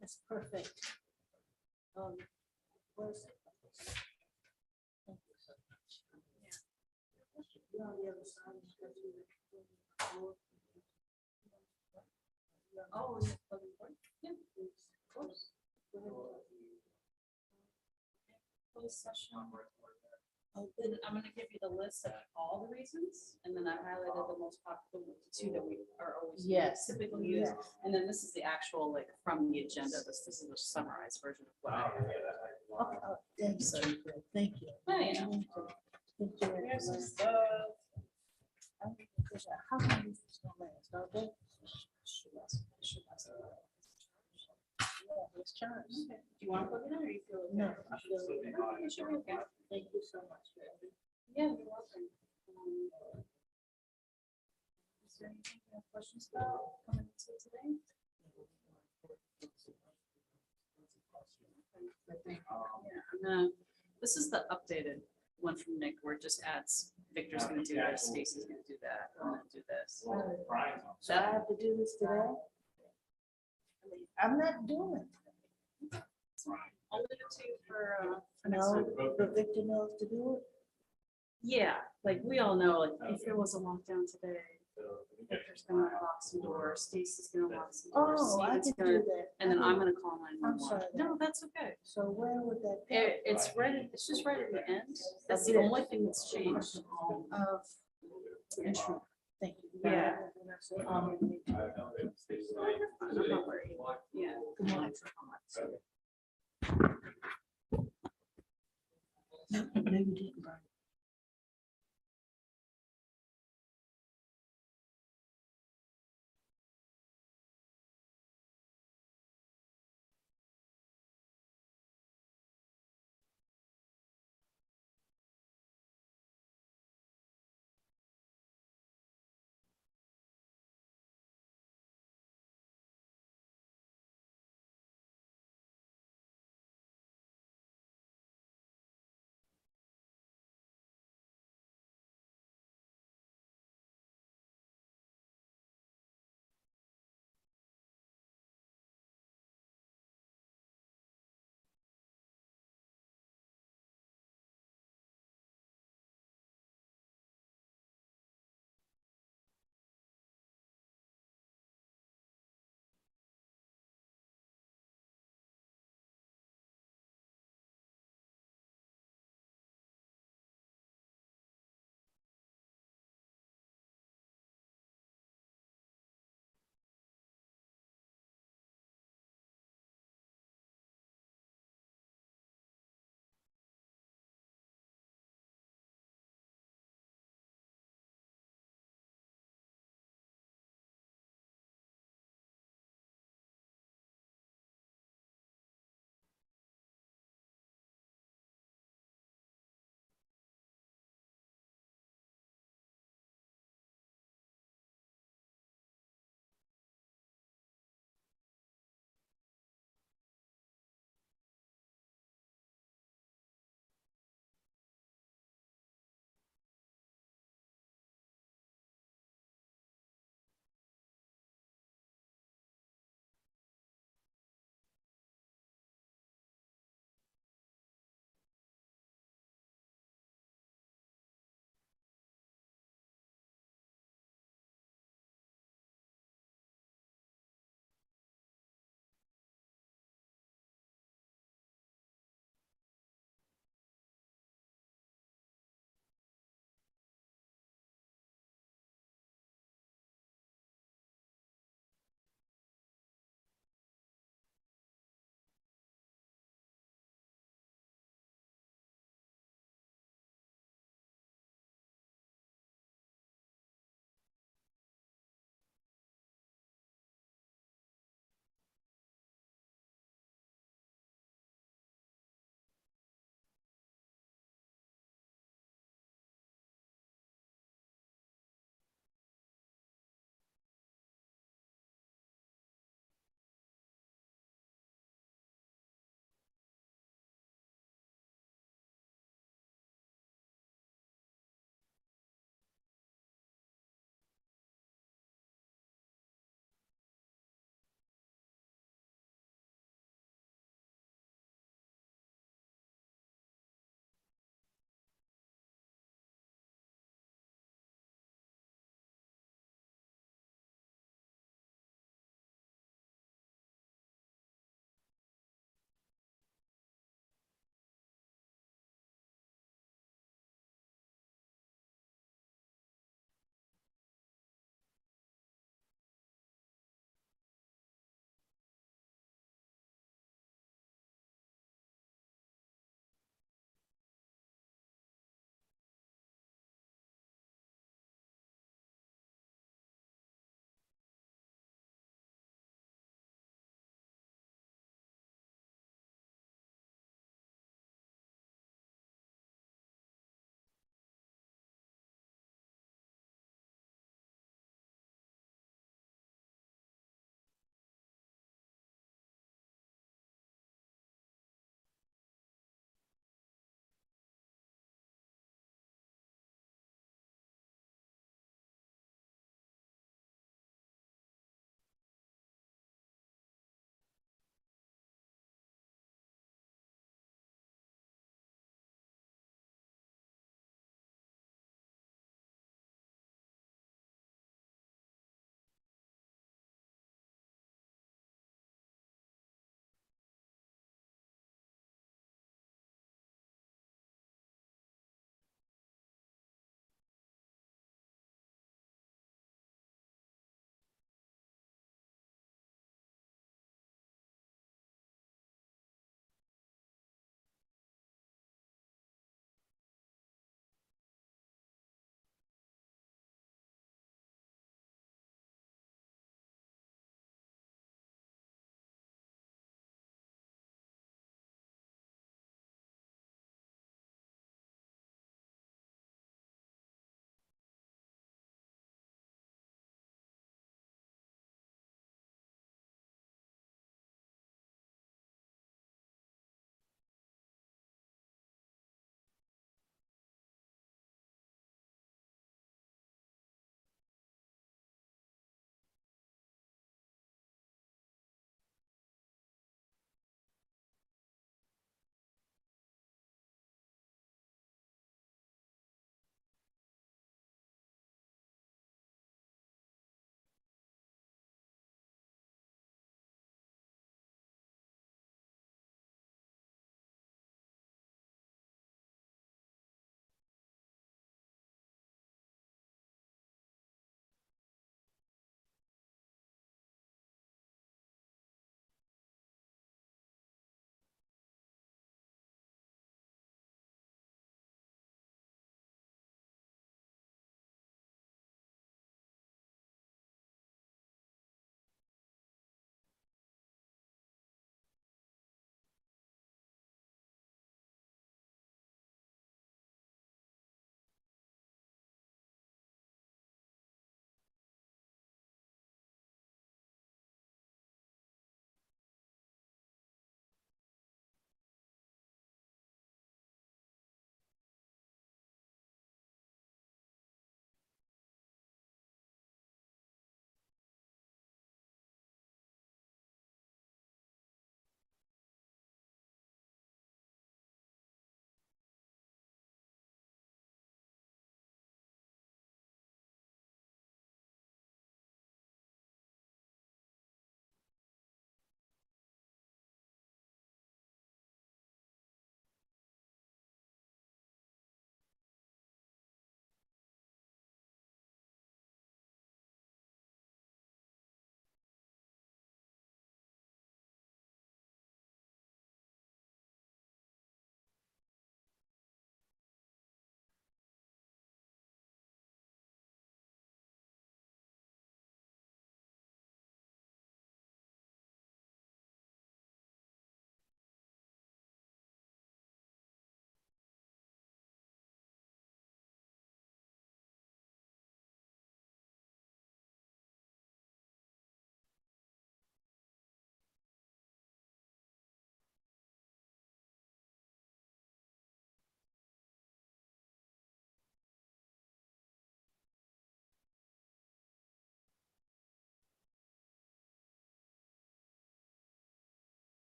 That's perfect. Where's it? Thank you so much. You're on the other side. Oh, is it public work? Yeah, of course. Closed session. Oh, Then I'm gonna give you the list of all the reasons, and then I highlighted the most popular, the two that we are always Yes. typically use. Yes. And then this is the actual, like, from the agenda, this is the summarized version of what I. Okay, thank you. Thank you. Oh, yeah. Thank you. Here's some stuff. I'm gonna figure out how long this is gonna last, okay? Yeah, it's charged. Do you want to plug it in, or you feel? No, okay? I feel it. No, you should be okay. Thank you so much, Randy. Yeah, you're welcome. Is there anything you have questions about coming to today? Yeah, this is the updated one from Nick, where it just adds, Victor's gonna do this, Stacy's gonna do that, I'm gonna do this. So I have to do this today? I'm not doing it. I'll leave it to you for next No, time. the victim knows to do it. Yeah, like we all know, like if there was a lockdown today, Victor's gonna lock some doors, Stacy's gonna lock some doors. Oh, I Steven's can gonna- do that. And then I'm gonna call I'm 911. sorry. No, that's okay. So where would that go? It's right, it's just right at the end. That's the only thing that's changed. Of insurance. Thank you. Yeah. Um, I'm not worried. Yeah. Good morning. No, you didn't, Brian.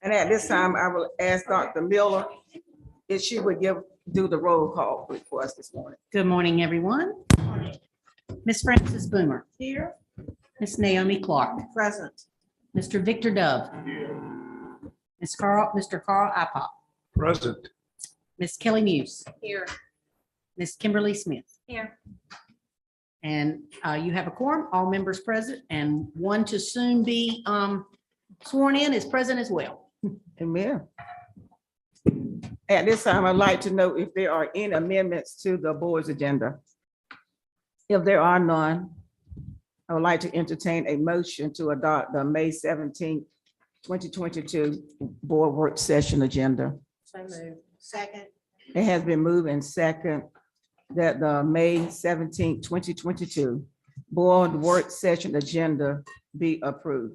And at this time, I will ask Dr. Miller if she would do the roll call for us this morning. Good morning, everyone. Miss Frances Boomer, Here. Miss Naomi Clark, Present. Mr. Victor Dove, Mr. Carl Ipopp, Present. Miss Kelly Muse, Here. Miss Kimberly Smith. Here. And you have a quorum, all members present, and one to soon be sworn in is present as well. Amen. At this time, I'd like to know if there are any amendments to the board's agenda. If there are none, I would like to entertain a motion to adopt the May 17th, 2022 board work session agenda. So moved. Second. It has been moved and second that the May 17th, 2022 board work session agenda be approved.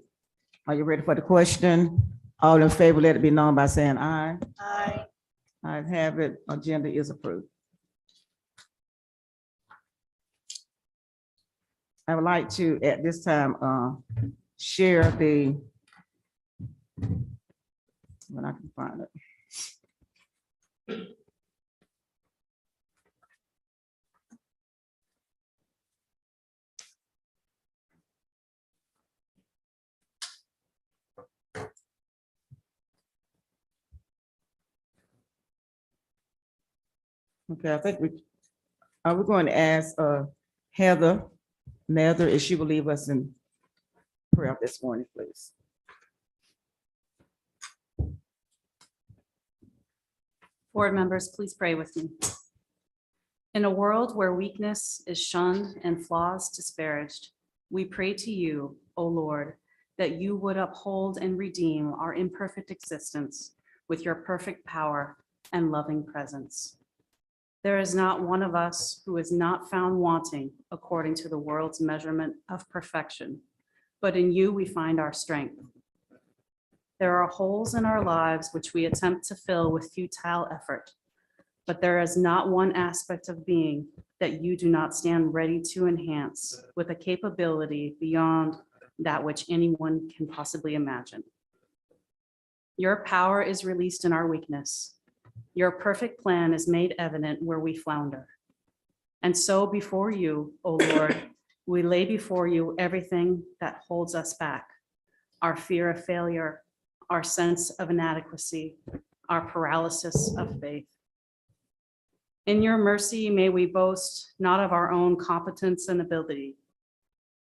Are you ready for the question? All in favor, let it be known by saying aye. Aye. I have it. Agenda is approved. I would like to, at this time, share the, when I can find it. Okay, I think we're going to ask Heather Mather if she will leave us in prayer this morning, please. Board members, please pray with me. In a world where weakness is shunned and flaws disparaged, we pray to you, O Lord, that you would uphold and redeem our imperfect existence with your perfect power and loving presence. There is not one of us who is not found wanting according to the world's measurement of perfection, but in you we find our strength. There are holes in our lives which we attempt to fill with futile effort, but there is not one aspect of being that you do not stand ready to enhance with a capability beyond that which anyone can possibly imagine. Your power is released in our weakness. Your perfect plan is made evident where we flounder. And so before you, O Lord, we lay before you everything that holds us back, our fear of failure, our sense of inadequacy, our paralysis of faith. In your mercy, may we boast not of our own competence and ability,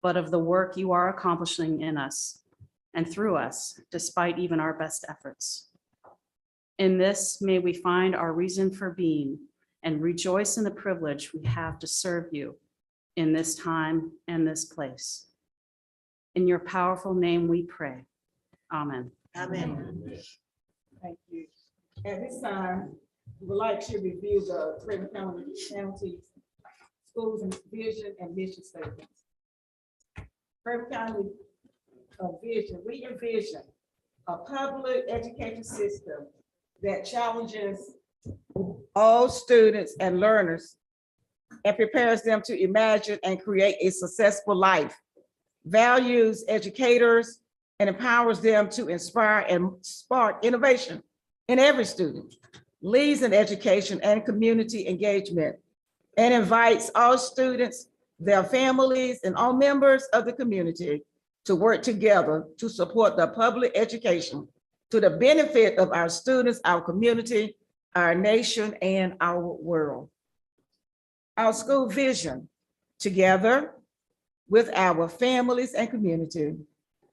but of the work you are accomplishing in us and through us, despite even our best efforts. In this, may we find our reason for being and rejoice in the privilege we have to serve you in this time and this place. In your powerful name we pray. Amen. Amen. Thank you. At this time, we would like to review the Craven County schools and vision and mission statements. Craven County vision, we envision a public education system that challenges all students and learners and prepares them to imagine and create a successful life, values educators, and empowers them to inspire and spark innovation in every student, leads in education and community engagement, and invites all students, their families, and all members of the community to work together to support the public education to the benefit of our students, our community, our nation, and our world. Our school vision, together with our families and community,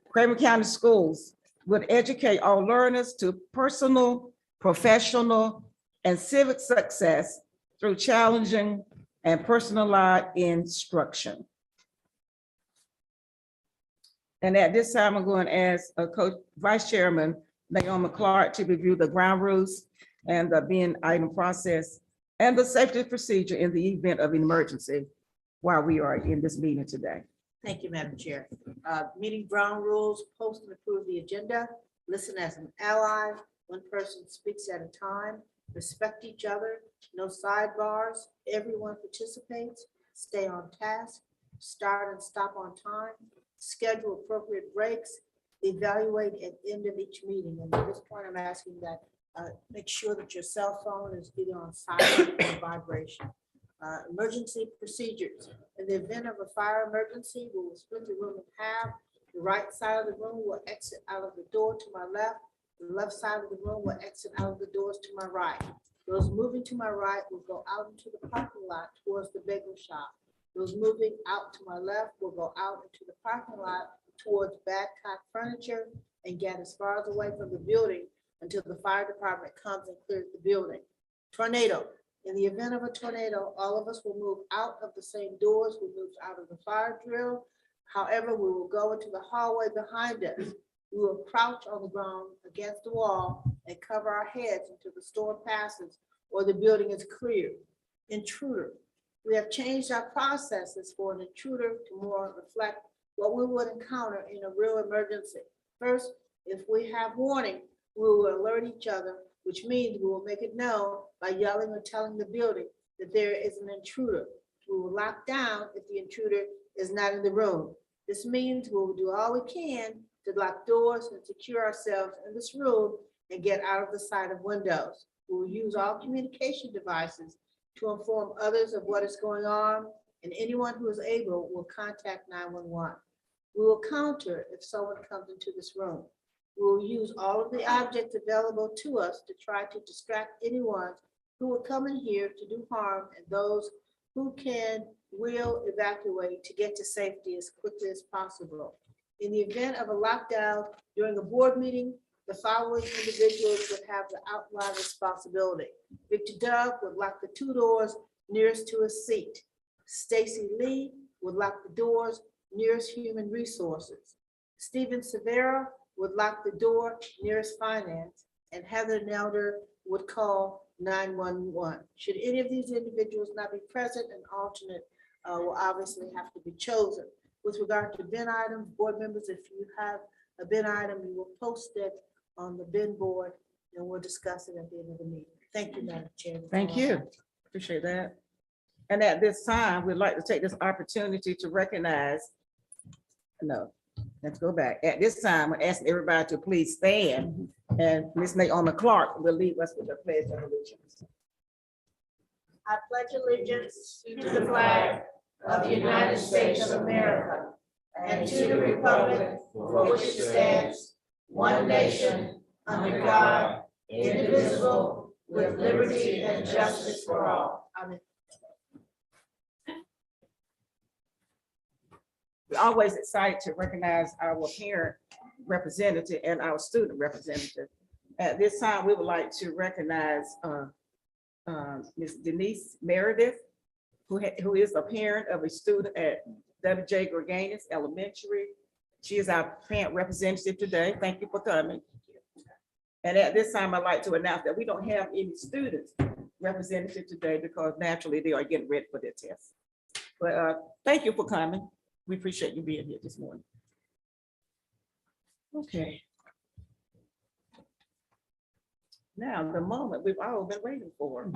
Craven County Schools would educate all learners to personal, professional, and civic success through challenging and personalized instruction. And at this time, I'm going to ask Vice Chairman Naomi Clark to review the ground rules and the being item process and the safety procedure in the event of an emergency while we are in this meeting today. Thank you, Madam Chair. Meeting ground rules, post and approve the agenda, listen as an ally, one person speaks at a time, respect each other, no sidebars, everyone participates, stay on task, start and stop on time, schedule appropriate breaks, evaluate at the end of each meeting. And at this point, I'm asking that make sure that your cell phone is either on silent or vibration. Emergency procedures. In the event of a fire emergency, we will split the room in half. The right side of the room will exit out of the door to my left. The left side of the room will exit out of the doors to my right. Those moving to my right will go out into the parking lot towards the bagel shop. Those moving out to my left will go out into the parking lot towards Badcock Furniture and get as far away from the building until the fire department comes and clears the building. Tornado. In the event of a tornado, all of us will move out of the same doors. We moved out of the fire drill. However, we will go into the hallway behind us. We will crouch on the ground against the wall and cover our heads until the storm passes or the building is cleared. Intruder. We have changed our processes for an intruder to more reflect what we would encounter in a real emergency. First, if we have warning, we will alert each other, which means we will make it known by yelling or telling the building that there is an intruder. We will lock down if the intruder is not in the room. This means we will do all we can to lock doors and secure ourselves in this room and get out of the sight of windows. We will use all communication devices to inform others of what is going on, and anyone who is able will contact 911. We will counter if someone comes into this room. We will use all of the objects available to us to try to distract anyone who will come in here to do harm, and those who will evacuate to get to safety as quickly as possible. In the event of a lockdown during a board meeting, the following individuals would have the outline responsibility. Victor Dove would lock the 2 doors nearest to his seat. Stacy Lee would lock the doors nearest human resources. Stephen Severa would lock the door nearest finance, and Heather Nelder would call 911. Should any of these individuals not be present, an alternate will obviously have to be chosen. With regard to bin items, board members, if you have a bin item, you will post it on the bin board and we'll discuss it at the end of the meeting. Thank you, Madam Chair. Thank you. Appreciate that. And at this time, we'd like to take this opportunity to recognize, no, let's go back. At this time, we're asking everybody to please stand, and Ms. Naomi Clark will lead us with the pledge of allegiance. I pledge allegiance to the flag of the United States of America and to the republic for which it stands, one nation, under God, indivisible, with liberty and justice for all. Amen. We're always excited to recognize our parent representative and our student representative. At this time, we would like to recognize Ms. Denise Meredith, who is a parent of a student at W.J. Gorganis Elementary. She is our parent representative today. Thank you for coming. And at this time, I'd like to announce that we don't have any students representative today because naturally they are getting ready for their tests. But thank you for coming. We appreciate you being here this morning. Okay. Now, the moment we've all been waiting for.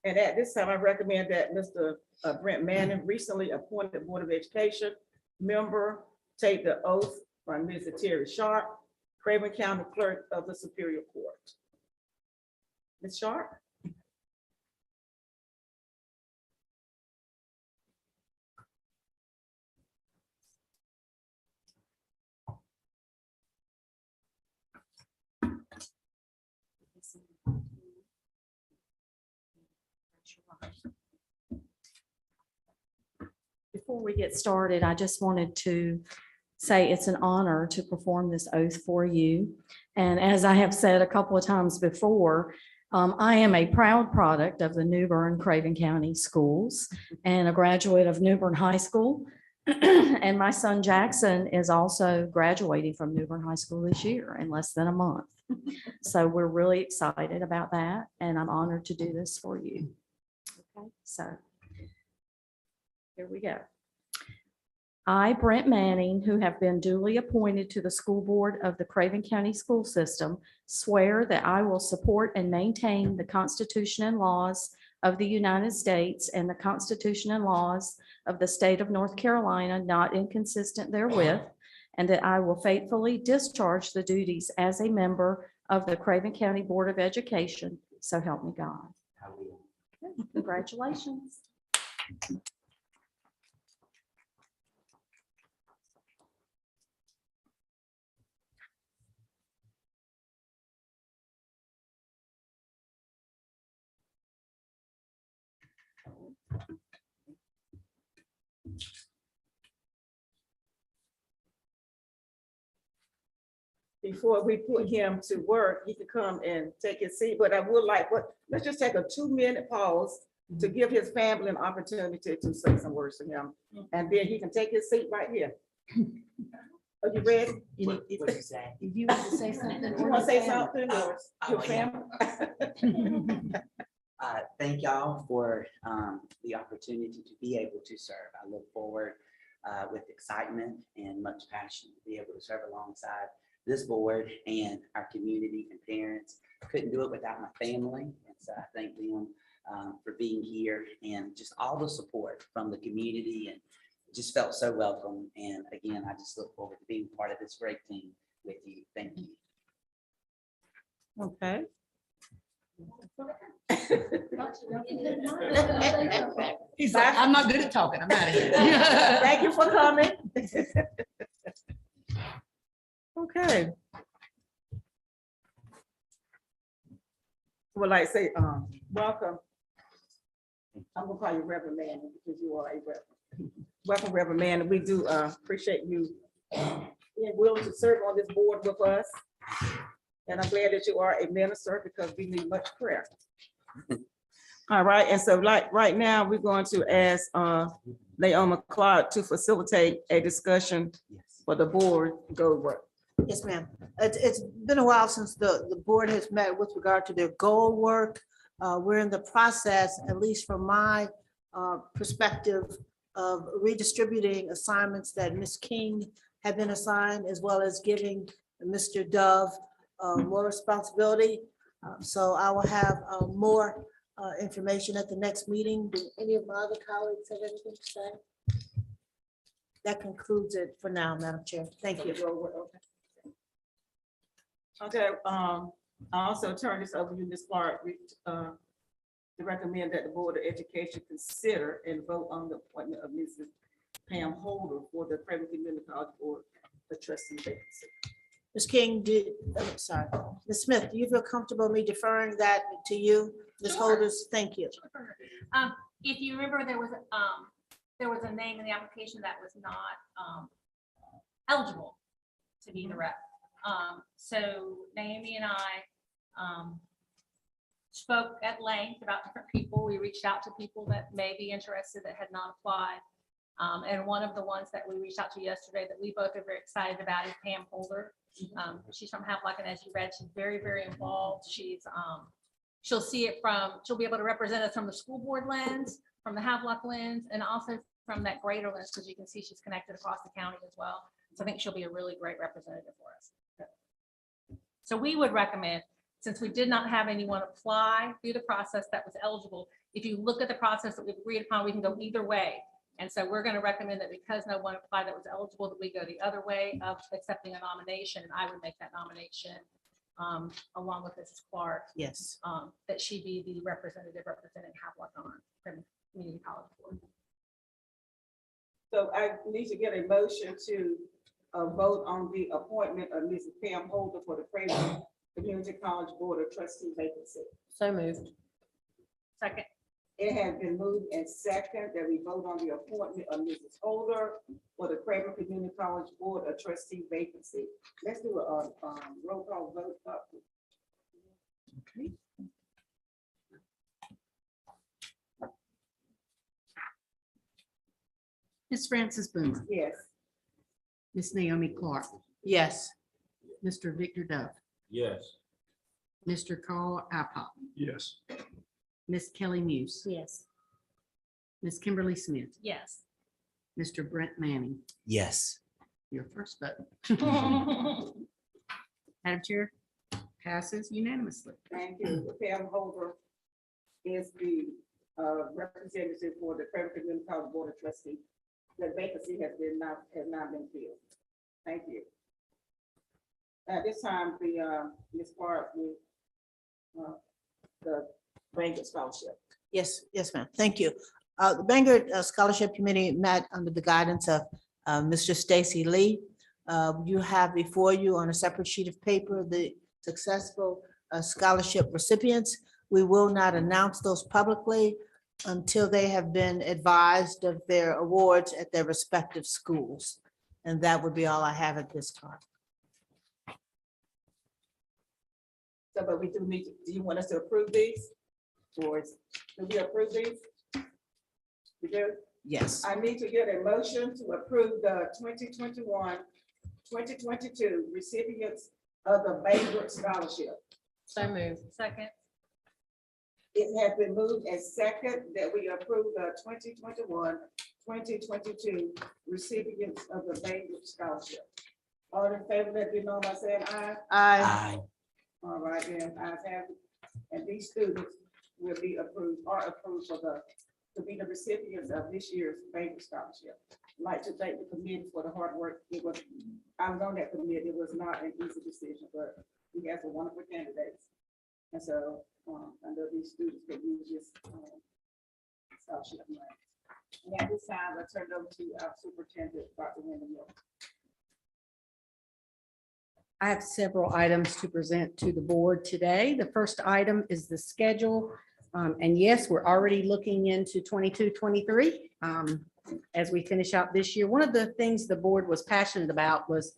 And at this time, I recommend that Mr. Brent Manning, recently appointed Board of Education member, take the oath from Ms. Terry Sharp, Craven County Clerk of the Superior Court. Ms. Sharp? Before we get started, I just wanted to say it's an honor to perform this oath for you. And as I have said a couple of times before, I am a proud product of the New Bern Craven County Schools and a graduate of New Bern High School. And my son Jackson is also graduating from New Bern High School this year in less than a month. So we're really excited about that, and I'm honored to do this for you. Okay, so here we go. I, Brent Manning, who have been duly appointed to the school board of the Craven County School System, swear that I will support and maintain the Constitution and laws of the United States and the Constitution and laws of the state of North Carolina, not inconsistent therewith, and that I will faithfully discharge the duties as a member of the Craven County Board of Education. So help me God. I will. Congratulations. Before we put him to work, he could come and take his seat, but I would like, let's just take a 2-minute pause to give his family an opportunity to say some words to him. And then he can take his seat right here. Are you ready? What you say? If you want to say something. You want to say something? Or your yeah. family? Thank y'all for the opportunity to be able to serve. I look forward with excitement and much passion to be able to serve alongside this board and our community and parents. Couldn't do it without my family. And so I thank them for being here and just all the support from the community, and just felt so welcome. And again, I just look forward to being part of this great team with you. Thank you. Okay. He's like, I'm not good at talking. I'm out of here. Thank you for coming. Okay. Well, like I say, welcome. I'm gonna call you Reverend Manning because you are a Reverend. Welcome, Reverend Manning. We do appreciate you being willing to serve on this board with us. And I'm glad that you are a minister because we need much prayer. All right, and so like right now, we're going to ask Naomi Clark to facilitate a discussion Yes. for the board to go work. Yes, ma'am. It's been a while since the board has met with regard to their goal work. We're in the process, at least from my perspective, of redistributing assignments that Ms. King had been assigned, as well as giving Mr. Dove more responsibility. So I will have more information at the next meeting. Do any of my other colleagues have anything to say? That concludes it for now, Madam Chair. Thank you. Okay, I also turn this over to you, Ms. Clark, to recommend that the Board of Education consider and vote on the appointment of Mrs. Pam Holder for the Craven Community College Board, the trustee vacancy. Ms. King, I'm sorry, Ms. Smith, do you feel comfortable me deferring that to you? Ms. Sure. Holders, thank you. If you remember, there was a name in the application that was not eligible to be the rep. So Naomi and I spoke at length about different people. We reached out to people that may be interested that had not applied. And one of the ones that we reached out to yesterday that we both are very excited about is Pam Holder. She's from Havelock, and as you read, she's very, very involved. She'll see it she'll be able to represent us from the school board lens, from the Havelock lens, and also from that greater lens, because you can see she's connected across the county as well. So I think she'll be a really great representative for us. So we would recommend, since we did not have anyone apply through the process that was eligible, if you look at the process that we've agreed upon, we can go either way. And so we're going to recommend that because no one applied that was eligible, that we go the other way of accepting a nomination. And I would make that nomination along with Mrs. Clark, Yes. that she be the representative representing Havelock on from Community College Board. So I need to get a motion to vote on the appointment of Mrs. Pam Holder for the Craven Community College Board of Trustee vacancy. So moved. Second. It has been moved and second that we vote on the appointment of Mrs. Holder for the Craven Community College Board of Trustee vacancy. Let's do a roll call vote. Okay. Ms. Frances Boomer, Yes. Ms. Naomi Clark, Yes. Mr. Victor Dove, Yes. Mr. Carl Apop, Yes. Ms. Kelly Muse, Yes. Ms. Kimberly Smith, Yes. Mr. Brent Manning, Yes. your first vote. Madam Chair, passes unanimously. Thank you. Pam Holder is the representative for the Craven Community College Board of Trustees. The vacancy has not been filled. Thank you. At this time, Ms. Clark, the Banger Scholarship. Yes, yes, ma'am. Thank you. The Bangor Scholarship Committee met under the guidance of Mr. Stacy Lee. You have before you on a separate sheet of paper the successful scholarship recipients. We will not announce those publicly until they have been advised of their awards at their respective schools. And that would be all I have at this time. So, but we do need, do you want us to approve these? Or do we approve these? We do? Yes. I need to get a motion to approve the 2021-2022 recipients of the Banger Scholarship. So moved. Second. It has been moved and second that we approve the 2021-2022 recipients of the Banger Scholarship. All in favor, let me know by saying aye. Aye. All right, then, I have, and these students will be approved, are approved for to be the recipients of this year's Banger Scholarship. I'd like to thank the committee for the hard work. I was on that committee. It was not an easy decision, but we have some wonderful candidates. And so, I know these students can use this scholarship money. And at this time, I turn it over to our superintendent, Dr. Wendy Miller. I have several items to present to the board today. The first item is the schedule. And yes, we're already looking into 22-23 as we finish out this year. One of the things the board was passionate about was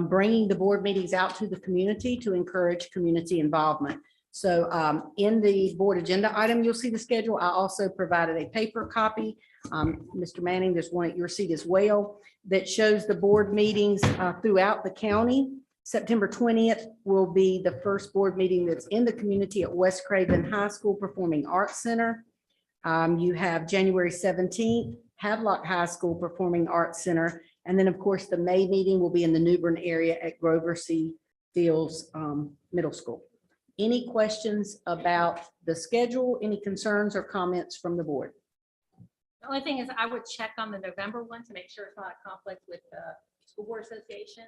bringing the board meetings out to the community to encourage community involvement. So in the board agenda item, you'll see the schedule. I also provided a paper copy. Mr. Manning, there's one at your seat as well that shows the board meetings throughout the county. September 20th will be the first board meeting that's in the community at West Craven High School Performing Arts Center. You have January 17th, Havelock High School Performing Arts Center. And then, of course, the May meeting will be in the New Bern area at Grover C. Fields Middle School. Any questions about the schedule? Any concerns or comments from the board? The only thing is I would check on the November one to make sure it's not a conflict with the school board association.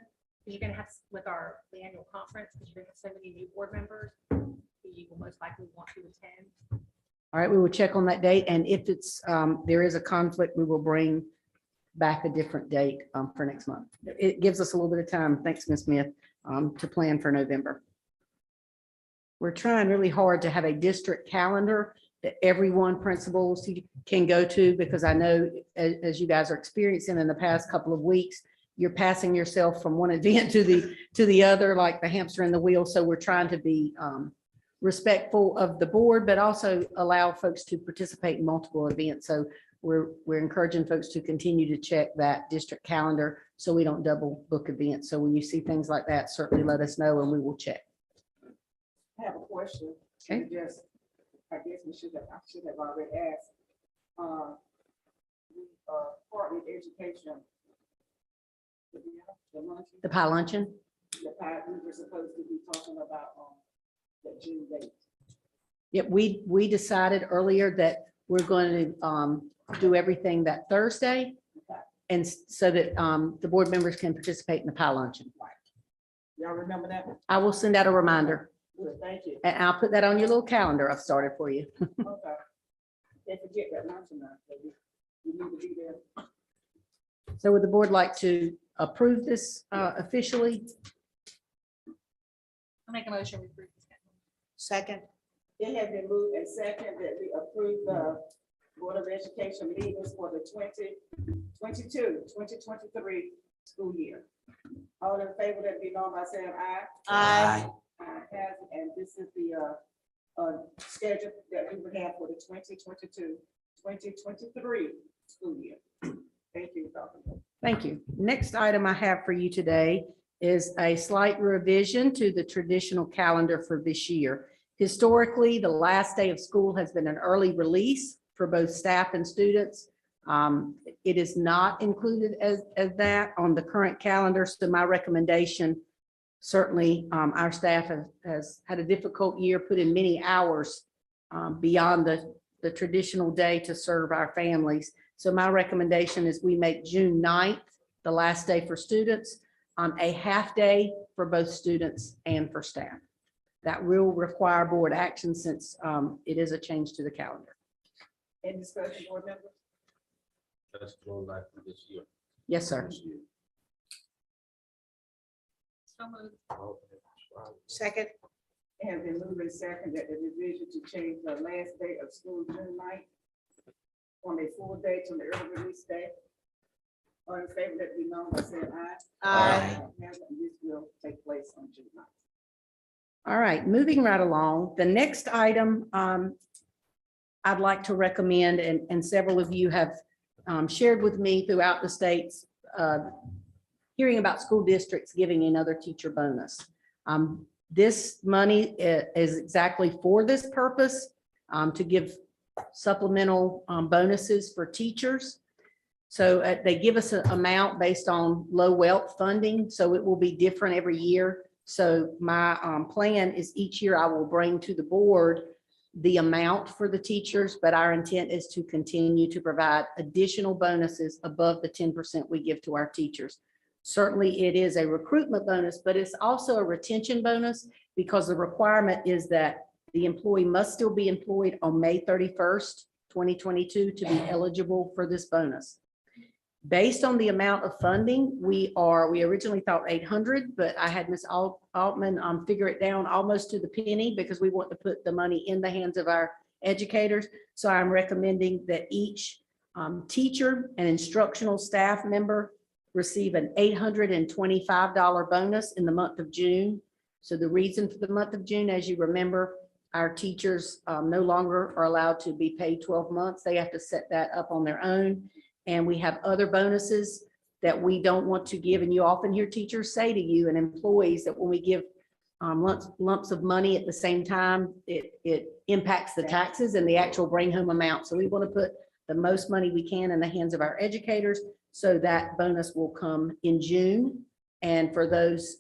You're gonna have with the annual conference, because you're gonna have so many new board members, you will most likely want to attend. All right, we will check on that date. And if it's, there is a conflict, we will bring back a different date for next month. It gives us a little bit of time, thanks, Ms. Smith, to plan for November. We're trying really hard to have a district calendar that everyone principals can go to, because I know as you guys are experiencing in the past couple of weeks, you're passing yourself from one event to the other, like the hamster in the wheel. So we're trying to be respectful of the board, but also allow folks to participate in multiple events. So we're encouraging folks to continue to check that district calendar so we don't double book events. So when you see things like that, certainly let us know and we will check. I have a question. Okay. Just, I guess I should have already asked. Partly education. The pie luncheon. The pie, we were supposed to be talking about the June date. Yep, we decided earlier that we're going to do everything that Thursday. Okay. And so that the board members can participate in the pie luncheon. Y'all remember that? I will send out a reminder Good, thank you. and I'll put that on your little calendar I've started for you. Okay. Can't forget that luncheon now, baby. You need to be there. So would the board like to approve this officially? I'll make a motion. We approve this schedule. Second. It has been moved and second that we approve the Board of Education meetings for the 2022-2023 school year. All in favor, that be known by saying aye. Aye. Aye, has it. And this is the schedule that we would have for the 2022-2023 school year. Thank you, Dr. Thank you. Next item I have for you today is a slight revision to the traditional calendar for this year. Historically, the last day of school has been an early release for both staff and students. It is not included as that on the current calendar. So my recommendation, certainly our staff has had a difficult year, put in many hours beyond the traditional day to serve our families. So my recommendation is we make June 9th the last day for students. a half day for both students and for staff. That will require board action since it is a change to the calendar. Any discussion, board members? That's more like this year. Yes, sir. So moved. Second, It has been moved and seconded that the revision to change the last day of school June 9th from a full day to the early release day. All in favor, let it be known by saying aye. Aye. And this will take place on June 9th. All right, moving right along. The next item I'd like to recommend, and several of you have shared with me throughout the states, hearing about school districts giving another teacher bonus. This money is exactly for this purpose, to give supplemental bonuses for teachers. So they give us an amount based on low wealth funding, so it will be different every year. So my plan is each year I will bring to the board the amount for the teachers, but our intent is to continue to provide additional bonuses above the 10% we give to our teachers. Certainly, it is a recruitment bonus, but it's also a retention bonus because the requirement is that the employee must still be employed on May 31st, 2022 to be eligible for this bonus. Based on the amount of funding, we originally thought 800, but I had Ms. Altman figure it down almost to the penny because we want to put the money in the hands of our educators. So I'm recommending that each teacher and instructional staff member receive an $825 bonus in the month of June. So the reason for the month of June, as you remember, our teachers no longer are allowed to be paid 12 months. They have to set that up on their own. And we have other bonuses that we don't want to give. And you often hear teachers say to you and employees that when we give lumps of money at the same time, it impacts the taxes and the actual bring home amount. So we want to put the most money we can in the hands of our educators. So that bonus will come in June. And for those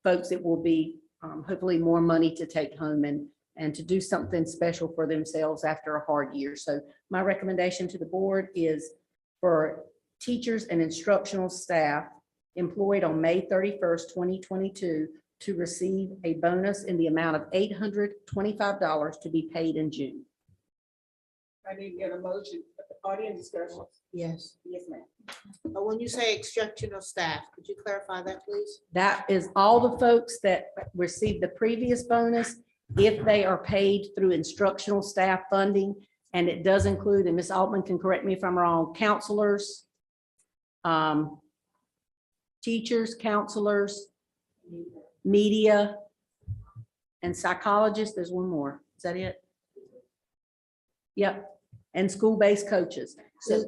folks, it will be hopefully more money to take home and to do something special for themselves after a hard year. So my recommendation to the board is for teachers and instructional staff employed on May 31st, 2022 to receive a bonus in the amount of $825 to be paid in June. I need to get a motion. Audience discussion. yes. Yes, ma'am. But when you say instructional staff, could you clarify that, please? That is all the folks that received the previous bonus, if they are paid through instructional staff funding. And it does include, and Ms. Altman can correct me if I'm wrong, counselors, teachers, counselors, media, and psychologists. There's one more. Is that it? Yep. And school-based coaches. So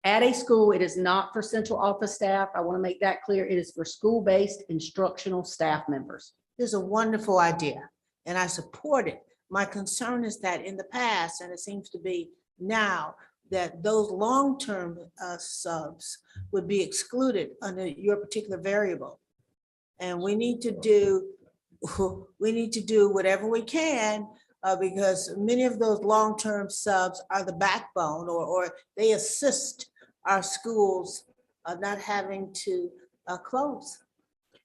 at a school, it is not for central office staff. I want to make that clear. It is for school-based instructional staff members. This is a wonderful idea, and I support it. My concern is that in the past, and it seems to be now, that those long-term subs would be excluded under your particular variable. And we need to do whatever we can because many of those long-term subs are the backbone or they assist our schools not having to close.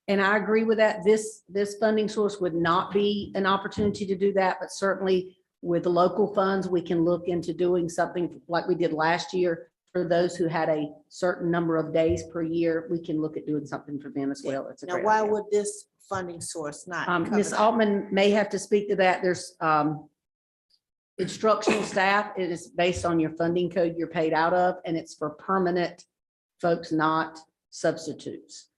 And I agree with that. This funding source would not be an opportunity to do that, but certainly with the local funds, we can look into doing something like we did last year. For those who had a certain number of days per year, we can look at doing something for them as well. It's a Now, great why idea. would this funding source not? cover Ms. that? Altman may have to speak to that. There's instructional staff. It is based on your funding code you're paid out of, and it's for permanent folks, not substitutes.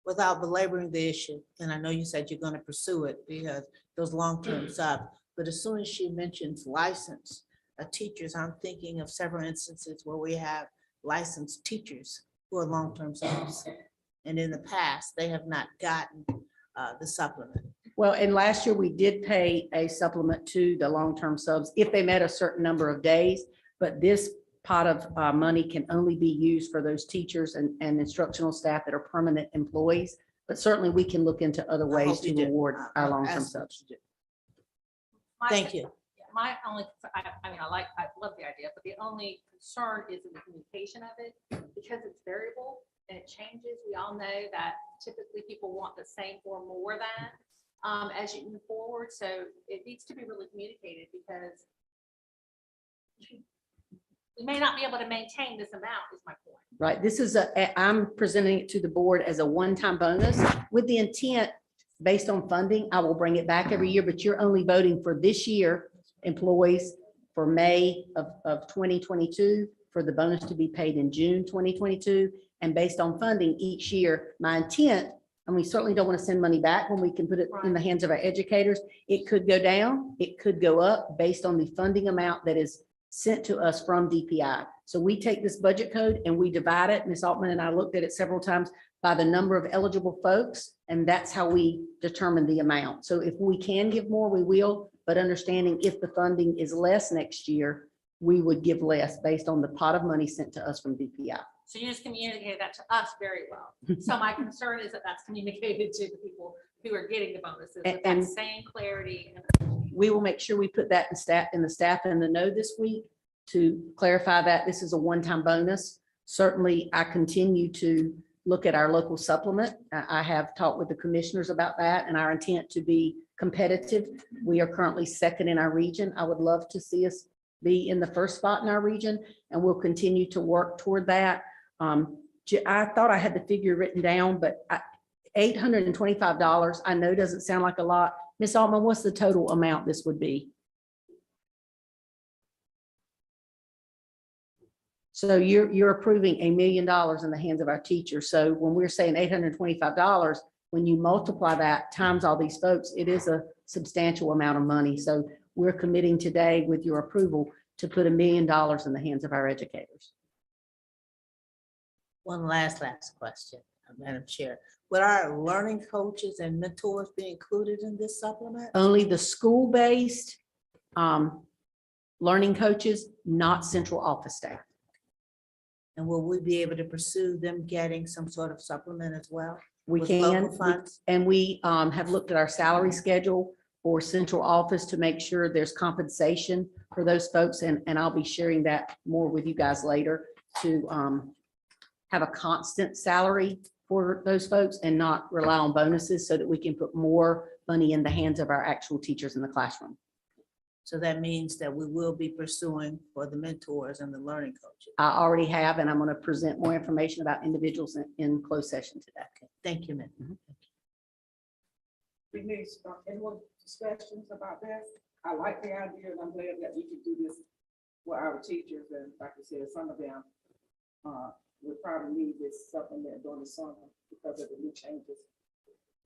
Without belaboring the issue, and I know you said you're going to pursue it because those long-term subs, but as soon as she mentions license, teachers, I'm thinking of several instances where we have licensed teachers who are long-term subs. And in the past, they have not gotten the supplement. Well, and last year we did pay a supplement to the long-term subs if they met a certain number of days. But this pot of money can only be used for those teachers and instructional staff that are permanent employees. But certainly we can look into other I ways hope to you do. reward our I'll long-term ask them subs. to do. My- Thank you. My only, I mean, I love the idea, but the only concern is in the communication of it, because it's variable and it changes. We all know that typically people want the same or more than as you move forward. So it needs to be really communicated, because we may not be able to maintain this amount, is my point. Right, this is I'm presenting it to the board as a one-time bonus with the intent, based on funding, I will bring it back every year, but you're only voting for this year employees for May of 2022, for the bonus to be paid in June 2022. And based on funding each year, my intent, and we certainly don't want to send money back when we can put it in the hands of our educators. It could go down, it could go up based on the funding amount that is sent to us from DPI. So we take this budget code and we divide it. Ms. Altman and I looked at it several times by the number of eligible folks, and that's how we determine the amount. So if we can give more, we will, but understanding if the funding is less next year, we would give less based on the pot of money sent to us from DPI. So you just communicated that to us very well. So my concern is that that's communicated to the people who are getting the bonuses with that And- same clarity. We will make sure we put that in the staff in the know this week to clarify that this is a one-time bonus. Certainly, I continue to look at our local supplement. I have talked with the commissioners about that and our intent to be competitive. We are currently second in our region. I would love to see us be in the first spot in our region, and we'll continue to work toward that. I thought I had the figure written down, but $825, I know doesn't sound like a lot. Ms. Altman, what's the total amount this would be? So you're approving $1 million in the hands of our teachers. So when we're saying $825, when you multiply that times all these folks, it is a substantial amount of money. So we're committing today with your approval to put $1 million in the hands of our educators. One last question, Madam Chair. Would our learning coaches and mentors be included in this supplement? Only the school-based learning coaches, not central office staff. And will we be able to pursue them getting some sort of supplement as well? We with can, local funds? and we have looked at our salary schedule for central office to make sure there's compensation for those folks. And I'll be sharing that more with you guys later to have a constant salary for those folks and not rely on bonuses, so that we can put more money in the hands of our actual teachers in the classroom. So that means that we will be pursuing for the mentors and the learning coaches. I already have, and I'm going to present more information about individuals in closed session today. Thank you, ma'am. We need any more discussions about this? I like the idea, and I'm glad that we can do this for our teachers, and like I said, some of them would probably need this supplement during the summer because of the new changes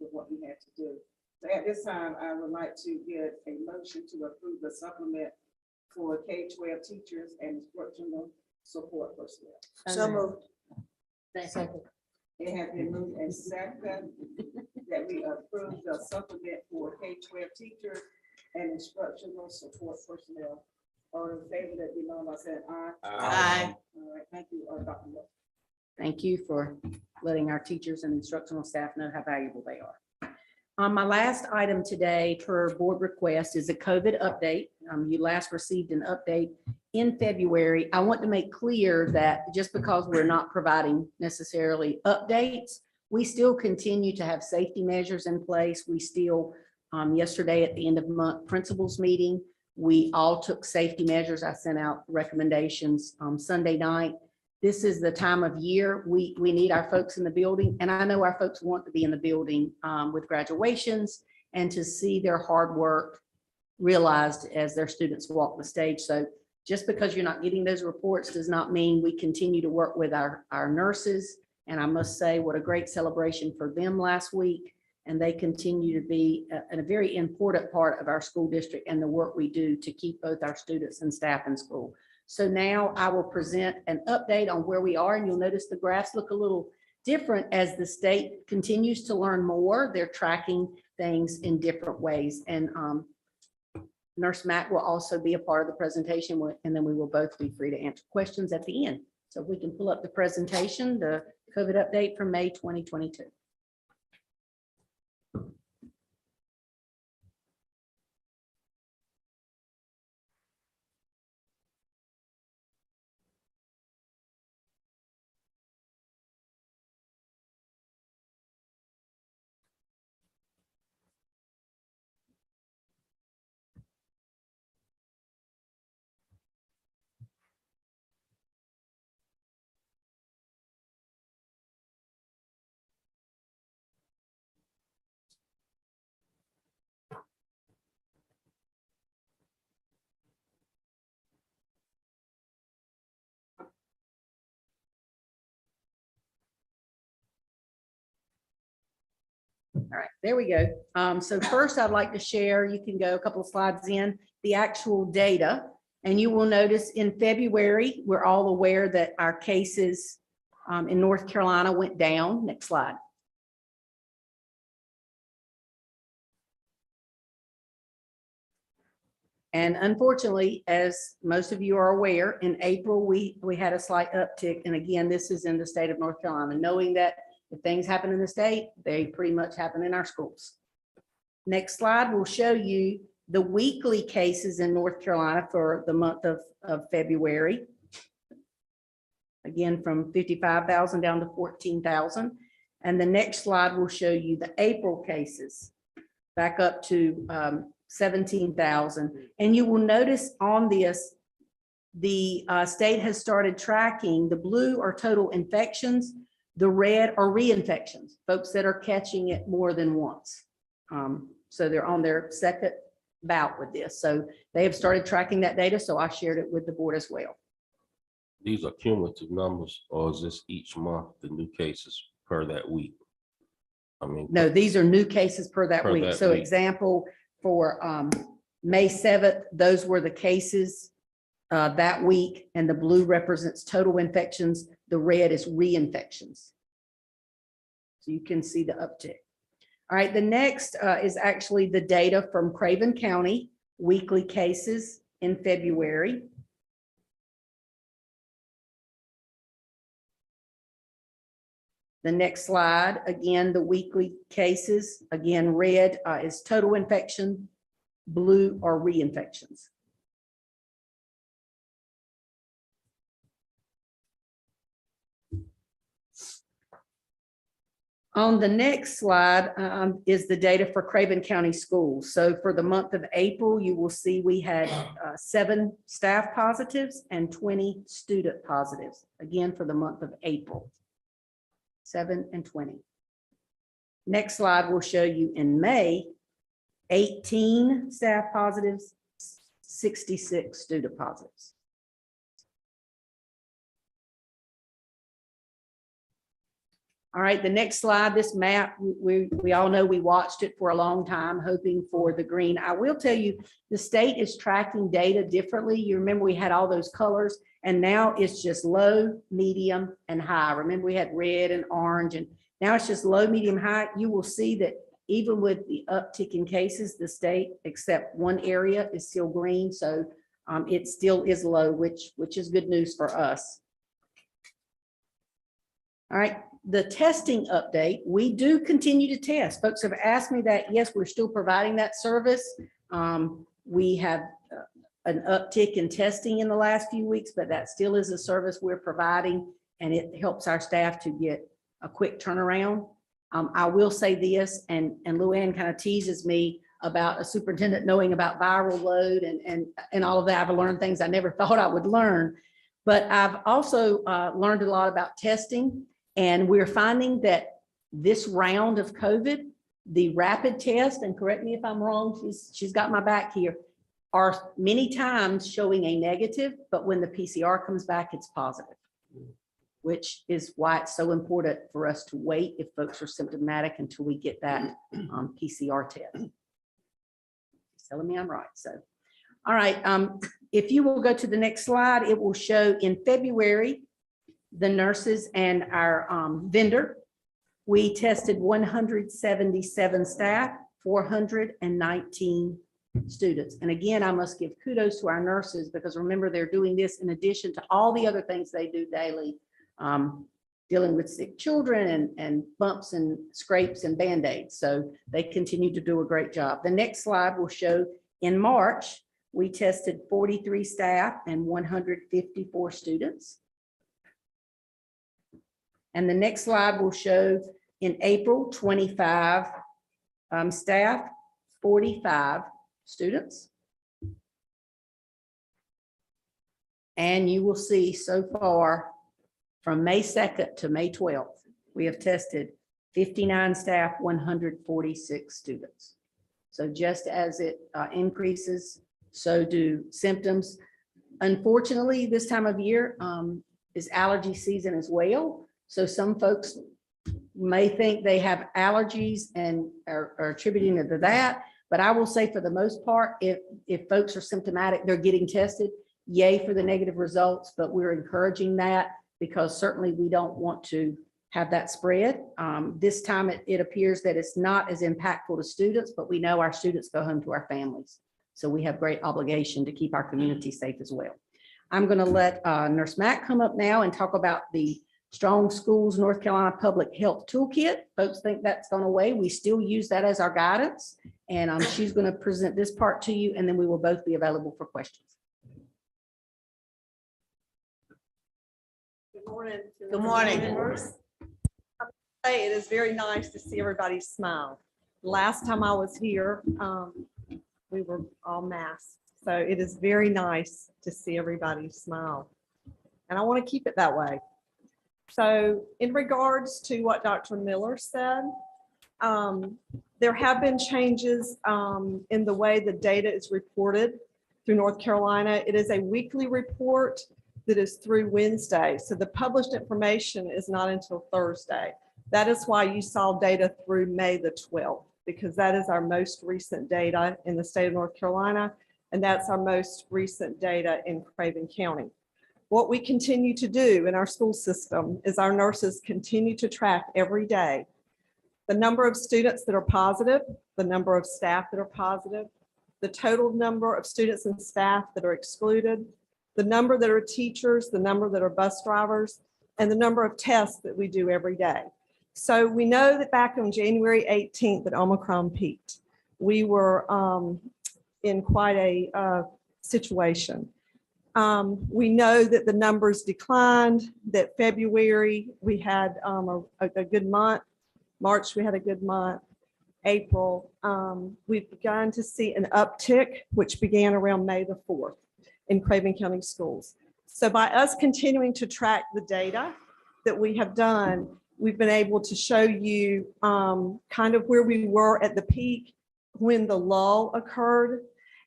with what we had to do. So at this time, I would like to get a motion to approve the supplement for K-12 teachers and instructional support personnel. So moved. Second. It has been moved and seconded that we approve the supplement for K-12 teachers and instructional support personnel. All in favor, that be known by saying aye. Aye. All right, thank you, Dr. Moore. Thank you for letting our teachers and instructional staff know how valuable they are. My last item today per board request is a COVID update. You last received an update in February. I want to make clear that just because we're not providing necessarily updates, we still continue to have safety measures in place. We still, yesterday at the end of month principals meeting, we all took safety measures. I sent out recommendations Sunday night. This is the time of year we need our folks in the building. And I know our folks want to be in the building with graduations and to see their hard work realized as their students walk the stage. So just because you're not getting those reports does not mean we continue to work with our nurses. And I must say, what a great celebration for them last week. and they continue to be a very important part of our school district and the work we do to keep both our students and staff in school. So now I will present an update on where we are, and you'll notice the graphs look a little different as the state continues to learn more. They're tracking things in different ways. And Nurse Matt will also be a part of the presentation, and then we will both be free to answer questions at the end. So if we can pull up the presentation, the COVID update from May 2022. All right, there we go. So first I'd like to share, you can go a couple of slides in, the actual data. And you will notice in February, we're all aware that our cases in North Carolina went down. Next slide. And unfortunately, as most of you are aware, in April, we had a slight uptick. And again, this is in the state of North Carolina, knowing that if things happen in the state, they pretty much happen in our schools. Next slide will show you the weekly cases in North Carolina for the month of February. Again, from 55,000 down to 14,000. And the next slide will show you the April cases back up to 17,000. And you will notice on this, the state has started tracking. The blue are total infections. The red are reinfections, folks that are catching it more than once. So they're on their second bout with this. So they have started tracking that data. So I shared it with the board as well. These are cumulative numbers, or is this each month, the new cases per that week? I mean. No, these are new cases per that Per week. that So week. example, for May 7th, those were the cases that week, and the blue represents total infections. The red is reinfections. So you can see the uptick. All right, the next is actually the data from Craven County, weekly cases in February. The next slide, again, the weekly cases, again, red is total infection, blue are reinfections. On the next slide is the data for Craven County Schools. So for the month of April, you will see we had 7 staff positives and 20 student positives, again, for the month of April. 7 and 20. Next slide will show you in May, 18 staff positives, 66 student positives. All right, the next slide, this map, we all know we watched it for a long time, hoping for the green. I will tell you, the state is tracking data differently. You remember we had all those colors, and now it's just low, medium, and high. Remember we had red and orange, and now it's just low, medium, high. You will see that even with the uptick in cases, the state, except one area, is still green. So it still is low, which is good news for us. All right. The testing update, we do continue to test. Folks have asked me that. Yes, we're still providing that service. We have an uptick in testing in the last few weeks, but that still is a service we're providing, and it helps our staff to get a quick turnaround. I will say this, and Luann kind of teases me about a superintendent knowing about viral load and all of that. I've learned things I never thought I would learn, but I've also learned a lot about testing. And we're finding that this round of COVID, the rapid test, and correct me if I'm wrong, she's got my back here, are many times showing a negative, but when the PCR comes back, it's positive. which is why it's so important for us to wait if folks are symptomatic until we get that PCR test. He's telling me I'm right, so. All right, if you will go to the next slide, it will show in February, the nurses and our vendor. We tested 177 staff, 419 students. And again, I must give kudos to our nurses because remember, they're doing this in addition to all the other things they do daily, dealing with sick children and bumps and scrapes and Band-Aids. So they continue to do a great job. The next slide will show in March, we tested 43 staff and 154 students. And the next slide will show in April, 25 staff, 45 students. And you will see so far from May 2nd to May 12th, we have tested 59 staff, 146 students. So just as it increases, so do symptoms. Unfortunately, this time of year is allergy season as well. So some folks may think they have allergies and are attributing it to that. But I will say for the most part, if folks are symptomatic, they're getting tested. Yay for the negative results, but we're encouraging that because certainly we don't want to have that spread. This time it appears that it's not as impactful to students, but we know our students go home to our families. So we have great obligation to keep our community safe as well. I'm going to let Nurse Mack come up now and talk about the Strong Schools North Carolina Public Health Toolkit. Folks think that's gone away. We still use that as our guidance. And she's going to present this part to you, and then we will both be available for questions. Good morning. Good morning. It is very nice to see everybody smile. Last time I was here, we were all masked. So it is very nice to see everybody smile. And I want to keep it that way. So in regards to what Dr. Miller said, there have been changes in the way the data is reported through North Carolina. It is a weekly report that is through Wednesday. So the published information is not until Thursday. That is why you saw data through May the 12th, because that is our most recent data in the state of North Carolina. And that's our most recent data in Craven County. What we continue to do in our school system is our nurses continue to track every day the number of students that are positive, the number of staff that are positive, the total number of students and staff that are excluded, the number that are teachers, the number that are bus drivers, and the number of tests that we do every day. So we know that back on January 18th that Omicron peaked. We were in quite a situation. We know that the numbers declined, that February we had a good month. March we had a good month. April, we've begun to see an uptick, which began around May the 4th in Craven County schools. So by us continuing to track the data that we have done, we've been able to show you kind of where we were at the peak, when the lull occurred,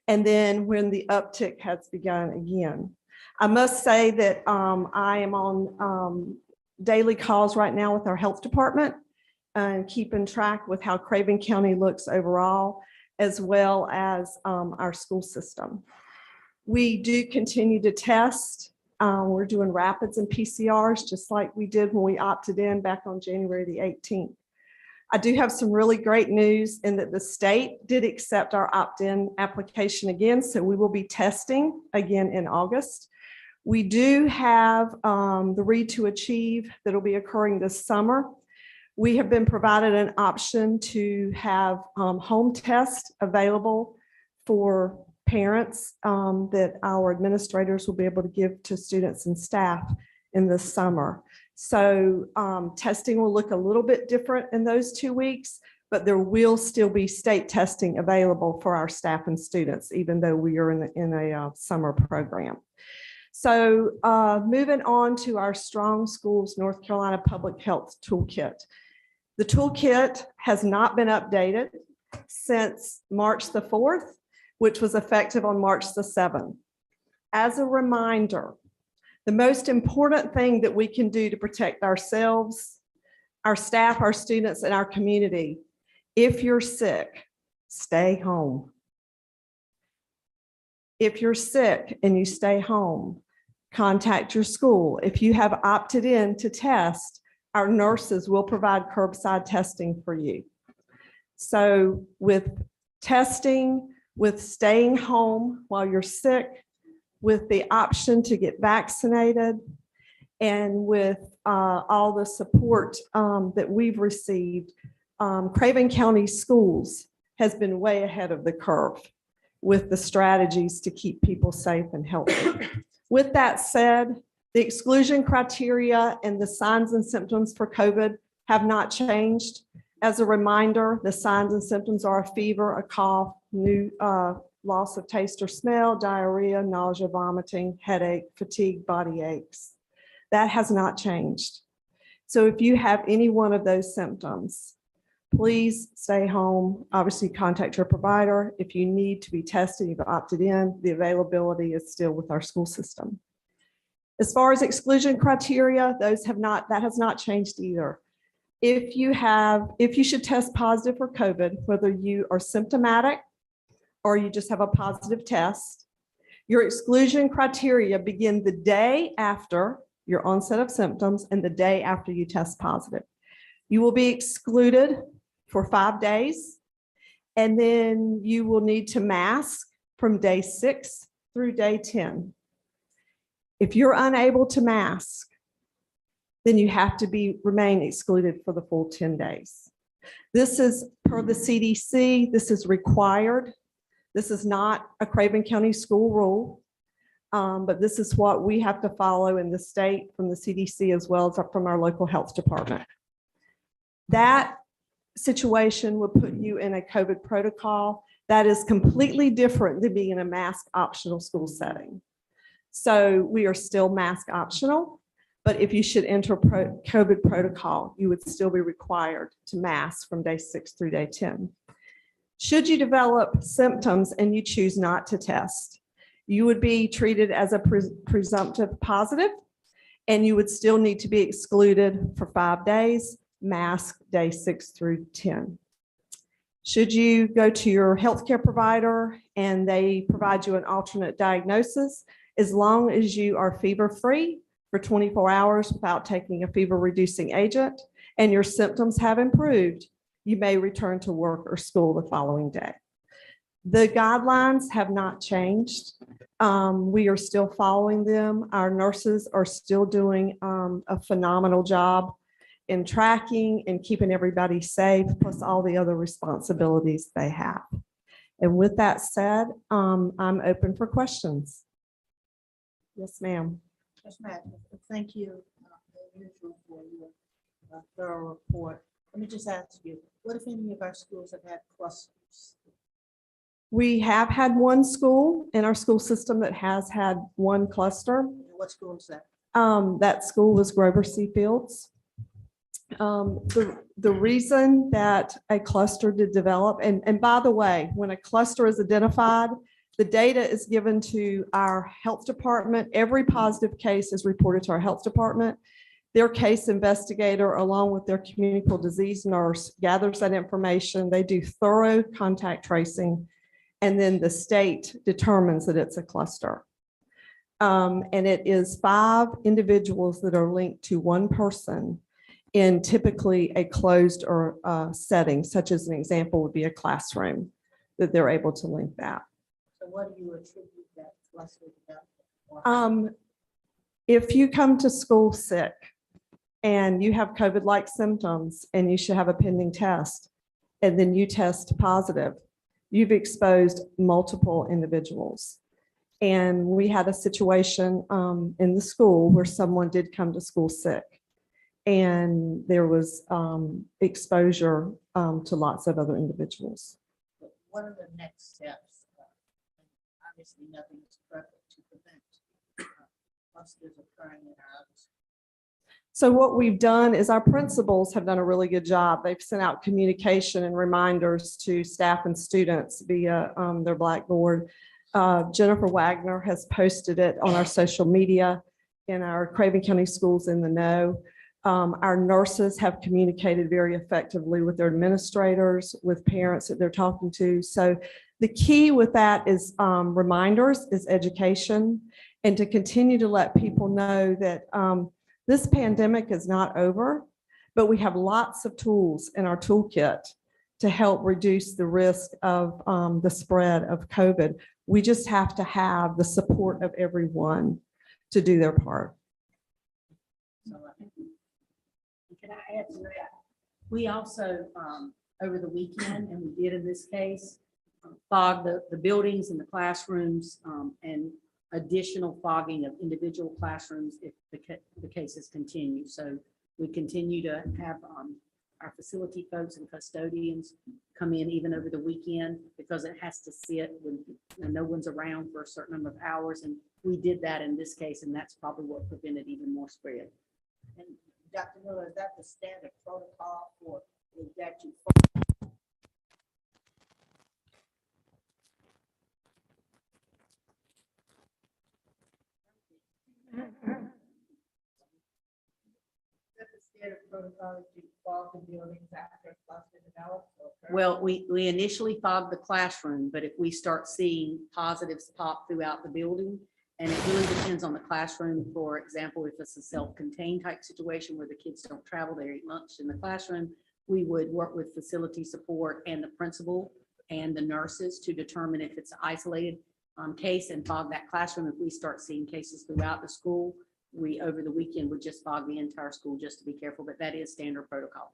and then when the uptick has begun again. I must say that I am on daily calls right now with our health department and keeping track with how Craven County looks overall, as well as our school system. We do continue to test. We're doing rapids and PCRs just like we did when we opted in back on January the 18th. I do have some really great news in that the state did accept our opt-in application again, so we will be testing again in August. We do have the Read to Achieve that will be occurring this summer. We have been provided an option to have home tests available for parents that our administrators will be able to give to students and staff in the summer. So testing will look a little bit different in those 2 weeks, but there will still be state testing available for our staff and students, even though we are in a summer program. So moving on to our Strong Schools North Carolina Public Health Toolkit. The toolkit has not been updated since March the 4th, which was effective on March the 7th. As a reminder, The most important thing that we can do to protect ourselves, our staff, our students, and our community, if you're sick, stay home. If you're sick and you stay home, contact your school. If you have opted in to test, our nurses will provide curbside testing for you. So with testing, with staying home while you're sick, with the option to get vaccinated, and with all the support that we've received, Craven County Schools has been way ahead of the curve with the strategies to keep people safe and healthy. With that said, the exclusion criteria and the signs and symptoms for COVID have not changed. As a reminder, the signs and symptoms are a fever, a cough, new loss of taste or smell, diarrhea, nausea, vomiting, headache, fatigue, body aches. That has not changed. So if you have any one of those symptoms, please stay home. Obviously, contact your provider. If you need to be tested, you've opted in, the availability is still with our school system. As far as exclusion criteria, that has not changed either. If you should test positive for COVID, whether you are symptomatic or you just have a positive test, your exclusion criteria begin the day after your onset of symptoms and the day after you test positive. You will be excluded for 5 days, and then you will need to mask from day 6 through day 10. If you're unable to mask, then you have to remain excluded for the full 10 days. This is per the CDC, this is required. This is not a Craven County school rule, but this is what we have to follow in the state from the CDC as well as from our local health department. That situation would put you in a COVID protocol that is completely different than being in a mask optional school setting. So we are still mask optional, but if you should enter COVID protocol, you would still be required to mask from day 6 through day 10. Should you develop symptoms and you choose not to test, you would be treated as a presumptive positive, and you would still need to be excluded for 5 days, mask day 6 through 10. Should you go to your healthcare provider and they provide you an alternate diagnosis, as long as you are fever-free for 24 hours without taking a fever-reducing agent and your symptoms have improved, you may return to work or school the following day. The guidelines have not changed. We are still following them. Our nurses are still doing a phenomenal job in tracking and keeping everybody safe, plus all the other responsibilities they have. And with that said, I'm open for questions. Yes, ma'am. Yes, ma'am. Thank you, as usual, for your thorough report. Let me just ask you, what if any of our schools have had clusters? We have had one school in our school system that has had one cluster. What school is that? That school was Grover C. Fields. The reason that a cluster did develop, and by the way, when a cluster is identified, the data is given to our health department. Every positive case is reported to our health department. Their case investigator, along with their communicable disease nurse, gathers that information. They do thorough contact tracing, and then the state determines that it's a cluster. And it is 5 individuals that are linked to one person in typically a closed or setting, such as an example would be a classroom, that they're able to link that. So what do you attribute that cluster development? If you come to school sick and you have COVID-like symptoms and you should have a pending test, and then you test positive, you've exposed multiple individuals. And we had a situation in the school where someone did come to school sick, and there was exposure to lots of other individuals. But what are the next steps? Obviously, nothing is perfect to prevent clusters occurring in our other schools. So what we've done is our principals have done a really good job. They've sent out communication and reminders to staff and students via their Blackboard. Jennifer Wagner has posted it on our social media. in our Craven County schools in the know. Our nurses have communicated very effectively with their administrators, with parents that they're talking to. So the key with that is reminders, is education, and to continue to let people know that this pandemic is not over, but we have lots of tools in our toolkit to help reduce the risk of the spread of COVID. We just have to have the support of everyone to do their part. Can I add to that? We also, over the weekend, and we did in this case, fog the buildings and the classrooms, and additional fogging of individual classrooms if the cases continue. So we continue to have our facility folks and custodians come in even over the weekend because it has to sit when no one's around for a certain number of hours. And we did that in this case, and that's probably what prevented even more spread. And Dr. Miller, is that the standard protocol for that you? That's the standard protocol that you fog the buildings after a cluster develops? Well, we initially fogged the classroom, but if we start seeing positives pop throughout the building, and it really depends on the classroom. For example, if it's a self-contained type situation where the kids don't travel, they eat lunch in the classroom, we would work with facility support and the principal and the nurses to determine if it's an isolated case and fog that classroom. If we start seeing cases throughout the school, we, over the weekend, would just fog the entire school just to be careful, but that is standard protocol.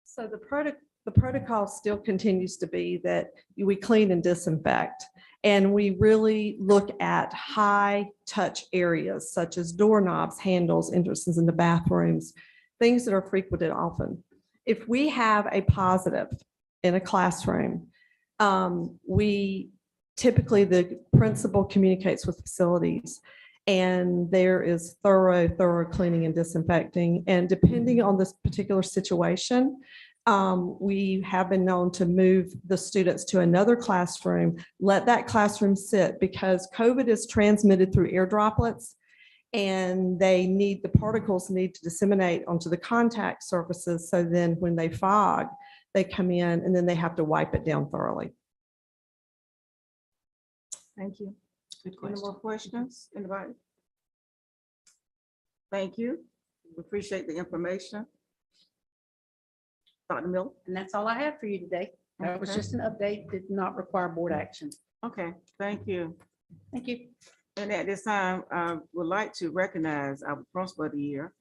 So the protocol still continues to be that we clean and disinfect. And we really look at high touch areas such as doorknobs, handles, entrances in the bathrooms, things that are frequented often. If we have a positive in a classroom, we typically, the principal communicates with facilities, and there is thorough cleaning and disinfecting. And depending on this particular situation, we have been known to move the students to another classroom, let that classroom sit, because COVID is transmitted through air droplets, and the particles need to disseminate onto the contact surfaces. So then when they fog, they come in and then they have to wipe it down thoroughly. Thank you. Good Any more questions? Anybody? Thank you. We appreciate the information. Dr. Miller? And that's all I have for you today. That was Okay. just an update, did not require board action. Okay, thank you. Thank you. And at this time, I would like to recognize our principal of the year.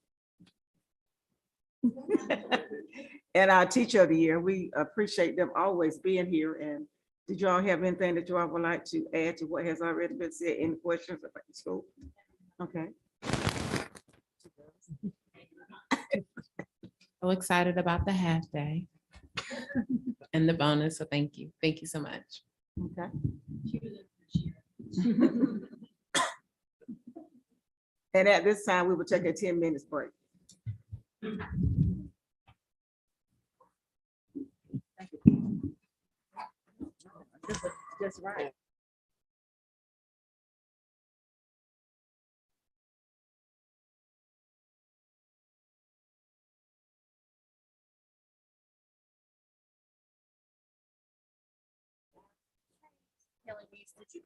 And our teacher of the year. We appreciate them always being here. And did you all have anything that you all would like to add to what has already been said? Any questions about the school? Okay. So excited about the half day and the bonus. So thank you. Thank you so much. Okay. And at this time, we will take a 10 minutes break. That's right. Kelly, did you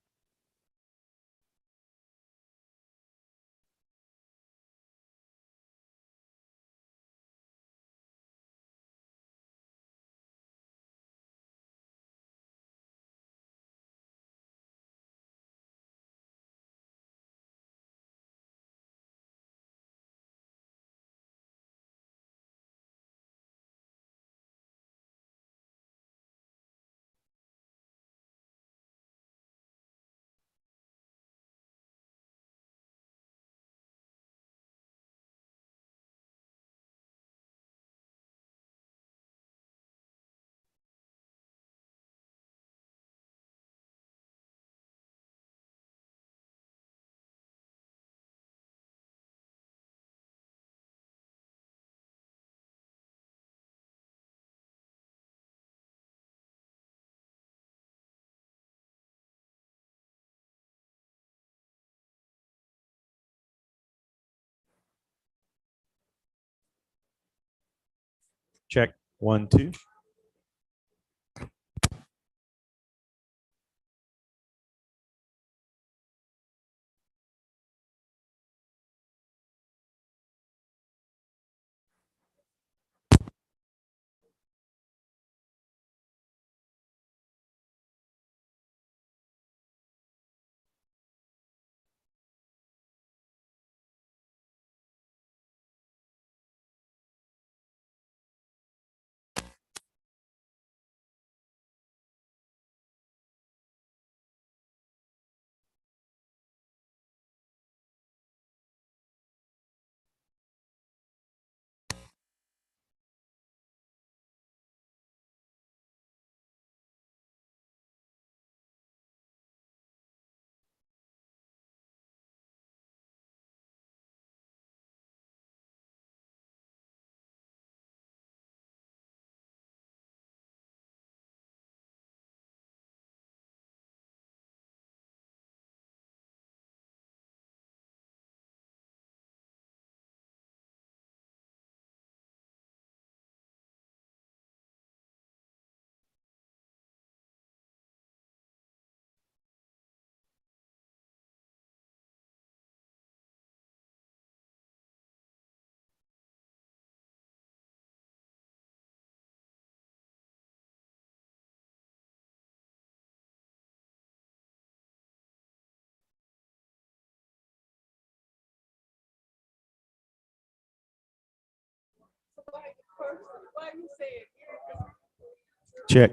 Check, 1, 2. Check.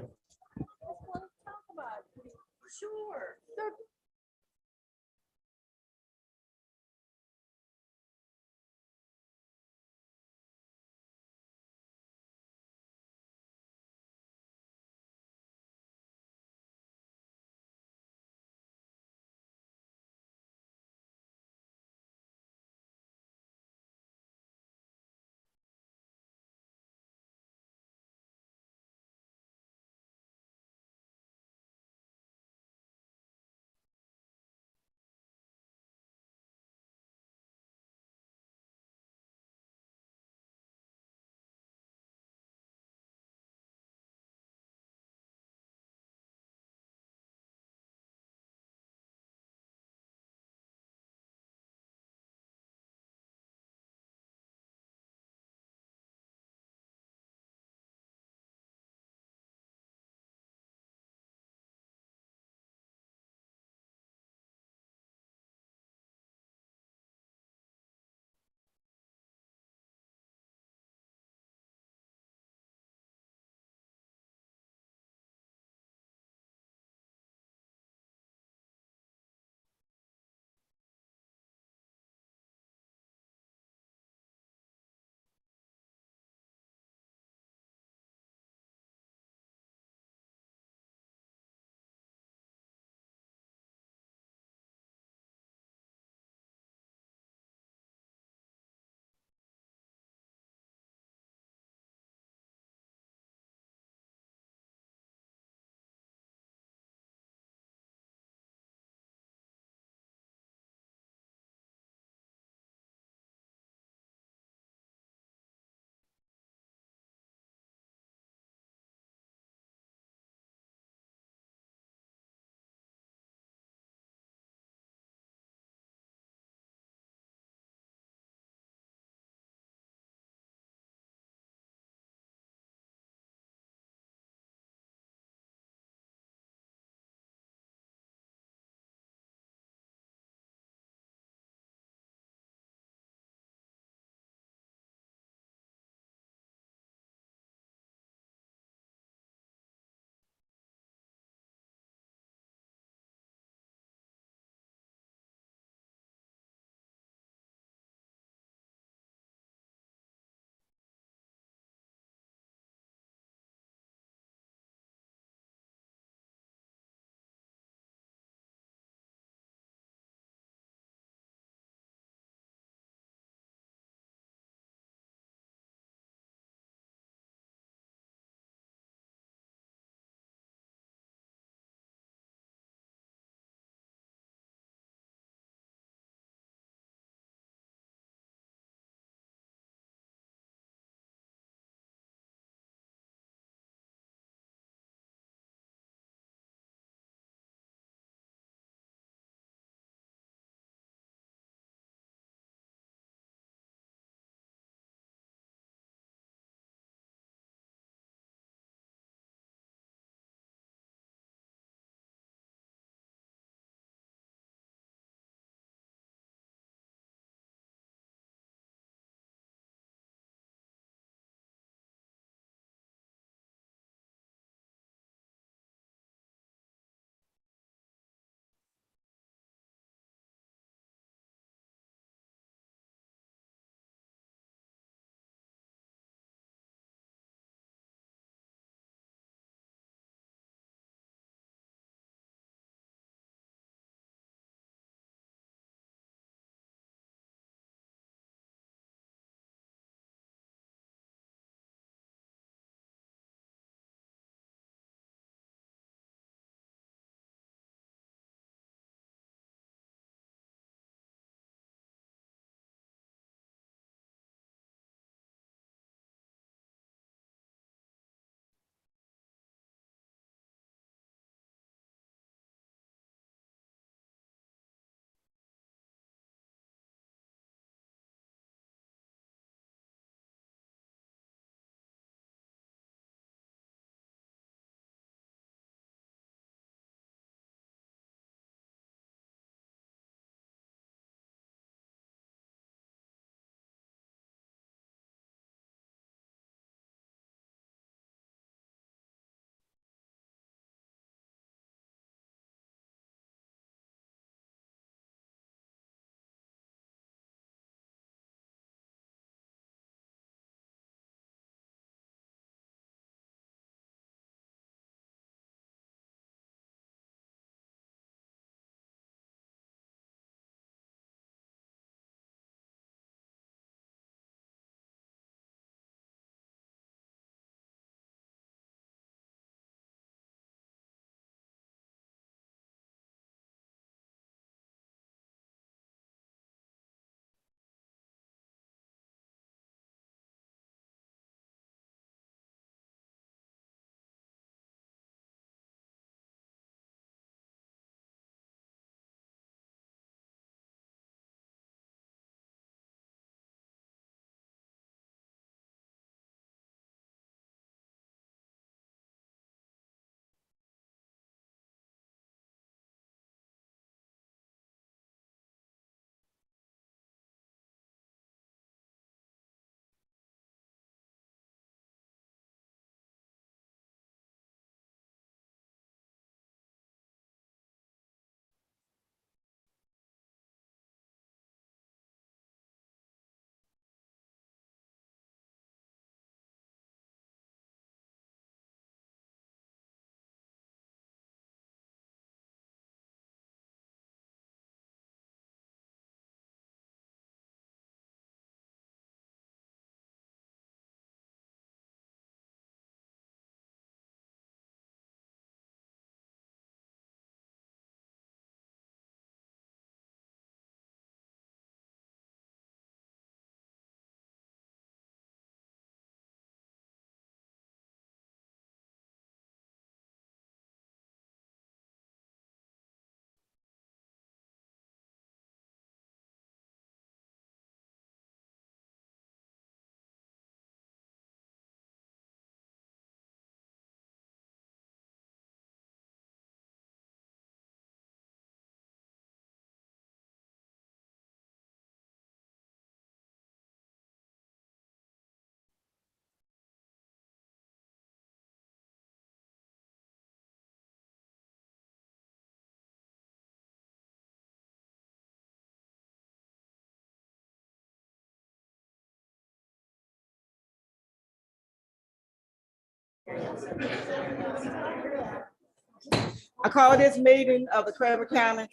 I call this meeting of the Craven County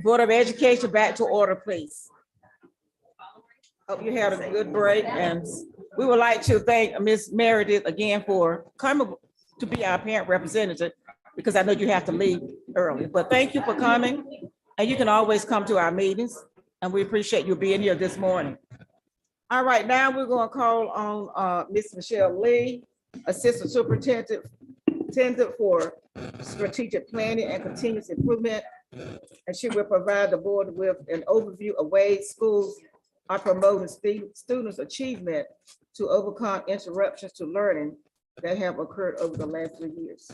Board of Education back to order, please. Hope you had a good break, and we would like to thank Ms. Meredith again for coming to be our parent representative, because I know you have to leave early, but thank you for coming. And you can always come to our meetings, and we appreciate you being here this morning. All right, now we're gonna call on Ms. Michelle Lee, Assistant Superintendent for Strategic Planning and Continuous Improvement. And she will provide the board with an overview of ways schools are promoting students' achievement to overcome interruptions to learning that have occurred over the last 3 years.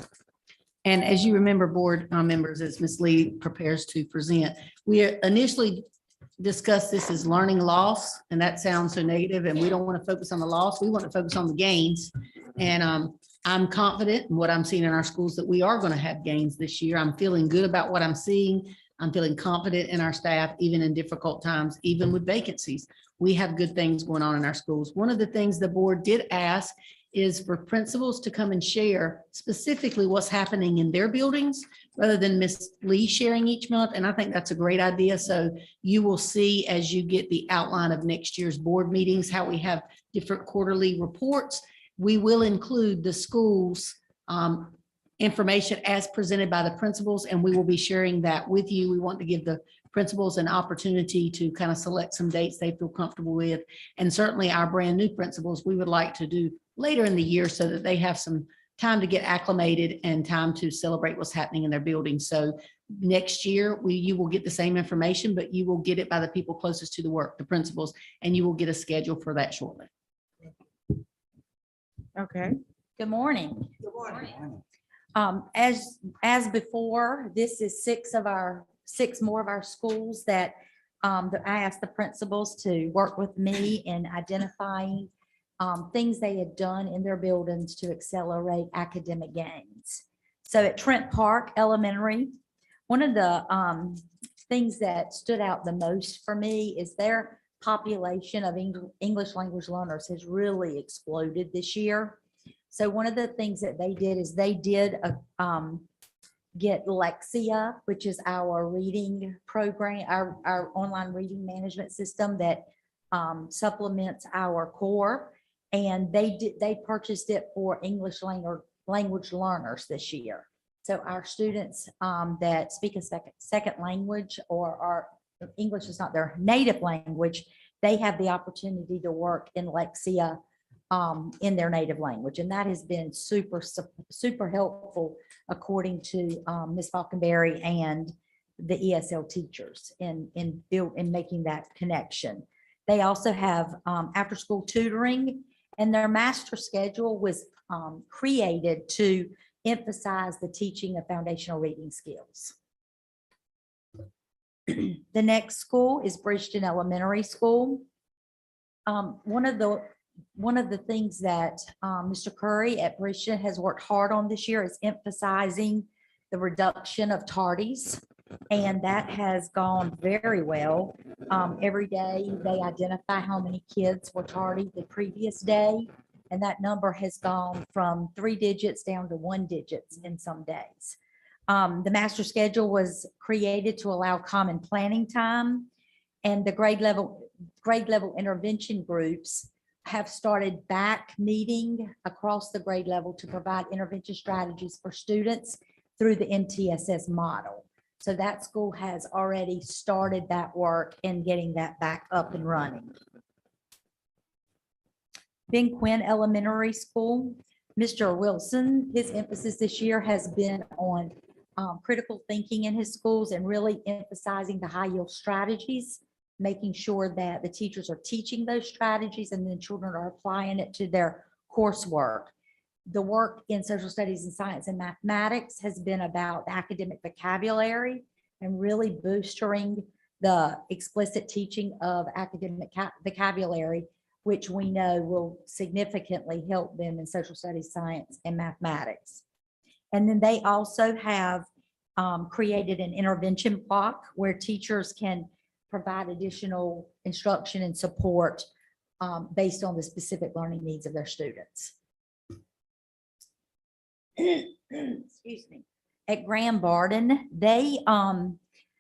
And as you remember, board members, as Ms. Lee prepares to present, we initially discussed this as learning loss, and that sounds so negative, and we don't want to focus on the loss. We want to focus on the gains. And I'm confident in what I'm seeing in our schools that we are going to have gains this year. I'm feeling good about what I'm seeing. I'm feeling confident in our staff, even in difficult times, even with vacancies. We have good things going on in our schools. One of the things the board did ask is for principals to come and share specifically what's happening in their buildings rather than Ms. Lee sharing each month. And I think that's a great idea. So you will see as you get the outline of next year's board meetings, how we have different quarterly reports. We will include the schools information as presented by the principals, and we will be sharing that with you. We want to give the principals an opportunity to kind of select some dates they feel comfortable with. And certainly our brand new principals, we would like to do later in the year so that they have some time to get acclimated and time to celebrate what's happening in their building. So next year, you will get the same information, but you will get it by the people closest to the work, the principals, and you will get a schedule for that shortly. Okay. Good morning. Good morning. As before, this is six more of our schools that I asked the principals to work with me in identifying things they had done in their buildings to accelerate academic gains. So at Trent Park Elementary, one of the things that stood out the most for me is their population of English language learners has really exploded this year. So one of the things that they did is they did get Lexia, which is our reading program, our online reading management system that supplements our core. And they purchased it for English language learners this year. So our students that speak a second language or are English is not their native language, they have the opportunity to work in Lexia in their native language. And that has been super helpful, according to Ms. Falconberry and the ESL teachers in making that connection. They also have after-school tutoring, and their master schedule was created to emphasize the teaching of foundational reading skills. The next school is Bridgeton Elementary School. One of the things that Mr. Curry at Bridgeton has worked hard on this year is emphasizing the reduction of tardies, and that has gone very well. Every day they identify how many kids were tardy the previous day, and that number has gone from 3 digits down to 1 digit in some days. The master schedule was created to allow common planning time, and the grade level intervention groups have started back meeting across the grade level to provide intervention strategies for students through the MTSS model. So that school has already started that work and getting that back up and running. Ben Quinn Elementary School, Mr. Wilson, his emphasis this year has been on critical thinking in his schools and really emphasizing the high yield strategies, making sure that the teachers are teaching those strategies and then children are applying it to their coursework. The work in social studies and science and mathematics has been about academic vocabulary and really boosting the explicit teaching of academic vocabulary, which we know will significantly help them in social studies, science, and mathematics. And then they also have created an intervention block where teachers can provide additional instruction and support based on the specific learning needs of their students. excuse me, at Graham Barden, they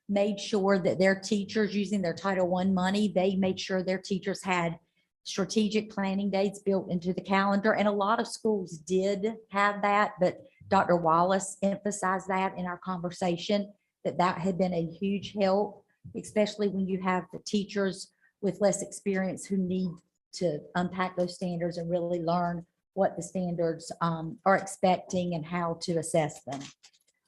made sure that their teachers, using their Title I money, they made sure their teachers had strategic planning dates built into the calendar. And a lot of schools did have that, but Dr. Wallace emphasized that in our conversation, that had been a huge help, especially when you have the teachers with less experience who need to unpack those standards and really learn what the standards are expecting and how to assess them.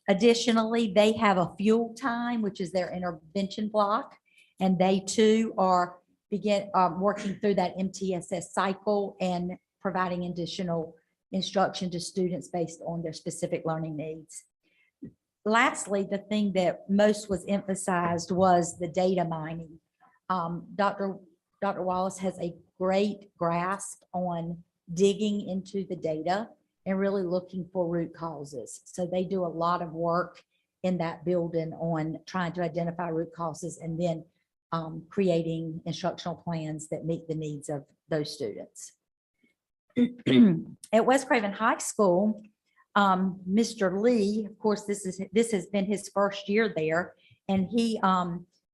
Additionally, they have a fuel time, which is their intervention block, and they too are working through that MTSS cycle and providing additional instruction to students based on their specific learning needs. Lastly, the thing that most was emphasized was the data mining. Dr. Wallace has a great grasp on digging into the data and really looking for root causes. So they do a lot of work in that building on trying to identify root causes and then creating instructional plans that meet the needs of those students. At West Craven High School, Mr. Lee, of course, this has been his first year there, and he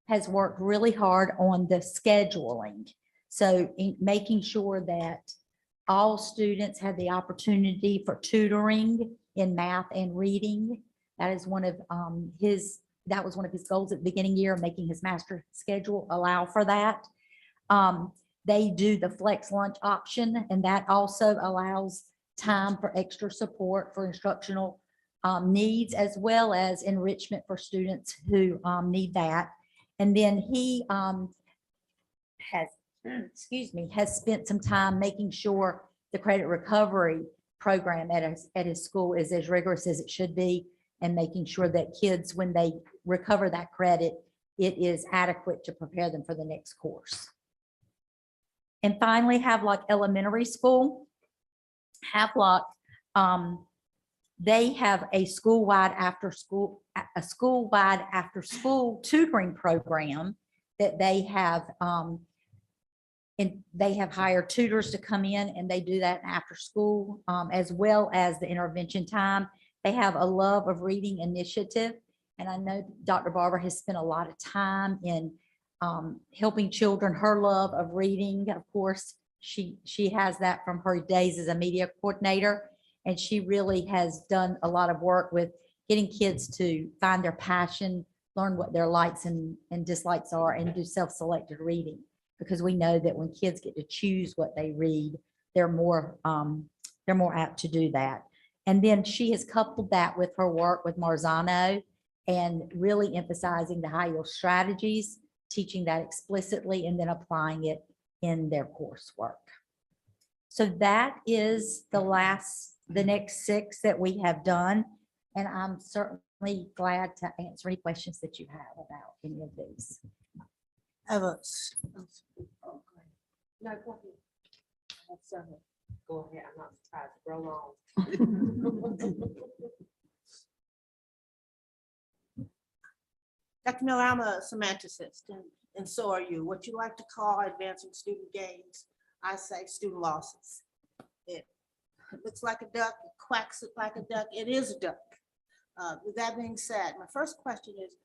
has worked really hard on the scheduling. So in making sure that all students have the opportunity for tutoring in math and reading. That is one of that was one of his goals at the beginning of the year, making his master schedule allow for that. They do the flex lunch option, and that also allows time for extra support for instructional needs, as well as enrichment for students who need that. And then he has spent some time making sure the credit recovery program at his school is as rigorous as it should be, and making sure that kids, when they recover that credit, it is adequate to prepare them for the next course. And finally, Havelock Elementary School. Havelock, they have a school-wide after-school tutoring program that they have. And they have hired tutors to come in, and they do that after school, as well as the intervention time. They have a Love of Reading initiative. And I know Dr. Barber has spent a lot of time in helping children, her love of reading. Of course, she has that from her days as a media coordinator. And she really has done a lot of work with getting kids to find their passion, learn what their likes and dislikes are, and do self-selected reading. Because we know that when kids get to choose what they read, they're more apt to do that. And then she has coupled that with her work with Marzano and really emphasizing the high yield strategies, teaching that explicitly, and then applying it in their coursework. So that is the next 6 that we have done. And I'm certainly glad to answer any questions that you have about any of these. Evans. No, go ahead. I have several. Go ahead, I'm not surprised, roll on. Dr. Miller, I'm a semanticist, and so are you. What you like to call advancing student gains, I say student losses. It looks like a duck, it quacks it like a duck, it is a duck. With that being said, my first question is,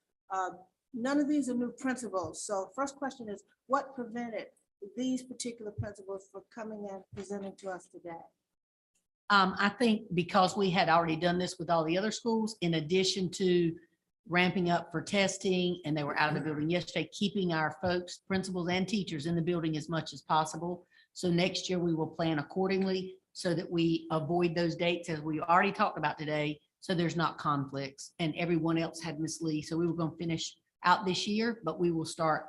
none of these are new principles. So first question is, what prevented these particular principles from coming and presenting to us today? I think because we had already done this with all the other schools, in addition to ramping up for testing, and they were out of the building yesterday, keeping our folks, principals and teachers in the building as much as possible. So next year we will plan accordingly so that we avoid those dates as we already talked about today. So there's not conflicts, and everyone else had Miss Lee. So we were going to finish out this year, but we will start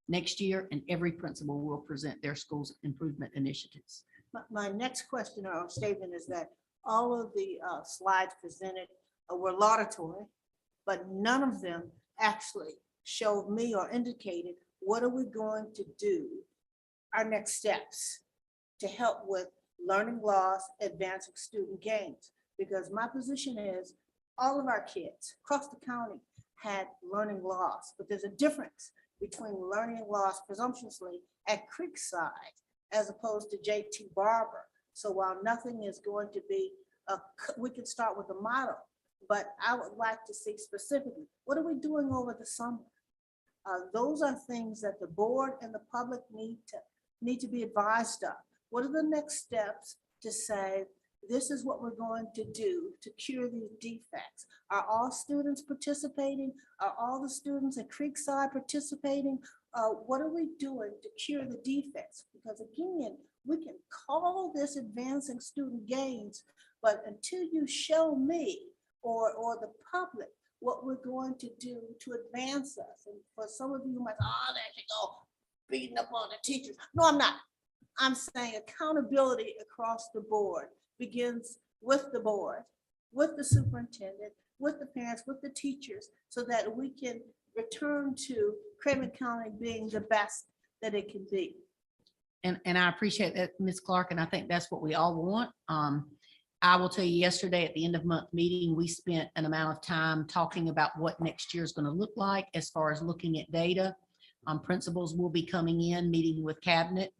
next year, and every principal will present their school's improvement initiatives. My next question or statement is that all of the slides presented were laudatory, but none of them actually showed me or indicated what are we going to do, our next steps to help with learning loss, advancing student gains. Because my position is all of our kids across the county had learning loss, but there's a difference between learning loss presumptuously at Creekside as opposed to JT Barber. So while nothing is going to be we can start with a model, but I would like to see specifically, what are we doing over the summer? Those are things that the board and the public need to be advised of. What are the next steps to say, this is what we're going to do to cure these defects? Are all students participating? Are all the students at Creekside participating? What are we doing to cure the defects? Because again, we can call this advancing student gains, but until you show me or the public what we're going to do to advance us, and for some of you who might, oh, there you go, beating up on the teachers. No, I'm not. I'm saying accountability across the board begins with the board, with the superintendent, with the parents, with the teachers, so that we can return to Craven County being the best that it can be. And I appreciate that, Ms. Clark, and I think that's what we all want. I will tell you, yesterday at the end of month meeting, we spent an amount of time talking about what next year is going to look like as far as looking at data. Principals will be coming in, meeting with cabinet,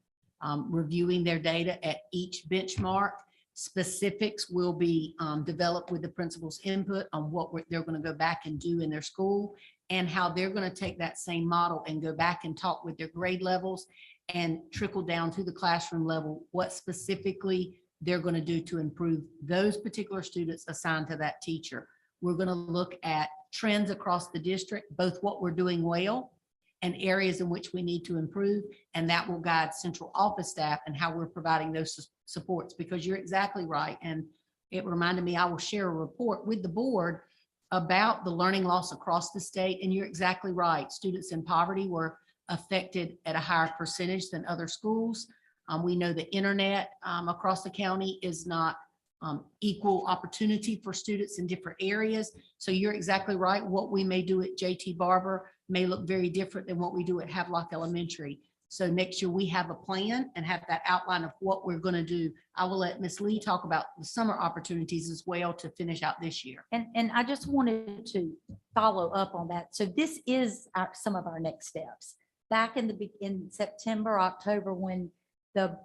reviewing their data at each benchmark. Specifics will be developed with the principal's input on what they're going to go back and do in their school, and how they're going to take that same model and go back and talk with their grade levels and trickle down to the classroom level, what specifically they're going to do to improve those particular students assigned to that teacher. We're going to look at trends across the district, both what we're doing well and areas in which we need to improve. And that will guide central office staff and how we're providing those supports, because you're exactly right. And it reminded me, I will share a report with the board about the learning loss across the state. And you're exactly right. Students in poverty were affected at a higher percentage than other schools. We know the internet across the county is not equal opportunity for students in different areas. So you're exactly right. What we may do at JT Barber may look very different than what we do at Havelock Elementary. So next year we have a plan and have that outline of what we're going to do. I will let Ms. Lee talk about the summer opportunities as well to finish out this year. And I just wanted to follow up on that. So this is some of our next steps. Back in September, October, when the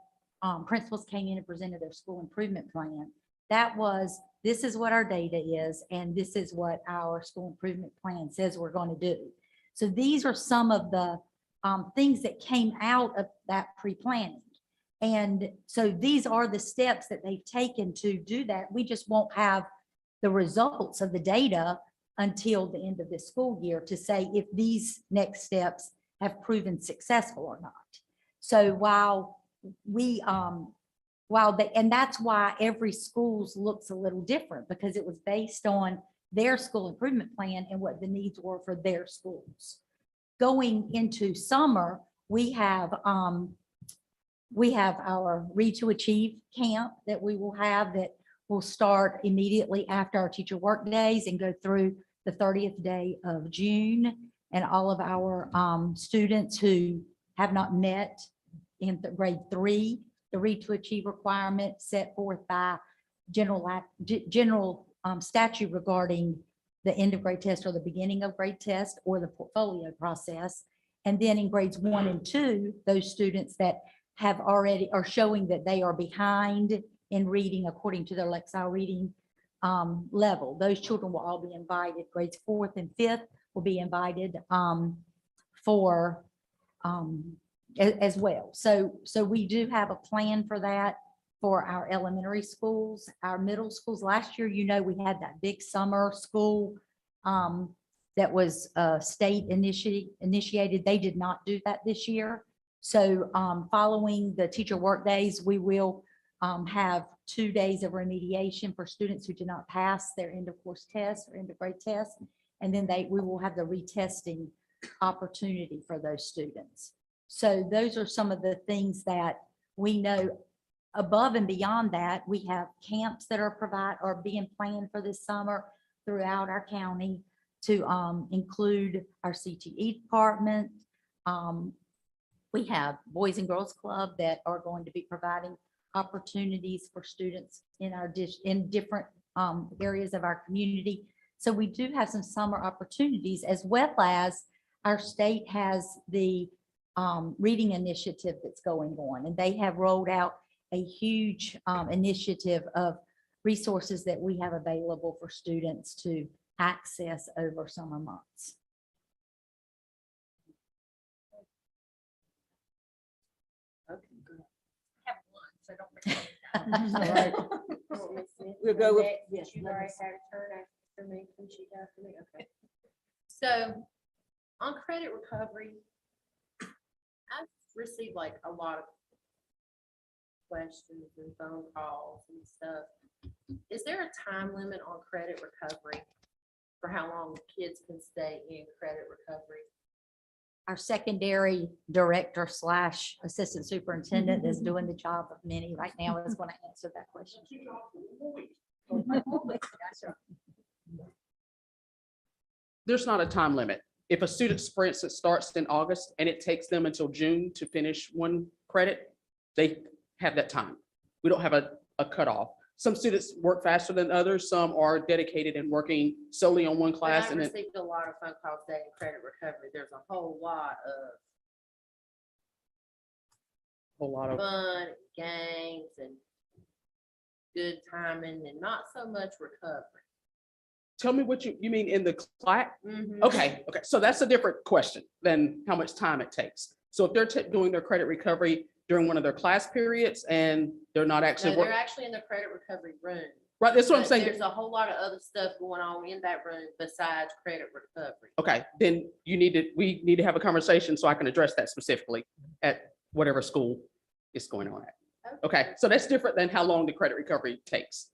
principals came in and presented their school improvement plan, that was, this is what our data is, and this is what our school improvement plan says we're going to do. So these are some of the things that came out of that pre-planning. And so these are the steps that they've taken to do that. We just won't have the results of the data until the end of this school year to say if these next steps have proven successful or not. So while we, and that's why every school's looks a little different, because it was based on their school improvement plan and what the needs were for their schools. Going into summer, we have our Read to Achieve camp that we will have, that will start immediately after our teacher work days and go through the 30th day of June. And all of our students who have not met in grade 3, the Read to Achieve requirement set forth by general statute regarding the end of grade test or the beginning of grade test or the portfolio process. And then in grades 1 and 2, those students that have already are showing that they are behind in reading according to their Lexile reading level. Those children will all be invited. Grades 4th and 5th will be invited as well. So we do have a plan for that for our elementary schools, our middle schools. Last year, we had that big summer school that was state initiated. They did not do that this year. So following the teacher work days, we will have 2 days of remediation for students who did not pass their end of course test or end of grade test. And then we will have the retesting opportunity for those students. So those are some of the things that we know. Above and beyond that, we have camps that are being planned for this summer throughout our county to include our CTE department. We have Boys and Girls Club that are going to be providing opportunities for students in different areas of our community. So we do have some summer opportunities, as well as our state has the reading initiative that's going on, and they have rolled out a huge initiative of resources that we have available for students to access over summer months. Have one, so don't forget. All right. We'll go with, Yes, You let me already see. had a turn after me, and she got for me, okay. So on credit recovery, I've received like a lot of questions and phone calls and stuff. Is there a time limit on credit recovery for how long kids can stay in credit recovery? Our secondary director / assistant superintendent is doing the job of many right now is going to answer that question. There's not a time limit. If a student, for instance, starts in August and it takes them until June to finish one credit, they have that time. We don't have a cutoff. Some students work faster than others. Some are dedicated and working solely on one But class I've and then received a lot of phone calls saying credit recovery, there's a whole lot of a whole lot of, fun, games and good timing and not so much recovery. tell me what you mean in the class? Mhm. Okay, so that's a different question than how much time it takes. So if they're doing their credit recovery during one of their class periods and they're not No, actually they're working, actually in the credit recovery room. right, that's what I'm But saying. there's a whole lot of other stuff going on in that room besides credit recovery. Okay, then we need to have a conversation so I can address that specifically at whatever school it's going on at. Okay, so that's different than how long the credit recovery takes.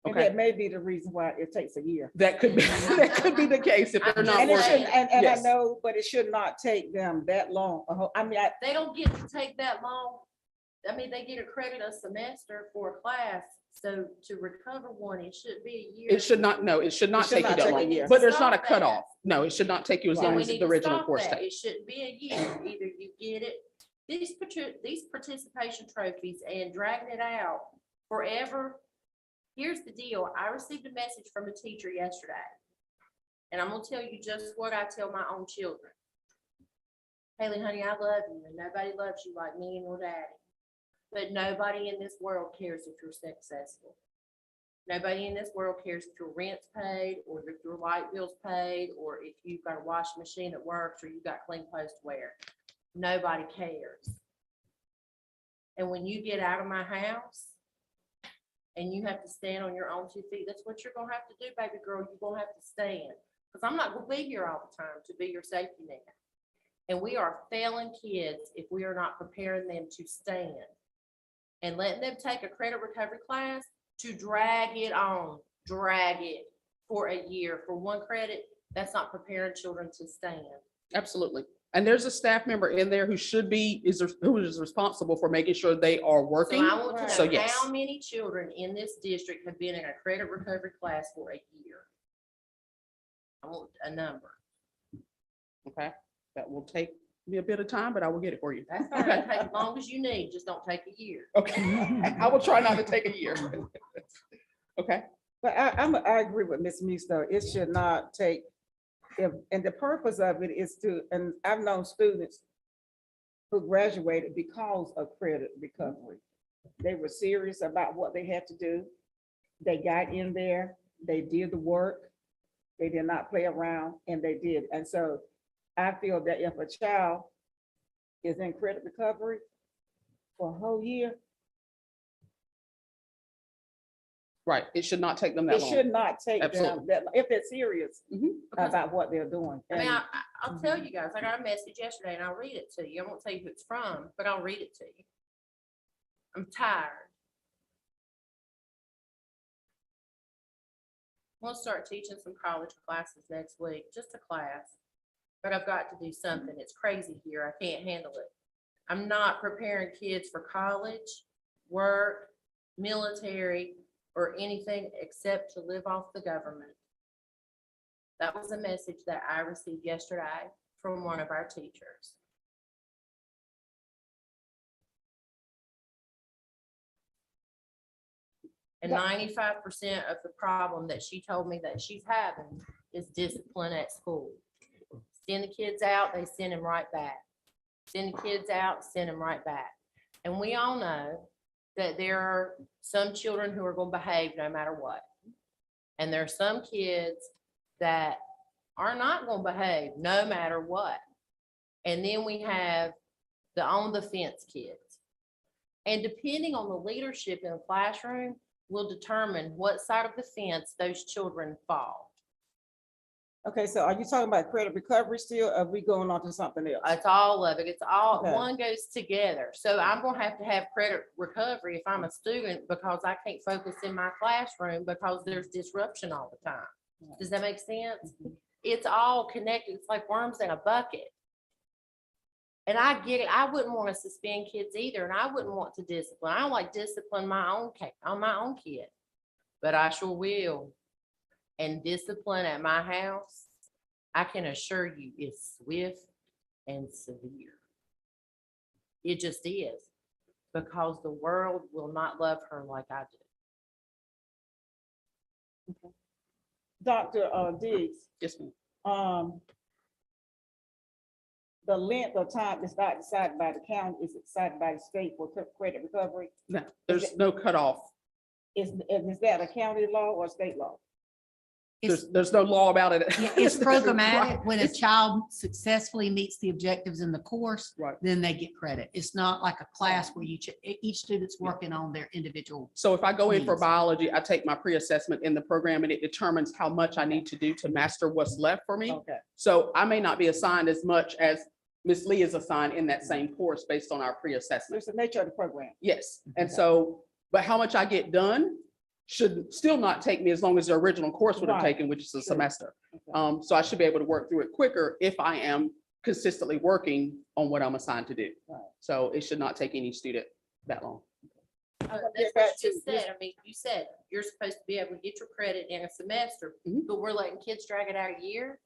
and Okay, that may be the reason why it takes a year. that could be, that could be the case if they're I'm not And it just working. shouldn't, and I Yes. know, but it should not take them that long. I mean, They don't get to take that long. I mean, they get a credit a semester for a class, so to recover one, it should be a year. It should not, no, it should not should take you not that take a long, year. but there's not a Stop that. cutoff. No, it should not take you as So long we as need the to original stop course that. takes. It shouldn't be a year. Either you get it, these participation trophies and dragging it out forever. Here's the deal. I received a message from a teacher yesterday. And I'm gonna tell you just what I tell my own children. Haley, honey, I love you, and nobody loves you like me and your daddy. But nobody in this world cares if you're successful. Nobody in this world cares if your rent's paid, or if your light bill's paid, or if you've got a washing machine that works, or you've got clean clothes to wear. Nobody cares. And when you get out of my house and you have to stand on your own 2 feet, that's what you're gonna have to do, baby girl. You're gonna have to stand. Because I'm not gonna be here all the time to be your safety net. And we are failing kids if we are not preparing them to stand and letting them take a credit recovery class to drag it for a year for one credit. That's not preparing children to stand. Absolutely. And there's a staff member in there who who is responsible for making sure they are So working. I want So to know yes. how many children in this district have been in a credit recovery class for a year? I want a number. Okay, that will take me a bit of time, but I will get it for you. That's fine. Take as long as you need. Just don't take a year. Okay, I will try not to take a year. Okay, but I agree with Ms. Musto. It should not take, and the purpose of it is to, and I've known students who graduated because of credit recovery. They were serious about what they had to do. They got in there, they did the work. They did not play around, and they did. And so I feel that if a child is in credit recovery for a whole year, right, it should not take them that it long. should not take them Absolutely. that, if they're serious Mhm. about what they're doing. I mean, And I'll tell you guys, I got a message yesterday and I'll read it to you. I won't tell you who it's from, but I'll read it to you. I'm tired. We'll start teaching some college classes next week, just a class. But I've got to do something. It's crazy here. I can't handle it. I'm not preparing kids for college, work, military, or anything except to live off the government. That was a message that I received yesterday from one of our teachers. And 95% of the problem that she told me that she's having is discipline at school. Send the kids out, they send them right back. Send the kids out, send them right back. And we all know that there are some children who are going to behave no matter what. And there are some kids that are not going to behave no matter what. And then we have the on the fence kids. And depending on the leadership in the classroom will determine what side of the fence those children fall. Okay, so are you talking about credit recovery still, or are we going on to something else? It's all of it. It's all, Okay. one goes together. So I'm gonna have to have credit recovery if I'm a student because I can't focus in my classroom because there's disruption all the time. Does that make sense? It's all connected. It's like worms in a bucket. And I get it. I wouldn't want to suspend kids either, and I wouldn't want to discipline. I don't like discipline on my own kid, but I sure will. And discipline at my house, I can assure you, is swift and severe. It just is, because the world will not love her like I do. Dr. Diggs, Yes, ma'am. The length of time is not decided by the county, is decided by the state for credit recovery. No, there's no cutoff. Is that a county law or state law? There's no law about it. Yeah, it's programmatic. Right. When a It's- child successfully meets the objectives in the course, Right. then they get credit. It's not like a class where each student's working on their individual. So if I go in for Needs. biology, I take my pre-assessment in the program and it determines how much I need to do to master what's left for me. Okay. So I may not be assigned as much as Ms. Lee is assigned in that same course based on our pre-assessment. It's the nature of the program. Yes, and Okay. so, but how much I get done should still not take me as long as the original course would have Right. taken, which is a Sure. semester. Okay. So I should be able to work through it quicker if I am consistently working on what I'm assigned to do. Right. So it should not take any student that long. Get That's back what you to- said. I mean, you said you're supposed to be able to get your credit in a semester, Mhm. but we're letting kids drag it out a year.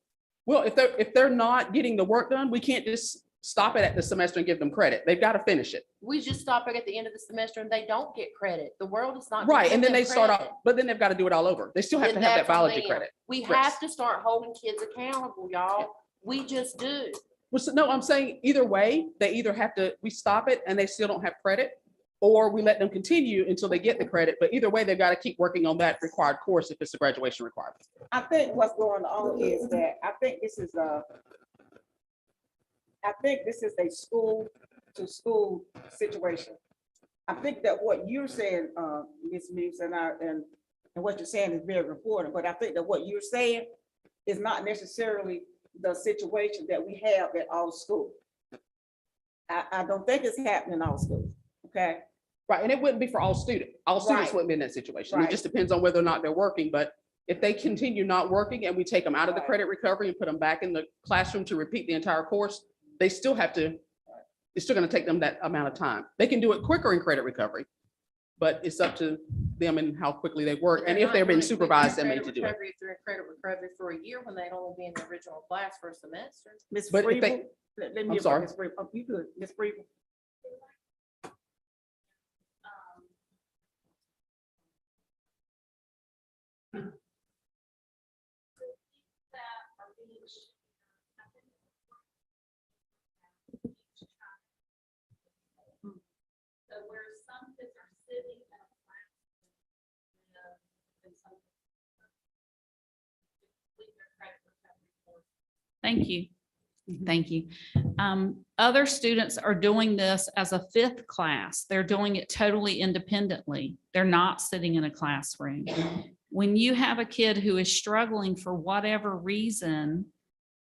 Well, if they're not getting the work done, we can't just stop it at the semester and give them credit. They've got to finish it. We just stop it at the end of the semester and they don't get credit. The world is not. gonna Right, give and then them they start credit. off, but then they've got to do it all over. They still have to Then have that that's on biology them. credit. We Yes. have to start holding kids accountable, y'all. We just do. Well, so, no, I'm saying either way, they either have to, we stop it and they still don't have credit, or we let them continue until they get the credit. But either way, they've got to keep working on that required course if it's a graduation requirement. I think what's going on is that, I think this is a school to school situation. I think that what you're saying, Ms. Muse, and what you're saying is very important, but I think that what you're saying is not necessarily the situation that we have at all schools. I don't think it's happening in all schools, okay? Right, and it wouldn't be for all students. All students Right. wouldn't be in that situation. It Right. just depends on whether or not they're working, but if they continue not working and we take them out of the Right. credit recovery and put them back in the classroom to repeat the entire course, they still have to, it's still gonna take them that amount of time. They can do it quicker in credit recovery, but it's up to them and how quickly they work. And if they're being supervised, they're made to do it. If they're in credit recovery for a year when they'd only be in the original class for a semester. Ms. But if they- Freeble, let me I'm hear from sorry. Ms. Freeble. Oh, you good, Ms. Freeble? So where some kids are sitting in a class. And some. Thank you. Thank you. Other students are doing this as a fifth class. They're doing it totally independently. They're not sitting in a classroom. When you have a kid who is struggling for whatever reason,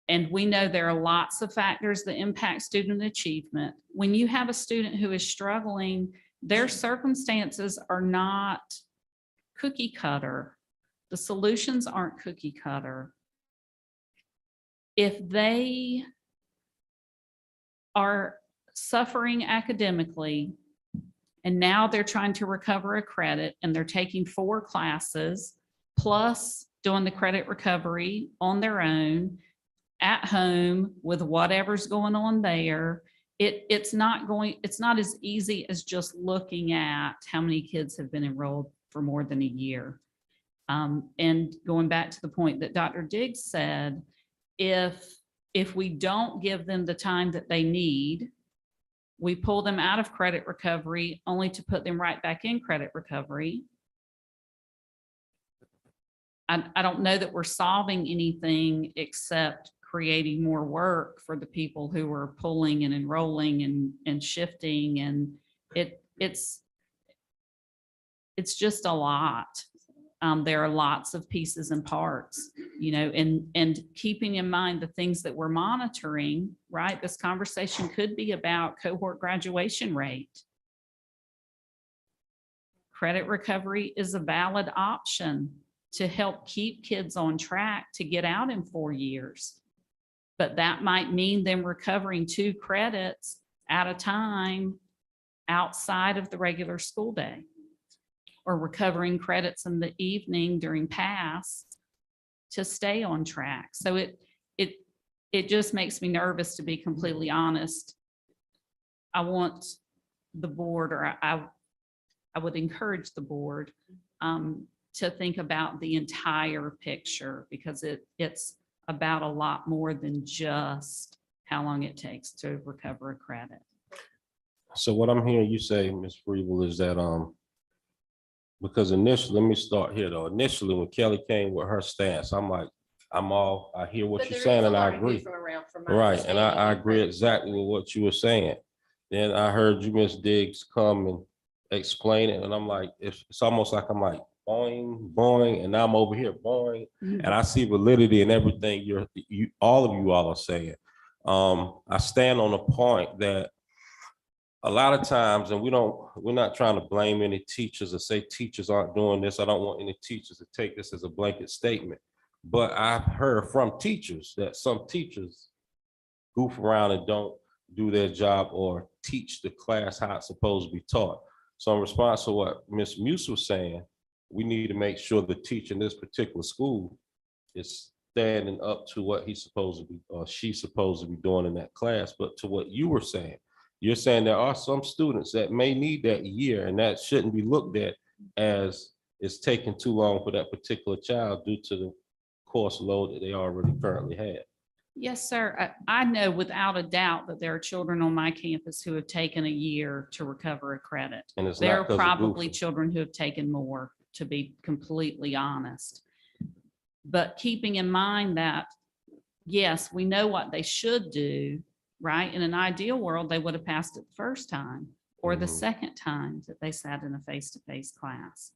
and we know there are lots of factors that impact student achievement. When you have a student who is struggling, their circumstances are not cookie cutter. The solutions aren't cookie cutter. If they are suffering academically and now they're trying to recover a credit and they're taking 4 classes plus doing the credit recovery on their own at home with whatever's going on there, it's not as easy as just looking at how many kids have been enrolled for more than a year. And going back to the point that Dr. Diggs said, if we don't give them the time that they need, We pull them out of credit recovery only to put them right back in credit recovery. I don't know that we're solving anything except creating more work for the people who are pulling and enrolling and shifting, and it's just a lot. There are lots of pieces and parts, you know, and keeping in mind the things that we're monitoring, right? This conversation could be about cohort graduation rate. Credit recovery is a valid option to help keep kids on track to get out in 4 years. But that might mean them recovering 2 credits at a time outside of the regular school day, or recovering credits in the evening during pass to stay on track. So it just makes me nervous, to be completely honest. I want the board, or I would encourage the board to think about the entire picture, because it's about a lot more than just how long it takes to recover a credit. So what I'm hearing you say, Ms. Freeble, is that, because initially, let me start here though. Initially, when Kelly came with her stance, I'm like, I hear what But you're there saying is a and I lot of agree. different around from my Right, and I understanding. agree exactly with what you were saying. Then I heard you, Ms. Diggs, come and explain it, and I'm like, it's almost like I'm like, boing, boing, and I'm over here, boing, and I see validity in everything all of you all are saying. I stand on the point that a lot of times, and we're not trying to blame any teachers or say teachers aren't doing this. I don't want any teachers to take this as a blanket statement, but I've heard from teachers that some teachers goof around and don't do their job or teach the class how it's supposed to be taught. So in response to what Ms. Muse was saying, we need to make sure the teacher in this particular school is standing up to what he's supposed to be, or she's supposed to be doing in that class. But to what you were saying, you're saying there are some students that may need that year, and that shouldn't be looked at as it's taking too long for that particular child due to the course load that they already currently have. Yes, sir. I know without a doubt that there are children on my campus who have taken a year to recover a credit. And it's There not are 'cause of probably goofing. children who have taken more, to be completely honest. But keeping in mind that, yes, we know what they should do, right? In an ideal world, they would have passed it the first time or the Mhm. second time that they sat in a face-to-face class.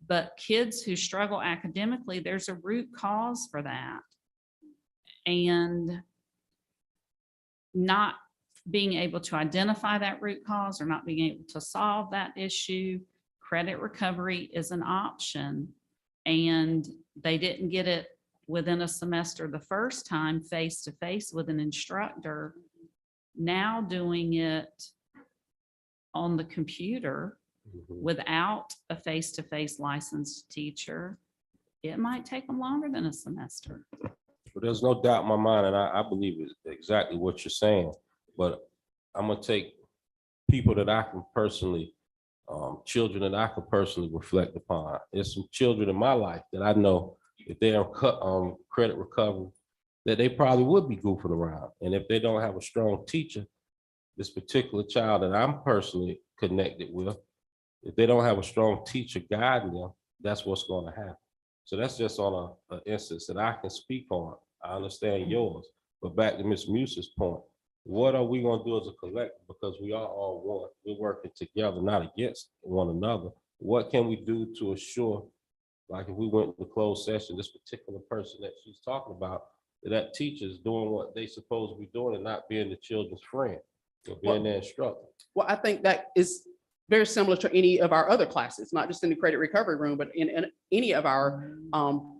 But kids who struggle academically, there's a root cause for that. And not being able to identify that root cause or not being able to solve that issue, credit recovery is an option. And they didn't get it within a semester the first time face-to-face with an instructor. Now doing it on the computer without a face-to-face licensed teacher, it might take them longer than a semester. But there's no doubt in my mind, and I believe it's exactly what you're saying, but I'm gonna take people that I can personally, children that I can personally reflect upon. There's some children in my life that I know if they're credit recovery, that they probably would be goofing around. And if they don't have a strong teacher, this particular child that I'm personally connected with, if they don't have a strong teacher guiding them, that's what's gonna happen. So that's just on an instance that I can speak on. I understand yours, but back to Ms. Muse's point, what are we gonna do as a collective? Because we are all one, we're working together, not against one another. What can we do to assure, like if we went to closed session, this particular person that she's talking about, that teacher's doing what they supposed to be doing and not being the children's friend, or being their instructor? Well, I think that is very similar to any of our other classes, not just in the credit recovery room, but in any of our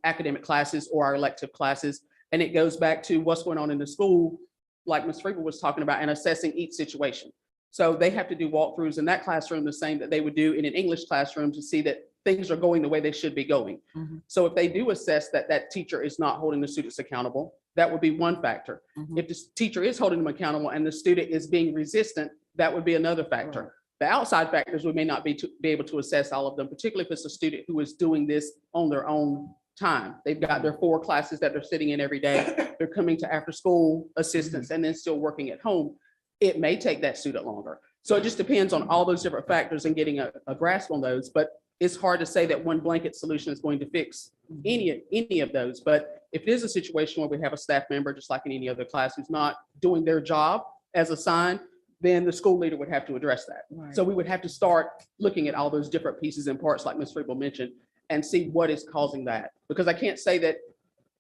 academic classes or our elective classes. And it goes back to what's going on in the school, like Ms. Freeman was talking about, and assessing each situation. So they have to do walkthroughs in that classroom the same that they would do in an English classroom to see that things are going the way they should be going. Mhm. So if they do assess that that teacher is not holding the students accountable, that would be one factor. Mhm. If the teacher is holding them accountable and the student is being resistant, that would be another factor. The outside factors, we may not be able to assess all of them, particularly if it's a student who is doing this on their own time. They've got their 4 classes that they're sitting in every day. They're coming to after-school assistance and then still working at home. it may take that student longer. So it just depends on all those different factors and getting a grasp on those. But it's hard to say that one blanket solution is going to fix any of those. But if it is a situation where we have a staff member, just like in any other class, who's not doing their job as assigned, then the school leader would have to address that. Right. So we would have to start looking at all those different pieces and parts, like Ms. Friebel mentioned, and see what is causing that. Because I can't say that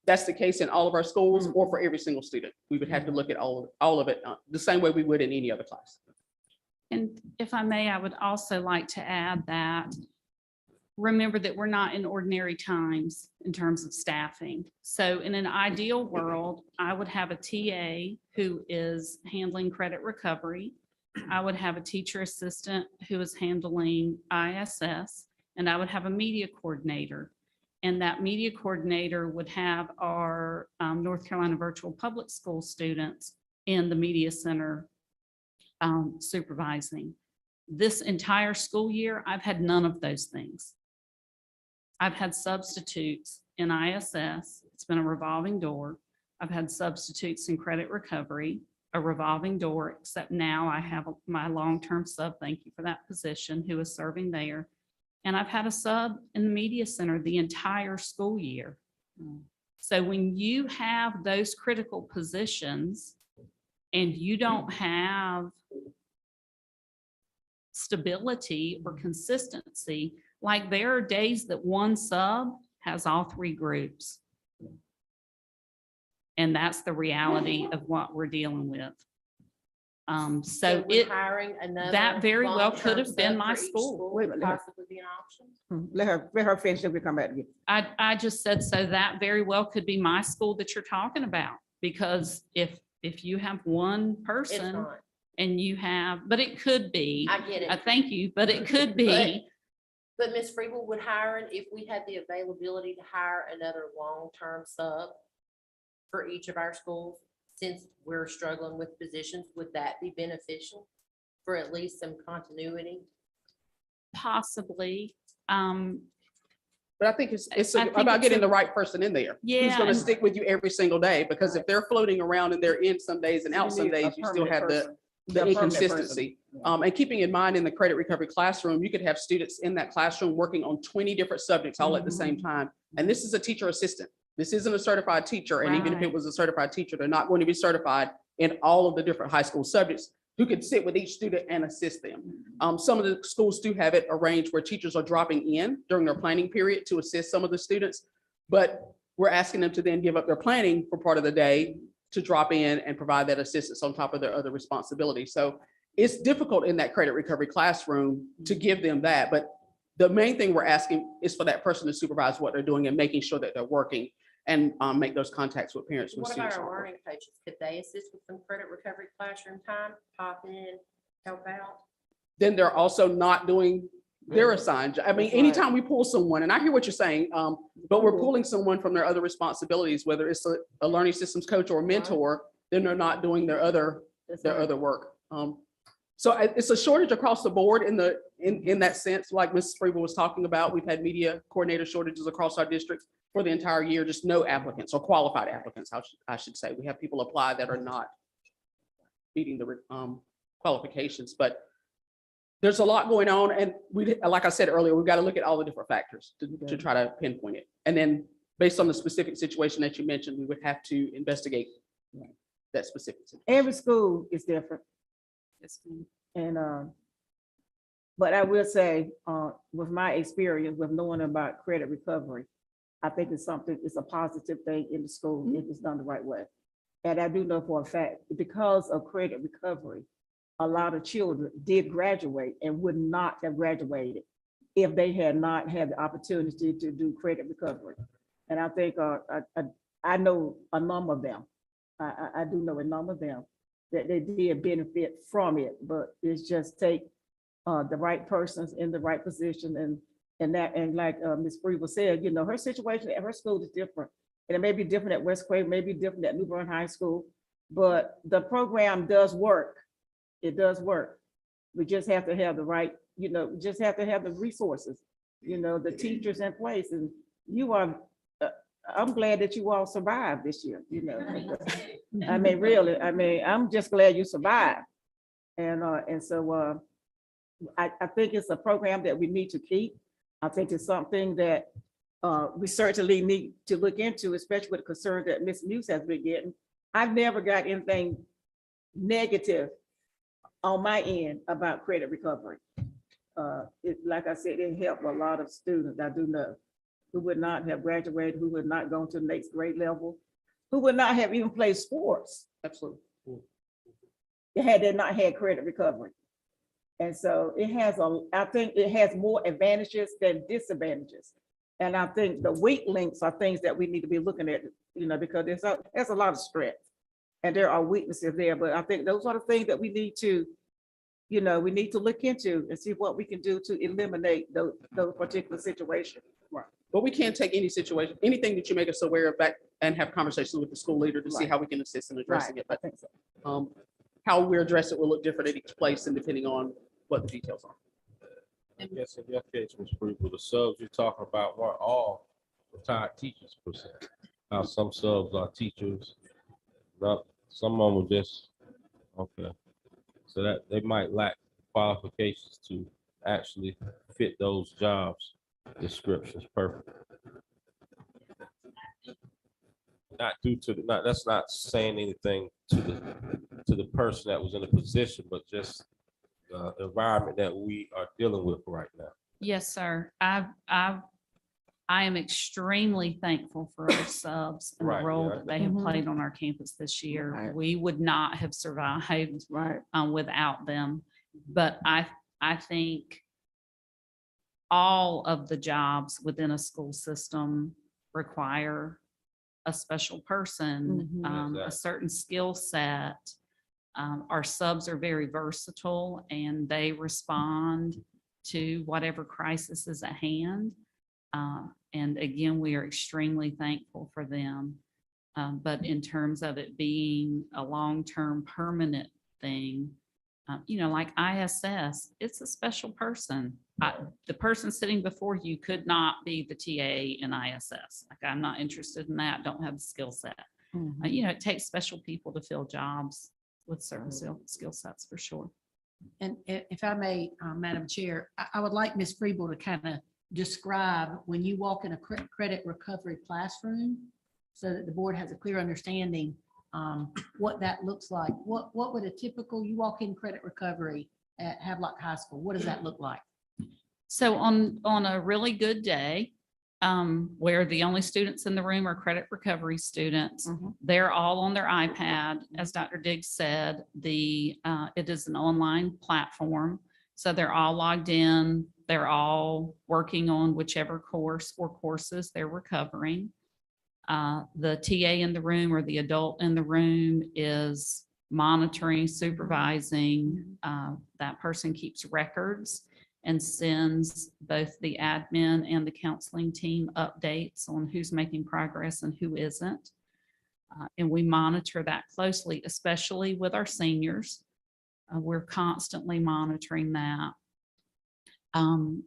that's the case in all of our schools or for every single student. We would have to look at all of it the same way we would in any other class. And if I may, I would also like to add that remember that we're not in ordinary times in terms of staffing. So in an ideal world, I would have a TA who is handling credit recovery. I would have a teacher assistant who is handling ISS, and I would have a media coordinator. And that media coordinator would have our North Carolina Virtual Public School students in the media center supervising. This entire school year, I've had none of those things. I've had substitutes in ISS. It's been a revolving door. I've had substitutes in credit recovery, a revolving door, except now I have my long-term sub, thank you for that position, who is serving there. And I've had a sub in the media center the entire school year. So when you have those critical positions and you don't have stability or consistency, like there are days that one sub has all three groups. And that's the reality of what we're dealing with. So would it, hiring another that very well could long-term have been sub my for each school. Wait a minute, let her- Possibly be an option. Let her finish, then we come back to you. I just said, so that very well could be my school that you're talking about, because if you have one It's person not. and you have, but it could be, I get it. thank you, but it could be. But Ms. Friebel would hire, if we had the availability to hire another long-term sub for each of our schools, since we're struggling with positions, would that be beneficial for at least some continuity? Possibly. But I think it's I think about it's getting a- the right person in there. Who's Yeah, gonna and- stick with you every single day? Because if they're floating around and they're in some days and out some need a days, you still permanent have the person. A permanent person. inconsistency. And keeping in mind, in the credit recovery classroom, you could have students in that classroom working on 20 different subjects all at the same time. And this is a teacher assistant. This isn't a certified teacher. And even if it Right. was a certified teacher, they're not going to be certified in all of the different high school subjects who could sit with each student and assist them. Some of the schools do have it arranged where teachers are dropping in during their planning period to assist some of the students. But we're asking them to then give up their planning for part of the day to drop in and provide that assistance on top of their other responsibilities. So it's difficult in that credit recovery classroom to give them that. But the main thing we're asking is for that person to supervise what they're doing and making sure that they're working and make those contacts with parents. when What about students our aren't learning coaches? Could they assist with some credit recovery classroom time, pop in, help out? Then they're also not doing their assigned. I mean, That's right. anytime we pull someone, and I hear what you're saying, but we're pulling someone from their other responsibilities, whether it's a learning systems coach or a mentor, then they're not doing their other work. So it's a shortage across the board in that sense, like Mrs. Friebel was talking about. We've had media coordinator shortages across our districts for the entire year, just no applicants or qualified applicants, I should say. We have people apply that are not meeting the qualifications, but there's a lot going on. And we, like I said earlier, we've got to look at all the different factors to try to pinpoint it. And then based on the specific situation that you mentioned, we would have to investigate that specific situation. Every school is different. Yes, ma'am. And, but I will say, with my experience with knowing about credit recovery, I think it's a positive thing in the school if it's done the right way. And I do know for a fact, because of credit recovery, a lot of children did graduate and would not have graduated if they had not had the opportunity to do credit recovery. And I think, I know a number of them. I do know a number of them that they did benefit from it, but it's just take the right persons in the right position and like Ms. Friebel said, you know, her situation at her school is different. And it may be different at West Quay, maybe different at New Bern High School, but the program does work. It does work. We just have to have the right, you know, we just have to have the resources, you know, the teachers in place. And you are, I'm glad that you all survived this year, you know. I mean, really, I'm just glad you survived. And so I think it's a program that we need to keep. I think it's something that we certainly need to look into, especially with the concern that Ms. Muse has been getting. I've never got anything negative on my end about credit recovery. Like I said, it helped a lot of students, I do know, who would not have graduated, who would not gone to the next grade level, who would not have even played sports. Absolutely. Had they not had credit recovery. And so I think it has more advantages than disadvantages. And I think the weak links are things that we need to be looking at, because there's a lot of strength and there are weaknesses there, but I think those are the things that we need to look into and see what we can do to eliminate those particular situations. Right. But we can't take any situation, anything that you make us aware of back and have conversations with the school leader to see Right. how we can assist in addressing it. I But think so. how we address it will look different at each place and depending on what the details are. Yes, in your case, Ms. Preble, the subs you're talking about weren't all retired teachers per se. Now, some subs are teachers, not, some of them were just, okay. So that they might lack qualifications to actually fit those jobs descriptions perfect. Not due to, that's not saying anything to the person that was in the position, but just the environment that we are dealing with right now. Yes, sir. I am extremely thankful for our subs and the Right, role yeah. that they have Mhm. played on our campus this year. Right. We would not have survived without them. But I think all of the jobs within a school system require a special person, Mhm. a Exactly. certain skill set. Our subs are very versatile and they respond to whatever crisis is at hand. And again, we are extremely thankful for them. But in terms of it being a long-term permanent thing, like ISS, it's a special person. The person sitting before you could not be the TA in ISS. Like, I'm not interested in that, don't have the skill set. It takes special people to fill jobs with certain skill sets for sure. And if I may, Madam Chair, I would like Ms. Preble to kind of describe when you walk in a credit recovery classroom so that the board has a clear understanding what that looks like. What would a typical, you walk in credit recovery at Havelock High School, what does that look like? So on a really good day, where the only students in the room are credit recovery students, they're all on their iPad. As Dr. Diggs said, it is an online platform. So they're all logged in. They're all working on whichever course or courses they're recovering. The TA in the room or the adult in the room is monitoring, supervising. That person keeps records and sends both the admin and the counseling team updates on who's making progress and who isn't. And we monitor that closely, especially with our seniors. We're constantly monitoring that.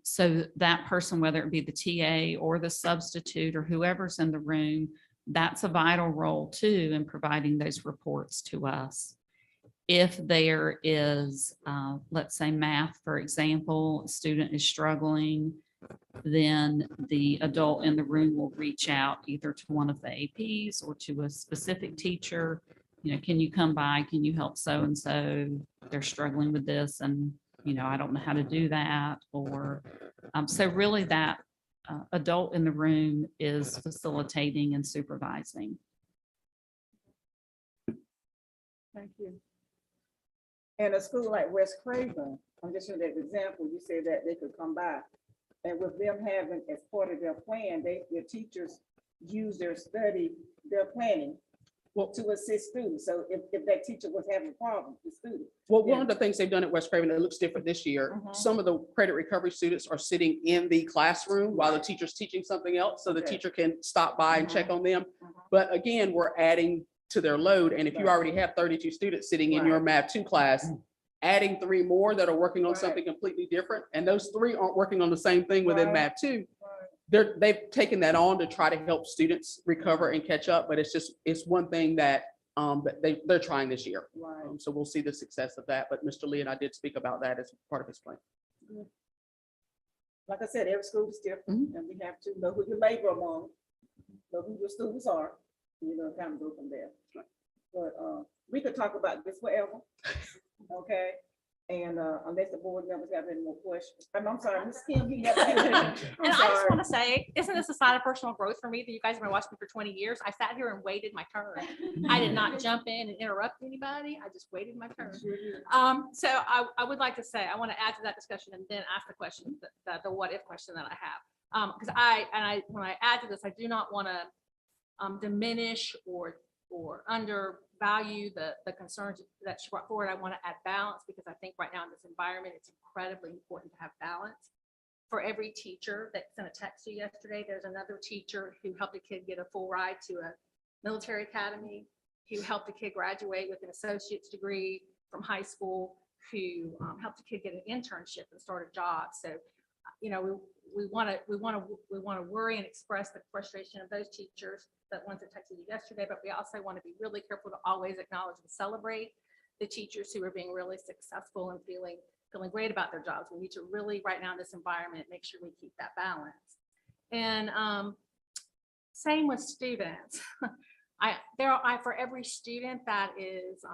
So that person, whether it be the TA or the substitute or whoever's in the room, that's a vital role too in providing those reports to us. If there is, let's say math, for example, a student is struggling, then the adult in the room will reach out either to one of the APs or to a specific teacher. Can you come by? Can you help so-and-so? They're struggling with this and, I don't know how to do that. Or, so really that adult in the room is facilitating and supervising. Thank you. And a school like West Craven, I'm just using that example, you said that they could come by. And with them having, as part of their plan, their teachers use their planning to assist students. So if that teacher was having a problem with students. Well, one of the things they've done at West Craven that looks different this year, some of the credit recovery students are sitting in the classroom while the teacher's teaching something else, so the Okay. teacher can stop by and check on them. But again, we're adding to their load, and if you already have 32 students sitting in your Math 2 class, adding 3 more that are working on something completely different, and those 3 aren't working on the same thing within Math 2, they've taken that on to try to help students recover and catch up, but it's one thing that But they're trying this year. Right. So we'll see the success of that. But Mr. Lee and I did speak about that as part of his plan. Like I said, every school is different, Mhm. and we have to know who you labor among, know who your students are, kind of go from there. But, we could talk about this forever, okay? And, unless the board members have any more questions. I'm sorry, Ms. Kim, you have. And I just want to say, isn't this a sign of personal growth for me that you guys have been watching me for 20 years? I sat here and waited my turn. I did not jump in and interrupt anybody. I just waited my turn. So I would like to say, I want to add to that discussion and then ask the question, the what if question that I have. Because when I add to this, I do not want to diminish or undervalue the concerns that she brought forward. I want to add balance because I think right now in this environment, it's incredibly important to have balance. For every teacher that sent a text to you yesterday, there's another teacher who helped a kid get a full ride to a military academy, who helped a kid graduate with an associate's degree from high school, who helped a kid get an internship and start a job. So, we want to worry and express the frustration of those teachers, that ones that texted you yesterday, but we also want to be really careful to always acknowledge and celebrate the teachers who are being really successful and feeling great about their jobs. We need to really, right now in this environment, make sure we keep that balance. And same with students. For every student that is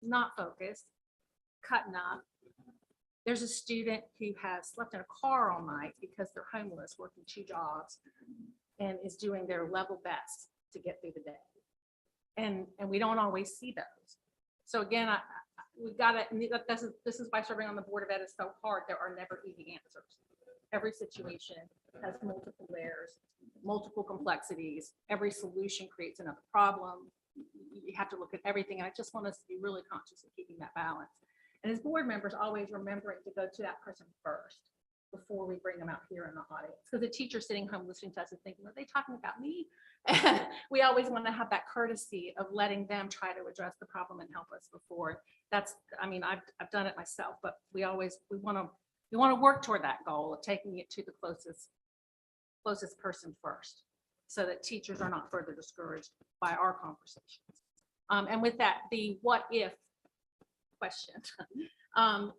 not focused, cutting up, there's a student who has slept in a car all night because they're homeless, working 2 jobs, and is doing their level best to get through the day. And we don't always see those. So again, we've got to, this is why serving on the Board of Ed is so hard. There are never easy answers. Every situation has multiple layers, multiple complexities. Every solution creates another problem. You have to look at everything. And I just want us to be really conscious of keeping that balance. And as board members, always remembering to go to that person first before we bring them out here in the audience. Because the teacher sitting home listening to us is thinking, are they talking about me? And we always want to have that courtesy of letting them try to address the problem and help us before. I've done it myself, but we want to work toward that goal of taking it to the closest person first, so that teachers are not further discouraged by our conversations. And with that, the what if question.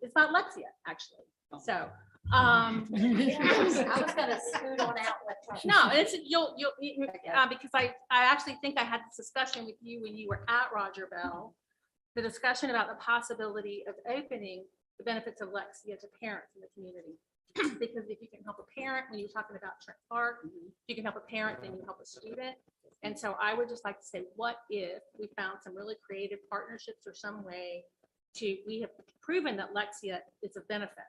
It's about Lexia, actually. So, I was gonna scoot on out. no, it's because I actually think I had this discussion with you when you were at Roger Bell, the discussion about the possibility of opening the benefits of Lexia to parents in the community. Because if you can help a parent, when you're talking about Trent Park, if you can help a parent, then you help a student. And so I would just like to say, what if we found some really creative partnerships or some way we have proven that Lexia is a benefit,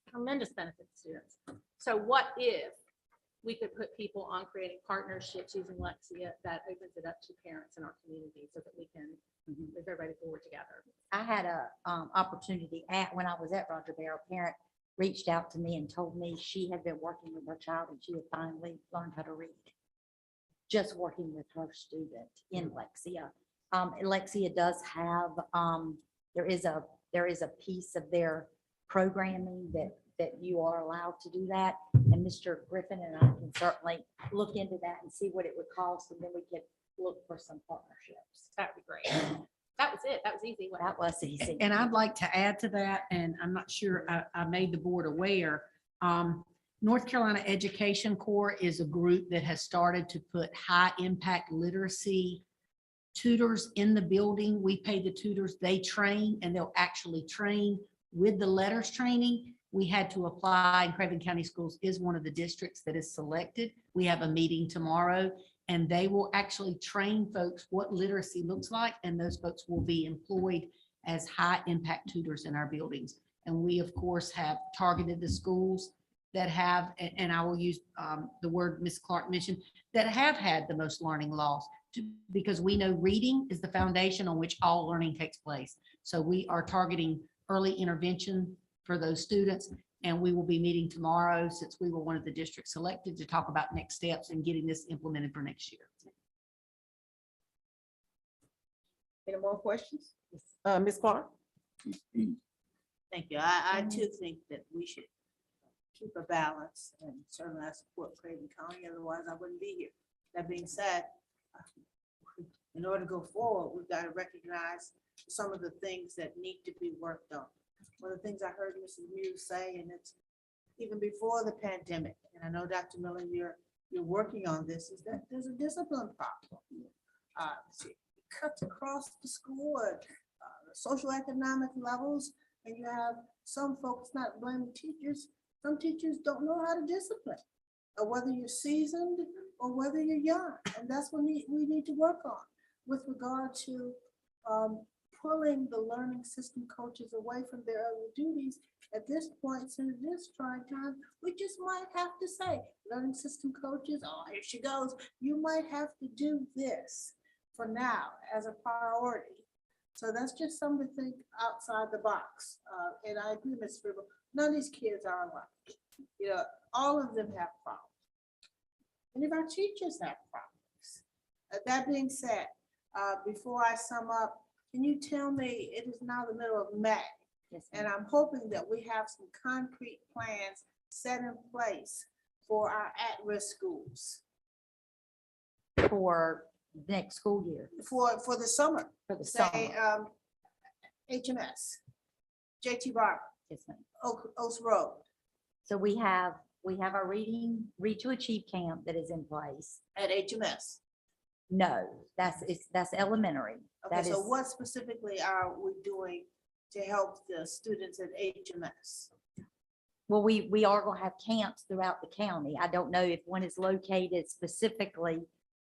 tremendous benefit to students. So what if we could put people on creating partnerships using Lexia that opens it up to parents in our community so that we can move everybody forward together? I had a opportunity when I was at Roger Bell, a parent reached out to me and told me she had been working with her child and she had finally learned how to read, just working with her student in Lexia. Lexia does have, there is a piece of their programming that you are allowed to do that. And Mr. Griffin and I can certainly look into that and see what it would cost, and then we could look for some partnerships. That'd be great. That was it. That was easy. That was easy. And I'd like to add to that, and I'm not sure I made the board aware. North Carolina Education Corps is a group that has started to put high impact literacy tutors in the building. We pay the tutors, they train, and they'll actually train with the letters training. We had to apply, and Craven County Schools is one of the districts that is selected. We have a meeting tomorrow, and they will actually train folks what literacy looks like, and those folks will be employed as high impact tutors in our buildings. And we, of course, have targeted the schools that have, and I will use the word Ms. Clark mentioned, that have had the most learning loss, because we know reading is the foundation on which all learning takes place. So we are targeting early intervention for those students, and we will be meeting tomorrow, since we were one of the districts selected, to talk about next steps and getting this implemented for next year. Any more questions? Ms. Clark? Thank you. I too think that we should keep a balance, and certainly I support Craven County, otherwise I wouldn't be here. That being said, in order to go forward, we've got to recognize some of the things that need to be worked on. One of the things I heard Mrs. Muse say, and it's even before the pandemic, and I know Dr. Miller, you're working on this, is that there's a discipline problem. It cuts across the school at socioeconomic levels, and you have some folks not blaming teachers. Some teachers don't know how to discipline, or whether you're seasoned or whether you're young, and that's what we need to work on with regard to pulling the learning system coaches away from their other duties. At this point, since this trying time, we just might have to say, learning system coaches, oh, here she goes. You might have to do this for now as a priority. So that's just something to think outside the box. And I agree, Ms. Fribble, none of these kids are alike. You know, all of them have problems. Many of our teachers have problems. That being said, before I sum up, can you tell me, it is now the middle of May, and I'm hoping that we have some concrete plans set in place for our at-risk schools For next school year, for the summer, for the say, summer. HMS, JT Barber, Yes, ma'am. Oaks Road, So we have our Read to Achieve camp that is in place. at HMS. No, that's elementary. Okay, That so is- what specifically are we doing to help the students at HMS? Well, we are gonna have camps throughout the county. I don't know if one is located specifically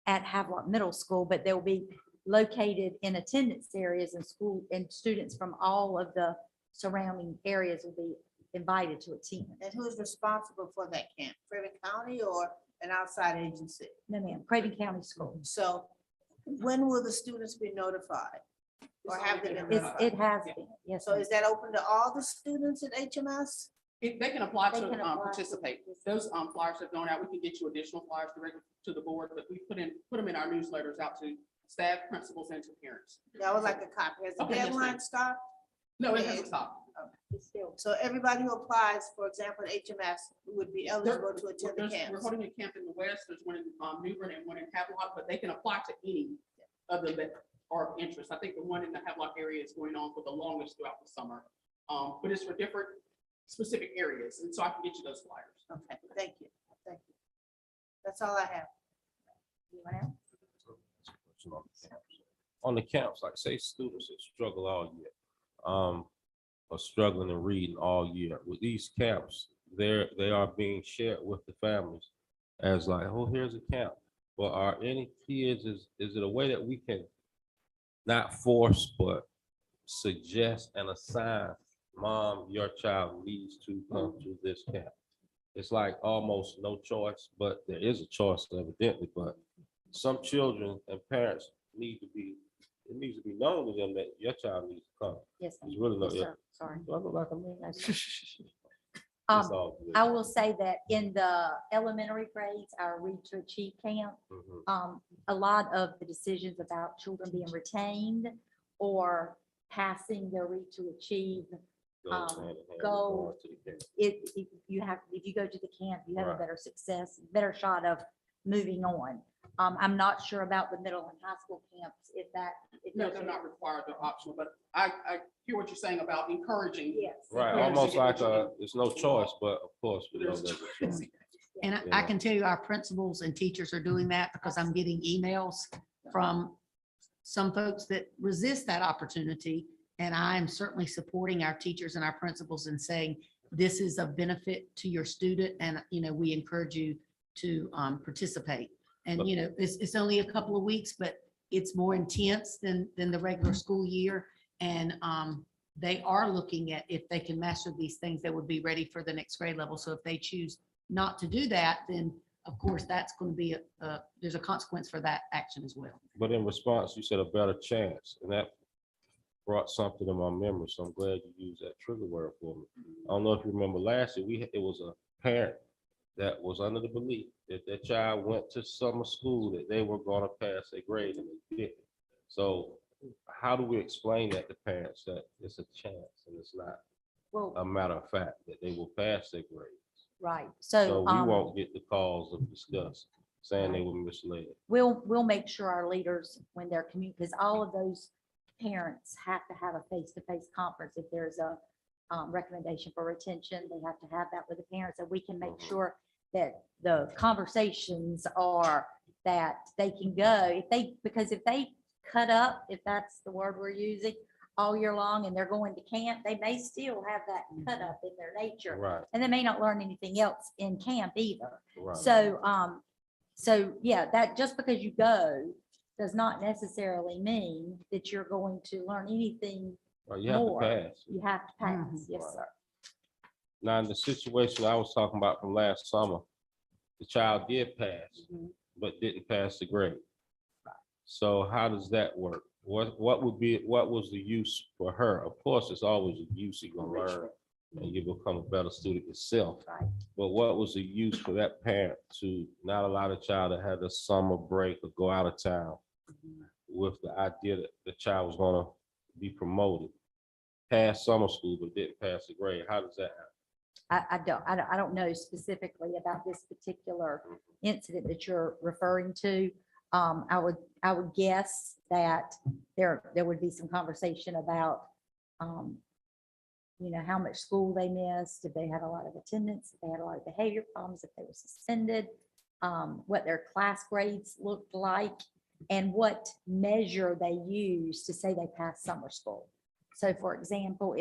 at Havelock Middle School, but they'll be located in attendance areas and school, and students from all of the surrounding areas will be invited to attend. And who's responsible for that camp? Craven County or an outside agency? No, ma'am, Craven County Schools. So when will the students be notified? Or have they been notified? It has been, yes. So ma'am. is that open to all the students at HMS? If they can apply They to can apply to participate. participate. Those flyers have gone out. We can get you additional flyers directly to the board, but we put them in our newsletters out to staff, principals, and to parents. Yeah, I would like a copy. Has the Okay, yes, ma'am. deadline stopped? No, it hasn't stopped. It's still- So everybody who applies, for example, at HMS, would be eligible to attend the We're camps? holding a camp in the west, there's one in New Bern and one in Havelock, but they can apply to any of them that are of interest. I think the one in the Havelock area is going on for the longest throughout the summer. But it's for different specific areas, and so I can get you those flyers. Okay, thank you. Thank you. That's all I have. Anyone else? On the camps, like say students that struggle all year, are struggling and reading all year. With these camps, they are being shared with the families as like, oh, here's a camp. Well, are any kids, is it a way that we can not force, but suggest and assign, mom, your child needs to come to this camp? It's like almost no choice, but there is a choice evidently, but some children and parents it needs to be known to them that your child needs to come. Yes, ma'am. It's really not, Yes, sir. Sorry. do I look like a man? No, sir. It's all good. I will say that in the elementary grades, our Read to Achieve camp, Mhm. a lot of the decisions about children being retained or passing their Read to Achieve, Goes hand in hand with go- going to the camp. if you go to the camp, you have a Right. better success, better shot of moving on. I'm not sure about the middle and high school camps, if No, those they're are- not required, they're optional, but I hear what you're saying about encouraging. Yes. Right, Parents to almost get what like, you need. it's no choice, but of course, we know There's a there's a choice. choice. And I Yeah. can tell you our principals and teachers are doing that because I'm getting emails from some folks that resist that opportunity. And I am certainly supporting our teachers and our principals and saying, this is a benefit to your student and, we encourage you to participate. And, it's only a couple of weeks, but it's more intense than the regular school year. And they are looking at if they can master these things, they would be ready for the next grade level. So if they choose not to do that, then of course, that's going to be there's a consequence for that action as well. But in response, you said a better chance, and that brought something to my memory, so I'm glad you used that trigger word for me. I don't know if you remember last year, it was a parent that was under the belief that their child went to summer school, that they were gonna pass their grade, and they didn't. So how do we explain that to parents, that it's a chance and it's not Well, a matter of fact that they will pass their grades? right. So So, we won't get the calls of disgust saying they were misled. We'll make sure our leaders, when they're because all of those parents have to have a face-to-face conference. If there's a recommendation for retention, they have to have that with the parents, and we can make sure that the conversations are that they can go because if they cut up, if that's the word we're using, all year long and they're going to camp, they may still have that cut up in their nature. Right, And they may not learn anything else in camp either. right. So yeah, that just because you go does not necessarily mean that you're going to learn anything Right, you have to more. pass. You have to pass, yes, Right. sir. Now, in the situation I was talking about from last summer, the child did pass, but didn't pass the grade. So how does that work? What was the use for her? Of course, it's always a use, you're gonna learn and you become a better student yourself. Right. But what was the use for that parent to not allow the child to have a summer break or go out of town with the idea that the child was gonna be promoted, pass summer school, but didn't pass the grade? How does that happen? I don't know specifically about this particular incident that you're referring to. I would guess that there would be some conversation about, how much school they missed, if they had a lot of attendance, if they had a lot of behavior problems, if they were suspended, what their class grades looked like, and what measure they used to say they passed summer school. So for example,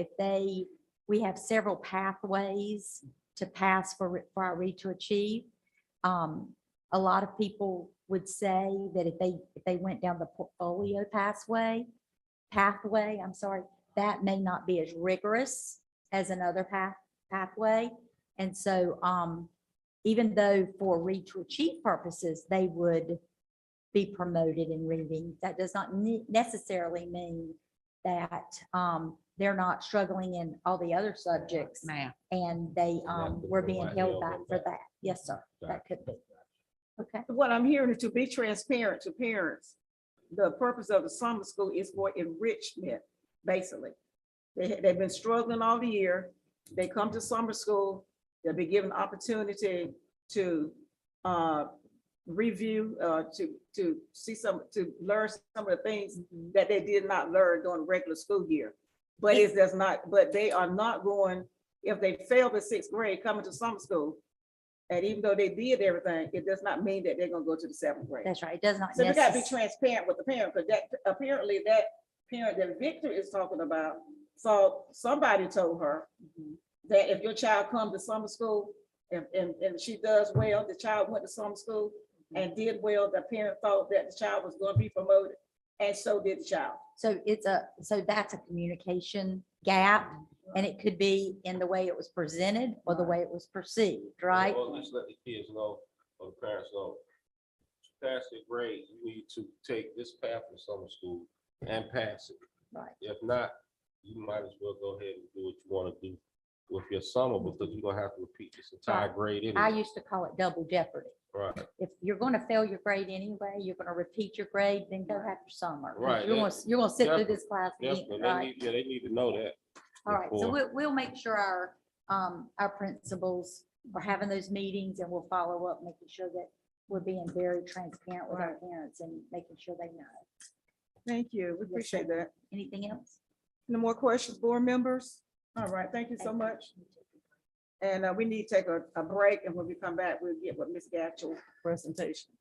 we have several pathways to pass for our Read to Achieve. A lot of people would say that if they went down the portfolio pathway, that may not be as rigorous as another pathway. And so even though for Read to Achieve purposes, they would be promoted in reading, that does not necessarily mean that they're not struggling in all the other subjects Math. and they were being held back for that. Yes, sir, that could be. Okay. What I'm hearing is to be transparent to parents. The purpose of the summer school is for enrichment, basically. They've been struggling all the year. They come to summer school, they'll be given opportunity to review, to learn some of the things that they did not learn during the regular school year. But but they are not going, if they failed the 6th grade coming to summer school, and even though they did everything, it does not mean that they're gonna go to the 7th grade. That's right. It does not. So we gotta be transparent with the parent, because that apparently that parent that Victor is talking about, so somebody told her that if your child comes to summer school and she does well, the child went to summer school and did well, the parent thought that the child was gonna be promoted, and so did the child. So that's a communication gap, and it could be in the way it was presented or the way it was perceived, right? Or just let the kids know, or the parents know, to pass their grade, you need to take this path in summer school and pass it. Right. If not, you might as well go ahead and do what you want to do with your summer, because you're gonna have to repeat this entire grade I anyway. used to call it double jeopardy. Right, If you're going to fail your grade anyway, you're going to repeat your grade, then go have your summer. Right, You're going to sit through this class again, definitely, right? they need to know that. All right, so before. we'll make sure our principals are having those meetings, and we'll follow up, making sure that we're being very transparent with our parents and making sure they know. Thank you, we appreciate that. Anything else? No more questions, board members? All right, thank you so much. And we need to take a break, and when we come back, we'll get with Ms. Gatchell's presentation.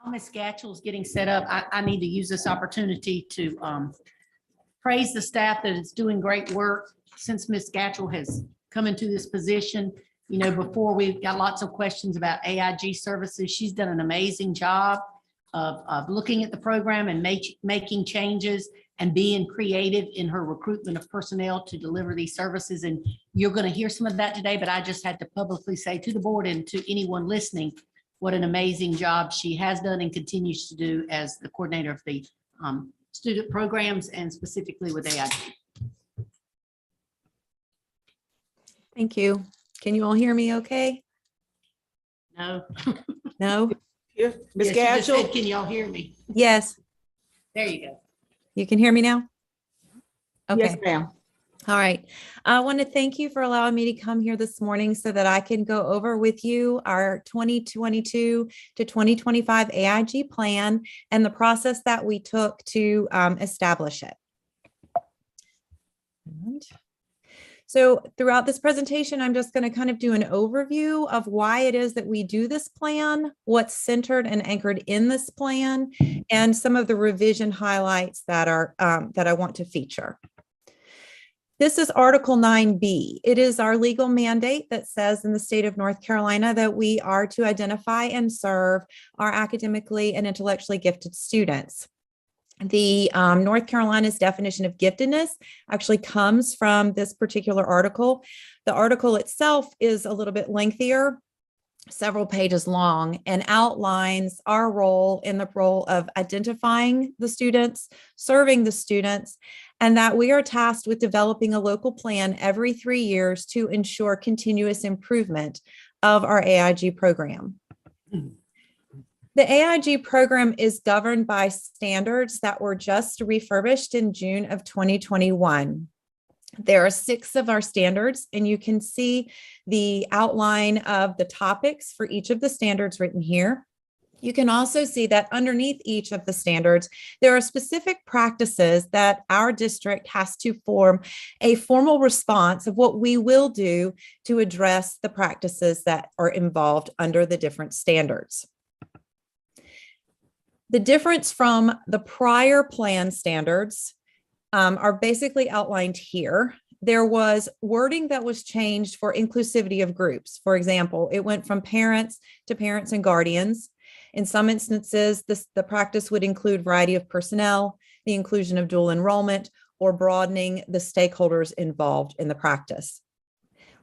While Ms. Gatchell is getting set up, I need to use this opportunity to praise the staff that is doing great work since Ms. Gatchell has come into this position. You know, before we've got lots of questions about AIG services. She's done an amazing job of looking at the program and making changes and being creative in her recruitment of personnel to deliver these services. And you're going to hear some of that today, but I just had to publicly say to the board and to anyone listening, what an amazing job she has done and continues to do as the coordinator of the student programs and specifically with AIG. Thank you. Can you all hear me okay? No. No? Ms. Yes, she just said, Gatchell? can y'all hear me? Yes, There you go. you can hear me now? Yes, Okay, ma'am. all right. I want to thank you for allowing me to come here this morning so that I can go over with you our 2022 to 2025 AIG plan and the process that we took to establish it. So throughout this presentation, I'm just going to kind of do an overview of why it is that we do this plan, what's centered and anchored in this plan, and some of the revision highlights that are that I want to feature. This is Article 9B. It is our legal mandate that says in the state of North Carolina that we are to identify and serve our academically and intellectually gifted students. The North Carolina's definition of giftedness actually comes from this particular article. The article itself is a little bit lengthier, several pages long, and outlines our role in the role of identifying the students, serving the students, and that we are tasked with developing a local plan every 3 years to ensure continuous improvement of our AIG program. The AIG program is governed by standards that were just refurbished in June of 2021. There are 6 of our standards, and you can see the outline of the topics for each of the standards written here. You can also see that underneath each of the standards, there are specific practices that our district has to form a formal response of what we will do to address the practices that are involved under the different standards. The difference from the prior plan standards are basically outlined here. There was wording that was changed for inclusivity of groups. For example, it went from parents to parents and guardians. In some instances, the practice would include variety of personnel, the inclusion of dual enrollment, or broadening the stakeholders involved in the practice.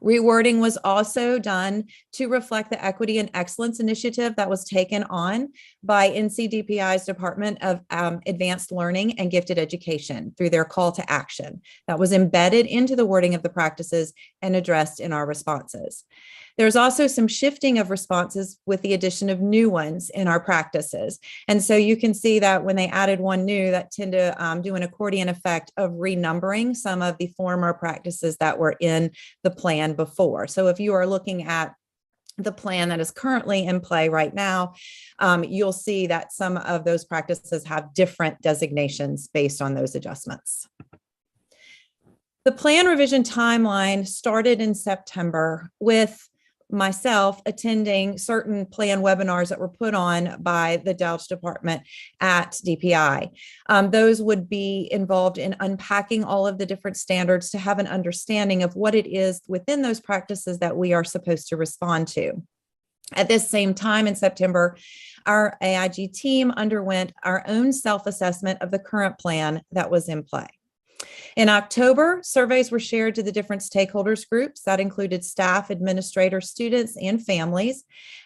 Rewording was also done to reflect the Equity and Excellence Initiative that was taken on by NCDPI's Department of Advanced Learning and Gifted Education through their call to action that was embedded into the wording of the practices and addressed in our responses. There's also some shifting of responses with the addition of new ones in our practices. And so you can see that when they added one new, that tend to do an accordion effect of renumbering some of the former practices that were in the plan before. So if you are looking at the plan that is currently in play right now, you'll see that some of those practices have different designations based on those adjustments. The plan revision timeline started in September with myself attending certain plan webinars that were put on by the Dauch Department at DPI. Those would be involved in unpacking all of the different standards to have an understanding of what it is within those practices that we are supposed to respond to. At this same time in September, our AIG team underwent our own self-assessment of the current plan that was in play. In October, surveys were shared to the different stakeholders groups that included staff, administrators, students, and families.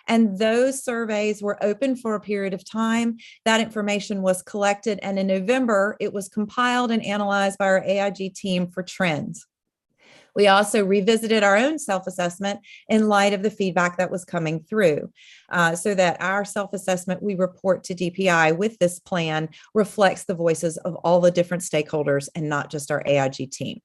And those surveys were open for a period of time. That information was collected, and in November, it was compiled and analyzed by our AIG team for trends. We also revisited our own self-assessment in light of the feedback that was coming through, so that our self-assessment we report to DPI with this plan reflects the voices of all the different stakeholders and not just our AIG team.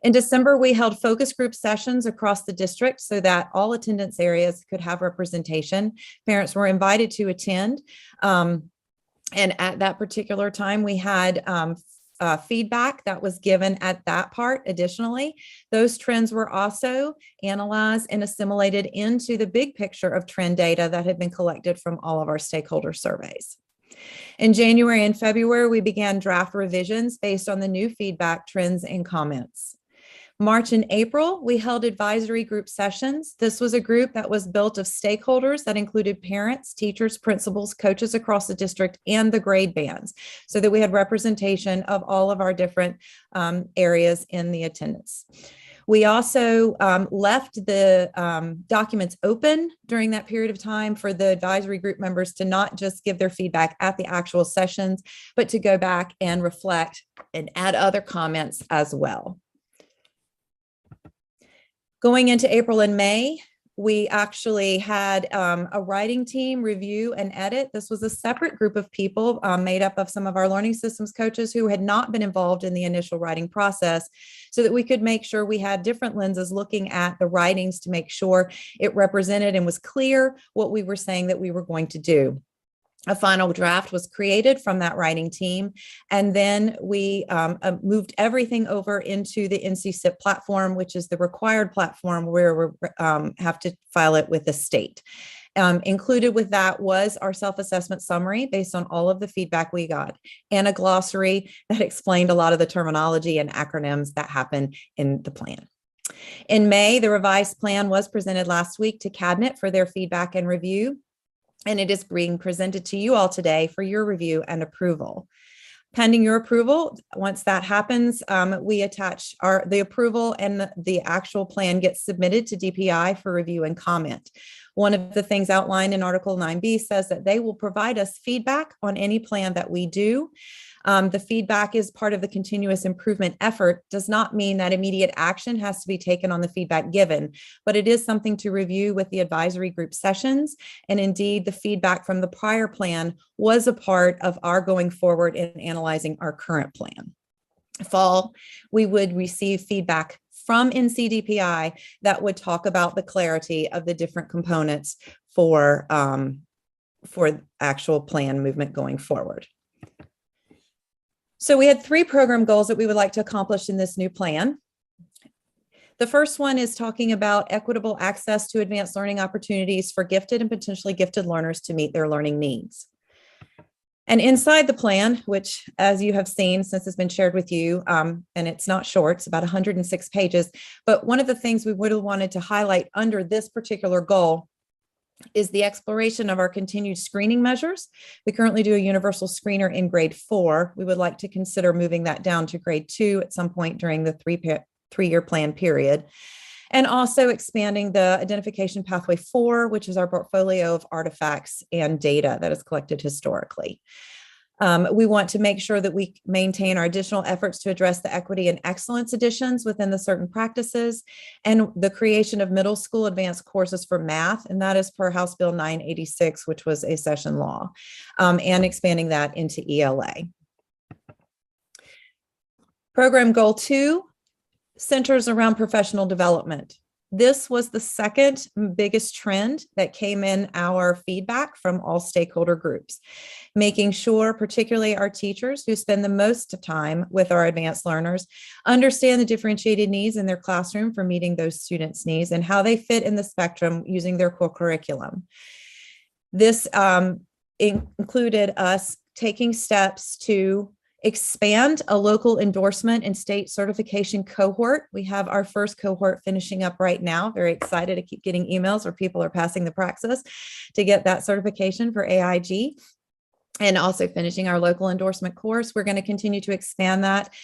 In December, we held focus group sessions across the district so that all attendance areas could have representation. Parents were invited to attend. And at that particular time, we had feedback that was given at that part. Additionally, those trends were also analyzed and assimilated into the big picture of trend data that had been collected from all of our stakeholder surveys. In January and February, we began draft revisions based on the new feedback, trends, and comments. March and April, we held advisory group sessions. This was a group that was built of stakeholders that included parents, teachers, principals, coaches across the district, and the grade bands, so that we had representation of all of our different areas in the attendance. We also left the documents open during that period of time for the advisory group members to not just give their feedback at the actual sessions, but to go back and reflect and add other comments as well. Going into April and May, we actually had a writing team review and edit. This was a separate group of people made up of some of our learning systems coaches who had not been involved in the initial writing process, so that we could make sure we had different lenses looking at the writings to make sure it represented and was clear what we were saying that we were going to do. A final draft was created from that writing team, and then we moved everything over into the NC SIP platform, which is the required platform where we have to file it with the state. Included with that was our self-assessment summary based on all of the feedback we got, and a glossary that explained a lot of the terminology and acronyms that happen in the plan. In May, the revised plan was presented last week to Cabinet for their feedback and review, and it is being presented to you all today for your review and approval. Pending your approval, once that happens, we attach the approval, and the actual plan gets submitted to DPI for review and comment. One of the things outlined in Article 9B says that they will provide us feedback on any plan that we do. The feedback is part of the continuous improvement effort. Does not mean that immediate action has to be taken on the feedback given, but it is something to review with the advisory group sessions. And indeed, the feedback from the prior plan was a part of our going forward in analyzing our current plan. Fall, we would receive feedback from NCDPI that would talk about the clarity of the different components for actual plan movement going forward. So we had 3 program goals that we would like to accomplish in this new plan. The first one is talking about equitable access to advanced learning opportunities for gifted and potentially gifted learners to meet their learning needs. And inside the plan, which, as you have seen since it's been shared with you, and it's not short, it's about 106 pages, but one of the things we would have wanted to highlight under this particular goal is the exploration of our continued screening measures. We currently do a universal screener in grade 4. We would like to consider moving that down to grade 2 at some point during the three-year plan period. And also expanding the identification pathway 4, which is our portfolio of artifacts and data that is collected historically. We want to make sure that we maintain our additional efforts to address the equity and excellence additions within the certain practices, and the creation of middle school advanced courses for math, and that is per House Bill 986, which was a session law, and expanding that into ELA. Program goal 2 centers around professional development. This was the second biggest trend that came in our feedback from all stakeholder groups, making sure particularly our teachers who spend the most time with our advanced learners understand the differentiated needs in their classroom for meeting those students' needs and how they fit in the spectrum using their core curriculum. This included us taking steps to expand a local endorsement and state certification cohort. We have our first cohort finishing up right now. Very excited to keep getting emails where people are passing the praxis to get that certification for AIG. And also finishing our local endorsement course. We're going to continue to expand that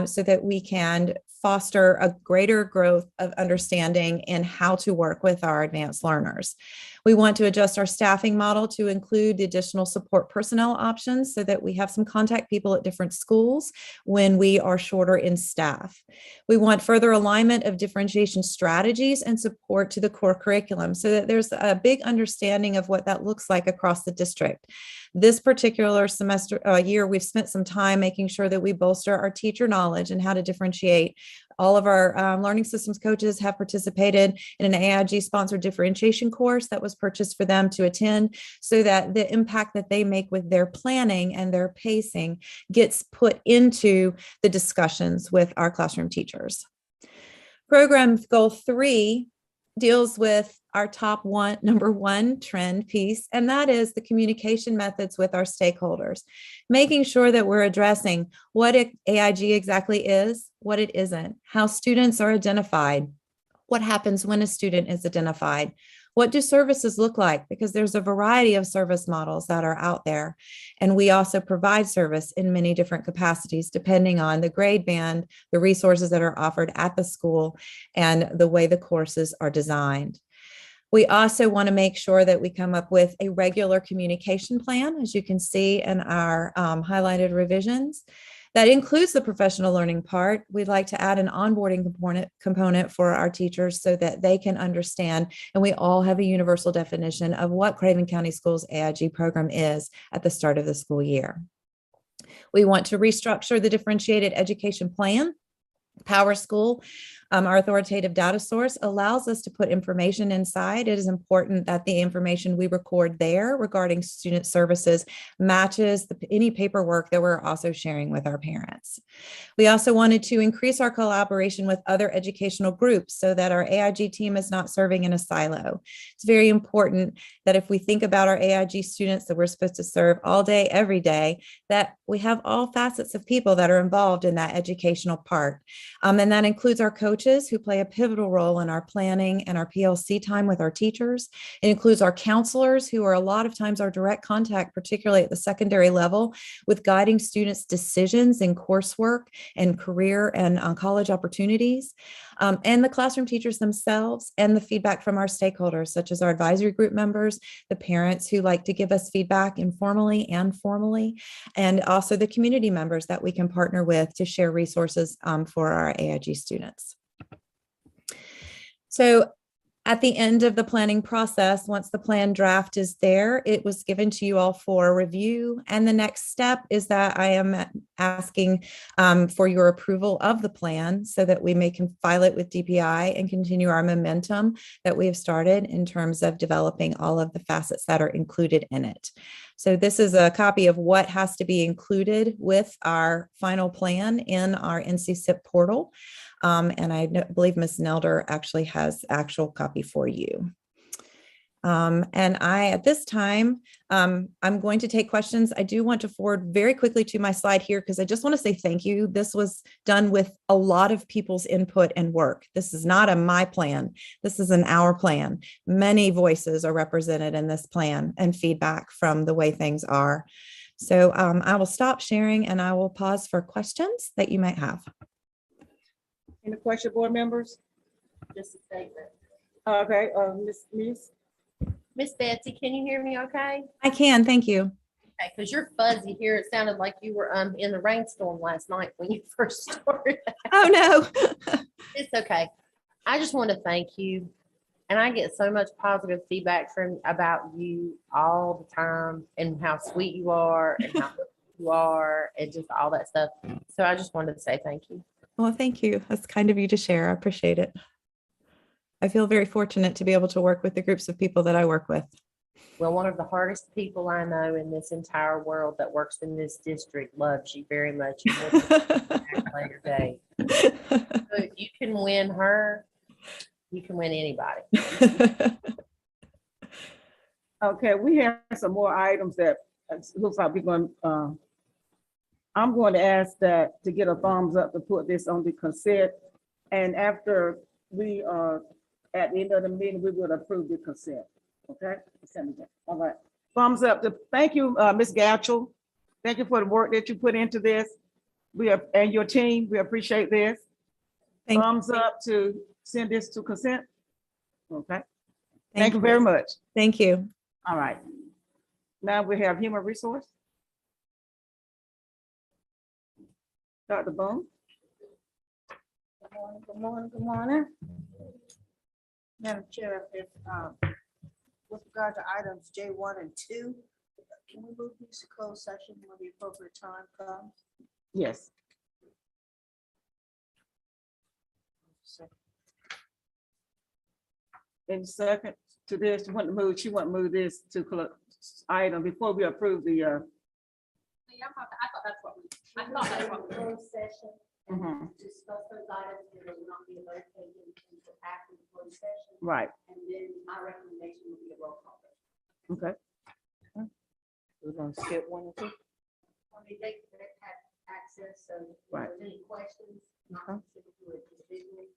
so that we can foster a greater growth of understanding in how to work with our advanced learners. We want to adjust our staffing model to include the additional support personnel options so that we have some contact people at different schools when we are shorter in staff. We want further alignment of differentiation strategies and support to the core curriculum so that there's a big understanding of what that looks like across the district. This particular year, we've spent some time making sure that we bolster our teacher knowledge and how to differentiate All of our learning systems coaches have participated in an AIG sponsored differentiation course that was purchased for them to attend so that the impact that they make with their planning and their pacing gets put into the discussions with our classroom teachers. Program goal 3 deals with our number one trend piece, and that is the communication methods with our stakeholders, making sure that we're addressing what AIG exactly is, what it isn't, how students are identified, what happens when a student is identified, what do services look like, because there's a variety of service models that are out there. And we also provide service in many different capacities, depending on the grade band, the resources that are offered at the school, and the way the courses are designed. We also want to make sure that we come up with a regular communication plan, as you can see in our highlighted revisions. That includes the professional learning part. We'd like to add an onboarding component for our teachers so that they can understand, and we all have a universal definition of what Craven County Schools AIG program is at the start of the school year. We want to restructure the differentiated education plan. PowerSchool, our authoritative data source, allows us to put information inside. It is important that the information we record there regarding student services matches any paperwork that we're also sharing with our parents. We also wanted to increase our collaboration with other educational groups so that our AIG team is not serving in a silo. It's very important that if we think about our AIG students that we're supposed to serve all day, every day, that we have all facets of people that are involved in that educational part. And that includes our coaches who play a pivotal role in our planning and our PLC time with our teachers. It includes our counselors who are a lot of times our direct contact, particularly at the secondary level, with guiding students' decisions in coursework and career and college opportunities, and the classroom teachers themselves, and the feedback from our stakeholders, such as our advisory group members, the parents who like to give us feedback informally and formally, and also the community members that we can partner with to share resources for our AIG students. So at the end of the planning process, once the plan draft is there, it was given to you all for review. And the next step is that I am asking for your approval of the plan so that we may file it with DPI and continue our momentum that we have started in terms of developing all of the facets that are included in it. So this is a copy of what has to be included with our final plan in our NC-SIP portal. And I believe Ms. Nelder actually has actual copy for you. And at this time, I'm going to take questions. I do want to forward very quickly to my slide here because I just want to say thank you. This was done with a lot of people's input and work. This is not my plan. This is an our plan. Many voices are represented in this plan and feedback from the way things are. So I will stop sharing and I will pause for questions that you might have. Any question, board members? Just a statement. Okay, Miss Betsy, can you hear me okay? I can, thank you. Okay, because you're fuzzy here. It sounded like you were in the rainstorm last night when you first started. Oh, no. It's okay. I just want to thank you. And I get so much positive feedback about you all the time and how sweet you are and how you are and just all that stuff. So I just wanted to say thank you. Well, thank you. That's kind of you to share. I appreciate it. I feel very fortunate to be able to work with the groups of people that I work with. Well, one of the hardest people I know in this entire world that works in this district loves you very much. You later day. So if you can win her, you can win anybody. okay, we have some more items that looks like we're going. I'm going to ask that to get a thumbs up to put this on the consent, and after we at the end of the meeting, we will approve the consent. Okay. All right. Thumbs up. Thank you, Ms. Gatchell. Thank you for the work that you put into this. And your team. We appreciate this. Thumbs up to send this to consent. Okay. Thank you very much. Thank you. All right. Now we have human resource. Dr. Boone. Good morning, good morning. Madam Chair, if with regard to items J1 and 2, can we move these to closed session when the appropriate time comes? Yes. In second to this, she want to move this to item before we approve the, Yeah, I thought that's what I thought that's what. Closed session mhm, discuss those items, and there will not be a vote taken until after the closed session, right, and then my recommendation would be a roll call. okay. We're gonna skip one or two. I mean, they have access, so if Right. there's any questions, not Okay. specific to it individually,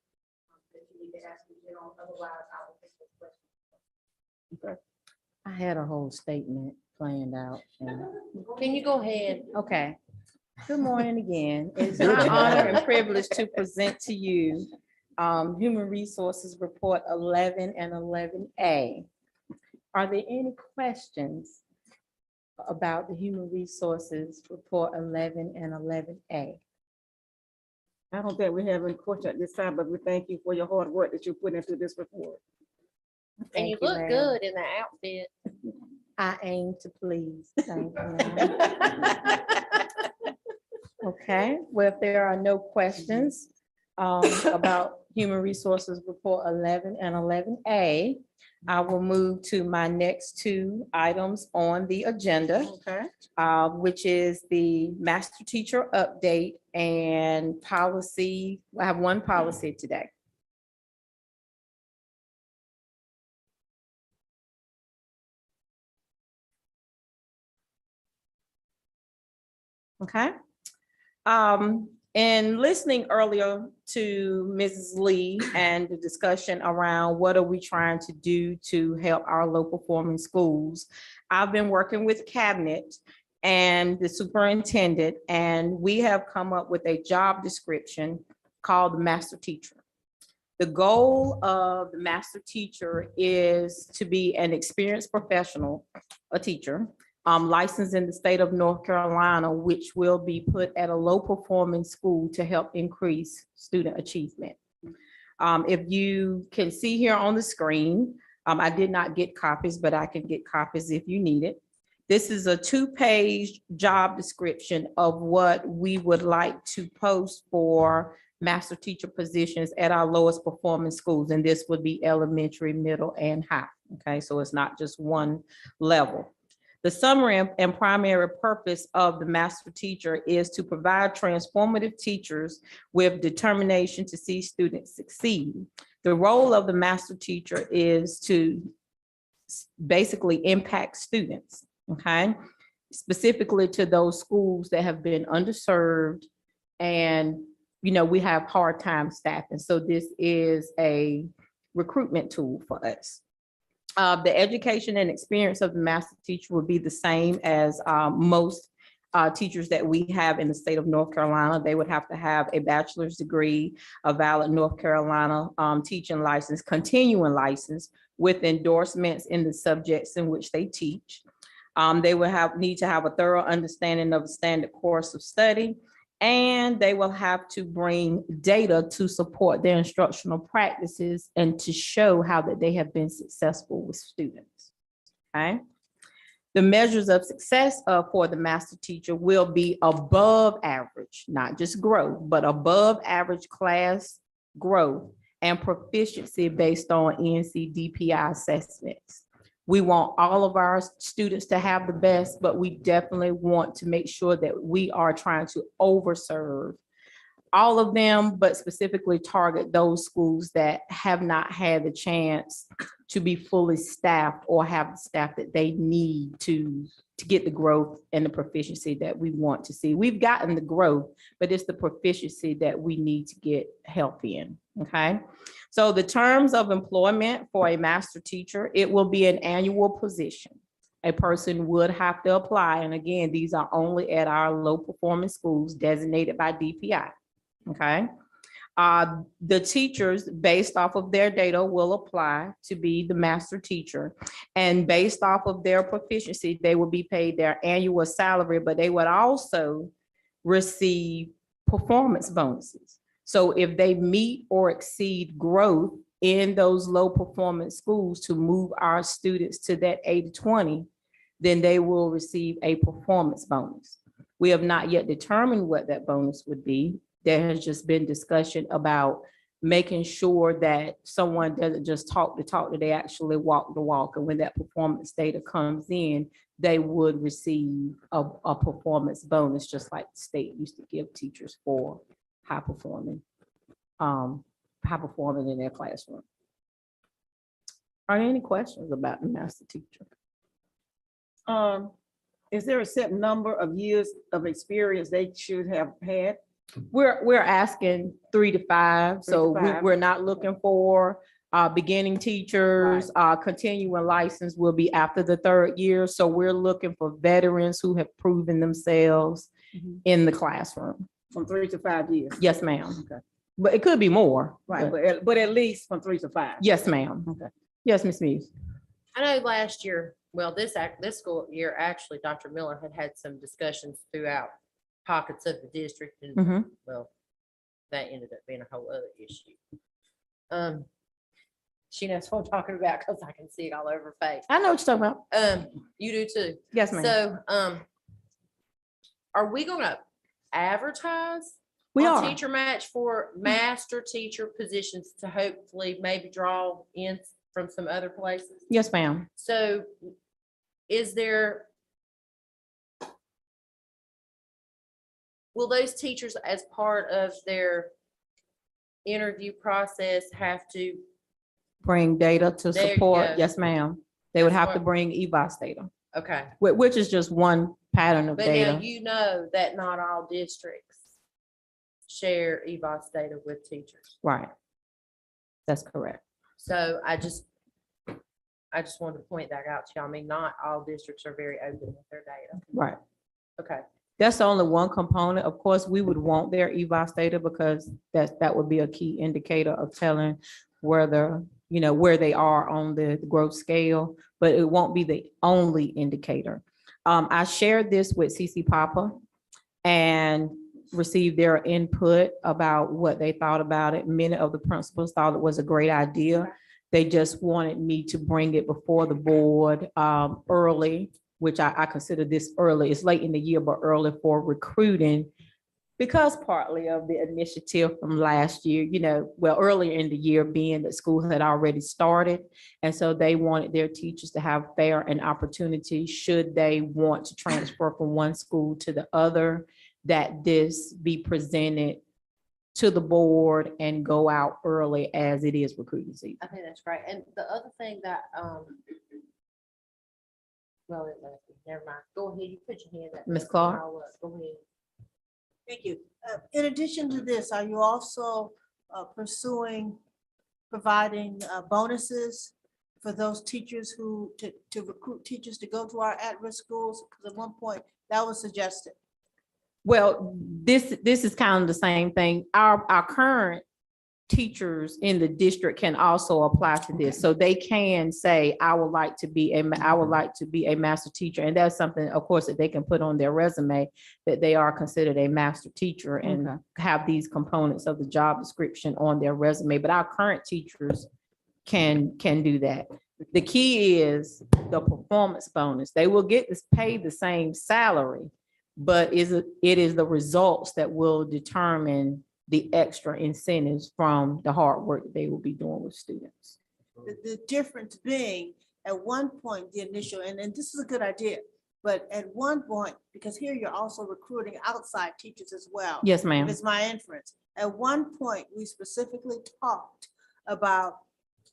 that you need to ask in general, otherwise I will take those questions. I had a whole statement planned out. and- Can you go ahead? Okay. Good morning again. It's my honor and privilege to present to you Human Resources Report 11 and 11A. Are there any questions about the Human Resources Report 11 and 11A? I don't think we have any question at this time, but we thank you for your hard work that you put into this report. And you Thank you, look ma'am. good in the outfit. I aim to please. Thank you, ma'am. Okay, well, if there are no questions about Human Resources Report 11 and 11A, I will move to my next two items on the agenda, Okay. which is the master teacher update and policy. I have one policy today. Okay. And listening earlier to Mrs. Lee and the discussion around what are we trying to do to help our low performing schools, I've been working with Cabinet and the superintendent, and we have come up with a job description called the master teacher. The goal of the master teacher is to be an experienced professional, a teacher, licensed in the state of North Carolina, which will be put at a low performing school to help increase student achievement. If you can see here on the screen, I did not get copies, but I can get copies if you need it. This is a 2-page job description of what we would like to post for master teacher positions at our lowest performing schools. And this would be elementary, middle, and high. Okay, so it's not just one level. The summary and primary purpose of the master teacher is to provide transformative teachers with determination to see students succeed. The role of the master teacher is to basically impact students, okay? Specifically to those schools that have been underserved and, you know, we have hard time staffing. So this is a recruitment tool for us. The education and experience of the master teacher will be the same as most teachers that we have in the state of North Carolina. They would have to have a bachelor's degree, a valid North Carolina teaching license, continuing license with endorsements in the subjects in which they teach. They will need to have a thorough understanding of the standard course of study, and they will have to bring data to support their instructional practices and to show how that they have been successful with students. Okay. The measures of success for the master teacher will be above average, not just growth, but above average class growth and proficiency based on NCDPI assessments. We want all of our students to have the best, but we definitely want to make sure that we are trying to overserve all of them, but specifically target those schools that have not had the chance to be fully staffed or have the staff that they need to get the growth and the proficiency that we want to see. We've gotten the growth, but it's the proficiency that we need to get help in, okay? So the terms of employment for a master teacher, it will be an annual position. A person would have to apply, and again, these are only at our low performing schools designated by DPI, okay? The teachers, based off of their data, will apply to be the master teacher. And based off of their proficiency, they will be paid their annual salary, but they would also receive performance bonuses. So if they meet or exceed growth in those low performance schools to move our students to that 80-20, then they will receive a performance bonus. We have not yet determined what that bonus would be. There has just been discussion about making sure that someone doesn't just talk the talk, that they actually walk the walk. And when that performance data comes in, they would receive a performance bonus, just like the state used to give teachers for high performing in their classroom. Are there any questions about the master teacher? Is there a set number of years of experience they should have had? We're asking 3 to 5, so 3 to 5. we're not looking for beginning teachers. Continuing license will be after the 3rd year, so we're looking for veterans who have proven themselves in the classroom. From 3 to 5 years? Yes, ma'am. Okay. But it could be more. Right, but at least from 3 to 5? Yes, ma'am. Okay. Yes, Ms. Muse. I know last year, well, this school year, actually, Dr. Miller had some discussions throughout pockets of the district and, Mhm. well, that ended up being a whole other issue. She knows what I'm talking about because I can see it all over her face. I know what you're talking about. You do too. Yes, ma'am. So, are we gonna advertise? We on are. Teacher match for master teacher positions to hopefully maybe draw in from some other places? Yes, ma'am. So is there, will those teachers as part of their interview process have to, Bring data to There you support. go. Yes, ma'am. They would That's have to what- bring EVOS data, okay. which is just one pattern of But now data. you know that not all districts share EVOS data with teachers. Right. That's correct. So I just wanted to point that out to you. I mean, not all districts are very open with their data. Right. Okay. That's only one component. Of course, we would want their EVOS data because that would be a key indicator of telling whether, where they are on the growth scale, but it won't be the only indicator. I shared this with CC Papa and received their input about what they thought about it. Many of the principals thought it was a great idea. They just wanted me to bring it before the board early, which I consider this early. It's late in the year, but early for recruiting, because partly of the initiative from last year, earlier in the year, being that school had already started. And so they wanted their teachers to have fair and opportunity should they want to transfer from one school to the other, that this be presented to the board and go out early as it is recruiting season. I think that's great. And the other thing that, well, it left me. Never mind. Go ahead. You put your hand up. Ms. Clark? Go ahead. Thank you. In addition to this, are you also providing bonuses for those teachers to recruit teachers to go to our at-risk schools? Because at one point that was suggested. Well, this is kind of the same thing. Our current teachers in the district can also apply to this. So they can say, I would like to be a master teacher. And that's something, of course, that they can put on their resume, that they are considered a master teacher and have these components of the job description on their resume. But our current teachers can do that. The key is the performance bonus. They will get paid the same salary, but it is the results that will determine the extra incentives from the hard work that they will be doing with students. The difference being, at one point, the initial, and this is a good idea, but at one point, because here you're also recruiting outside teachers as well. Yes, ma'am. It's my inference. At one point, we specifically talked about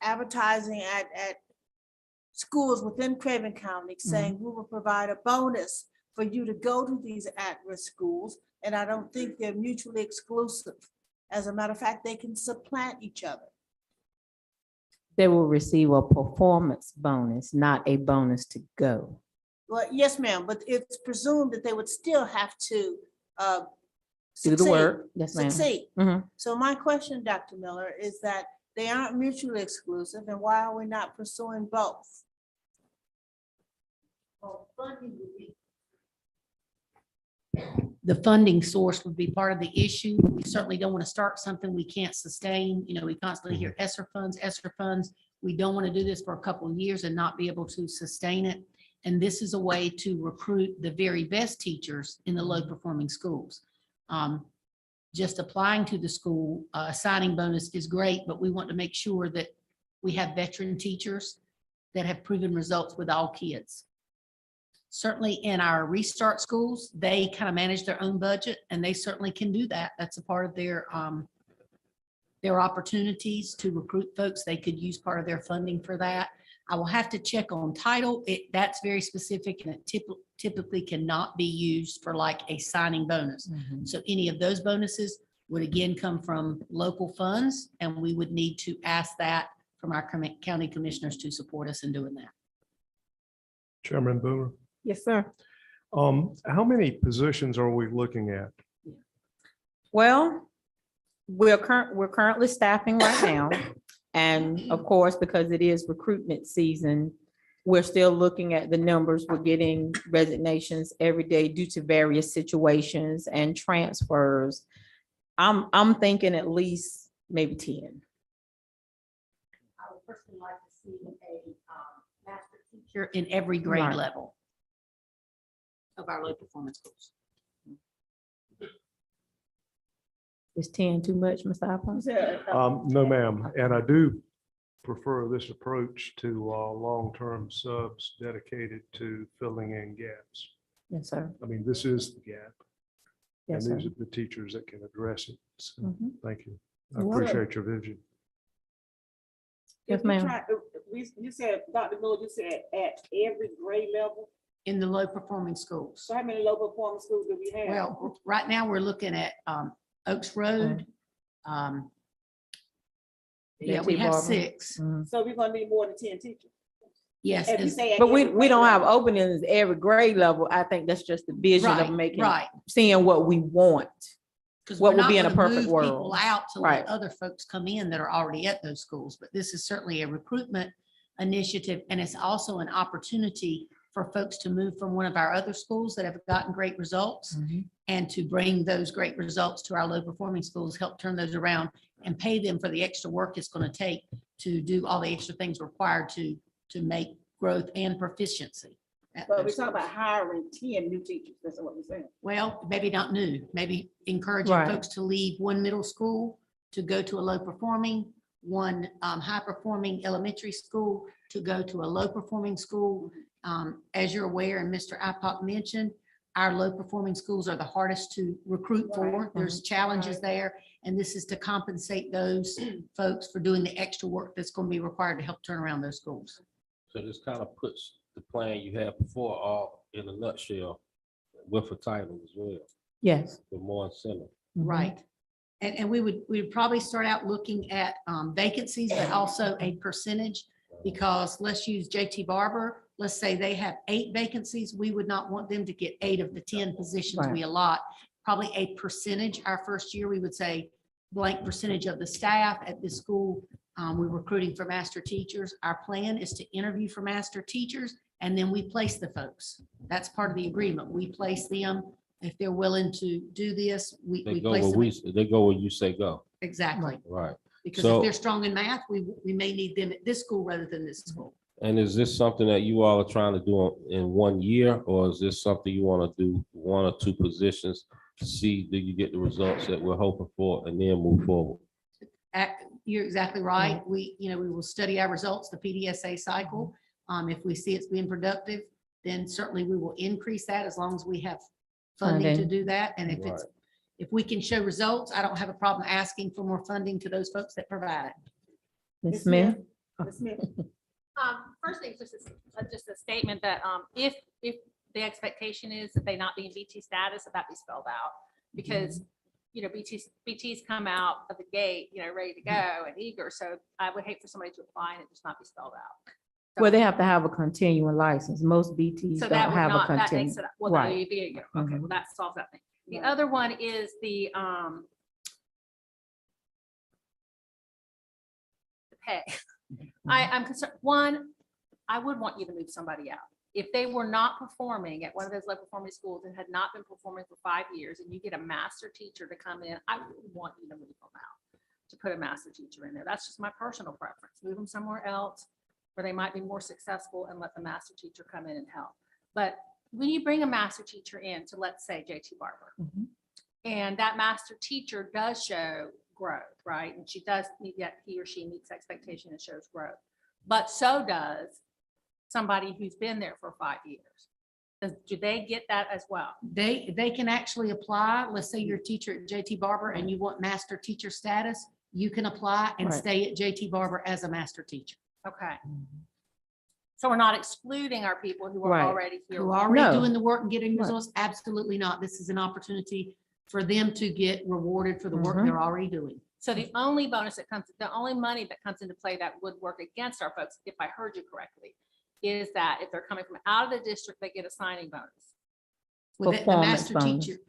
advertising at schools within Craven County, saying we will provide a bonus for you to go to these at-risk schools. And I don't think they're mutually exclusive. As a matter of fact, they can supplant each other. They will receive a performance bonus, not a bonus to go. Well, yes, ma'am, but it's presumed that they would still have to Do the work. Yes, ma'am. succeed. Mhm. So my question, Dr. Miller, is that they aren't mutually exclusive, and why are we not pursuing both? The funding source would be part of the issue. We certainly don't want to start something we can't sustain. We constantly hear ESSER funds, ESSER funds. We don't want to do this for a couple of years and not be able to sustain it. And this is a way to recruit the very best teachers in the low performing schools. just applying to the school, signing bonus is great, but we want to make sure that we have veteran teachers that have proven results with all kids. Certainly in our restart schools, they kind of manage their own budget and they certainly can do that. That's a part of their opportunities to recruit folks. They could use part of their funding for that. I will have to check on title. That's very specific and it typically cannot be used for like a signing bonus. So any of those bonuses would again come from local funds and we would need to ask that from our county commissioners to support us in doing that. Chairman Boomer, Yes, sir. how many positions are we looking at? Well, we're currently staffing right now. And of course, because it is recruitment season, we're still looking at the numbers. We're getting resignations every day due to various situations and transfers. I'm thinking at least maybe 10. I would personally like to see a master teacher in every grade Right. level of our low performance schools. Is 10 too much, Mr. Alphonse? No, ma'am, and I do prefer this approach to long-term subs dedicated to filling in gaps. Yes, sir. I mean, this is the gap. And Yes, sir. these are the teachers that can address it. So, Mhm. thank you. I You're welcome. appreciate your vision. Yes, If we ma'am. try- You said, Dr. Miller, you said at every grade level. In the low performing schools. So how many low performing schools do we have? Well, right now, we're looking at Oaks Road. Yeah, we JT have Barber. 6. So we're gonna need more than 10 teachers. Yes. If you it's- say at But we every grade don't have level. openings every grade level. I think that's just the vision of Right, making, right. seeing what we want. 'Cause What we're would not be in a gonna perfect move world. people out to Right. let other folks come in that are already at those schools. But this is certainly a recruitment initiative. And it's also an opportunity for folks to move from one of our other schools that have gotten great results and to bring those great results to our low performing schools, help turn those around and pay them for the extra work it's going to take to do all the extra things required to make growth and proficiency. at But we're those talking about schools. hiring 10 new teachers. That's what we're saying. Well, maybe not new, maybe encouraging Right. folks to leave one middle school to go to a low performing, one high performing elementary school to go to a low performing school. As you're aware, and Mr. Ipock mentioned, our low performing schools are the hardest to recruit for. Right. There's challenges there. And this is to compensate those folks for doing the extra work that's going to be required to help turn around those schools. So this kind of puts the plan you had before all in a nutshell with a title as well, Yes. with more incentive. Right. And we would probably start out looking at vacancies, but also a percentage. Because let's use JT Barber, let's say they have 8 vacancies, we would not want them to get 8 of the 10 positions we allot. Probably a percentage, our first year, we would say blank percentage of the staff at this school. We're recruiting for master teachers. Our plan is to interview for master teachers and then we place the folks. That's part of the agreement. We place them. If they're willing to do this, They we go place where them. they go where you say go. Exactly. Right. Because So- if they're strong in math, we may need them at this school rather than this school. And is this something that you all are trying to do in 1 year, or is this something you want to do 1 or 2 positions? To see, do you get the results that we're hoping for and then move forward? You're exactly right. We will study our results, the PDSA cycle. If we see it's being productive, then certainly we will increase that as long as we have funding to Funding. do that. And if we can show results, I don't have a problem asking for more funding to those folks that provide it. Ms. Smith? Ms. Smith. First thing, just a statement that if the expectation is that they not be in BT status, that be spelled out. Because, BT's come out of the gate, ready to go and eager. So I would hate for somebody to apply and it just not be spelled out. Well, they have to have a continuing license. Most BTs So don't that would have a not, that continuing. makes it, well, Right. there you go. Okay, well, that solves that thing. The other one is the pay. I'm concerned, one, I would want you to move somebody out. If they were not performing at one of those low performing schools and had not been performing for 5 years and you get a master teacher to come in, I would want you to move them out, to put a master teacher in there. That's just my personal preference. Move them somewhere else where they might be more successful and let the master teacher come in and help. But when you bring a master teacher in to, let's say, JT Barber, And that master teacher does show growth, right? And she does need that, he or she meets expectation and shows growth. But so does somebody who's been there for 5 years. Do they get that as well? They can actually apply. Let's say you're a teacher at JT Barber and you want master teacher status, you can apply and Right. stay at JT Barber as a master teacher. Okay. So we're not excluding our people who are Right. already here. Who are already No. doing the work and getting Right. results? Absolutely not. This is an opportunity for them to get rewarded for the work Mhm. they're already doing. So the only bonus that comes, the only money that comes into play that would work against our folks, if I heard you correctly, is that if they're coming from out of the district, they get a signing bonus. With the Performance master bonus. teacher,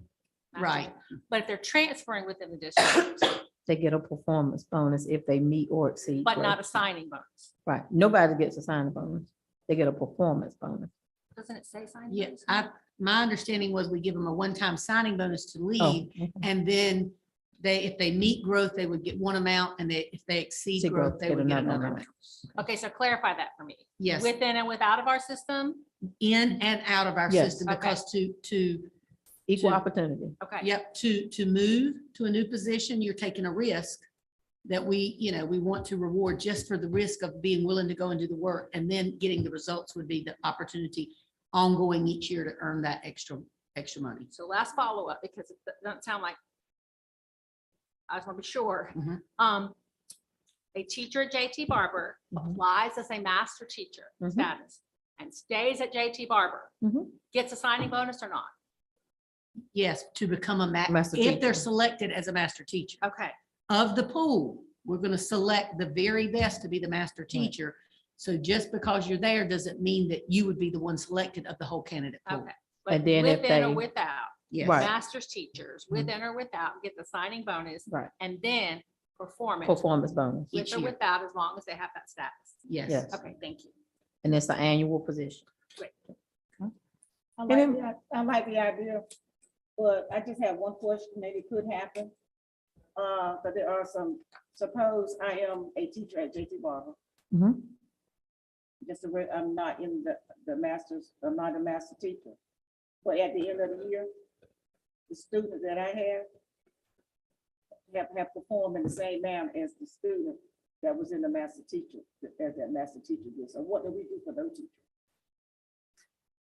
right. But if they're transferring within the district, They get a performance bonus if they meet or exceed. but growth. not a signing bonus. Right, nobody gets a signing bonus. They get a performance bonus. Doesn't it say signing? Yes, bonus? my understanding was we give them a one-time signing bonus to Oh, leave. okay. And then if they meet growth, they would get one amount, and if they exceed See growth, growth, they get would get another another amount. amount. Okay, so clarify that for me. Yes, Within and without of our system? in and out of our Yes. system, Okay. because to, Equal to- opportunity. Okay. yep, to move to a new position, you're taking a risk that we want to reward just for the risk of being willing to go and do the work, and then getting the results would be the opportunity ongoing each year to earn that extra money. So last follow-up, because it doesn't sound like, I just want to be sure. Mhm. A teacher at JT Barber Mhm. applies as a master teacher Mhm. status and stays at JT Barber, Mhm. gets a signing bonus or not? Yes, to become a Master if they're teacher. selected as a master teacher. Okay, Of the pool, we're going to select the very best to be the master teacher. So just because you're there doesn't mean that you would be the one selected of the whole candidate pool. okay. But And then if within or they- without, Yes. Right. master's teachers, within or without, get the signing bonus Right, and then performance performance bonus. with Each or year. without, as long as they have that status. Yes. Yes. Okay, thank you. And it's an annual position. I And like then- I like the idea, but I just have one question, maybe it could happen. But there are some, suppose I am a teacher at JT Barber. Mhm. Just I'm not in the masters, I'm not a master teacher. But at the end of the year, the student that I have performed in the same manner as the student that was in the master teacher, as that master teacher did. So what do we do for those teachers?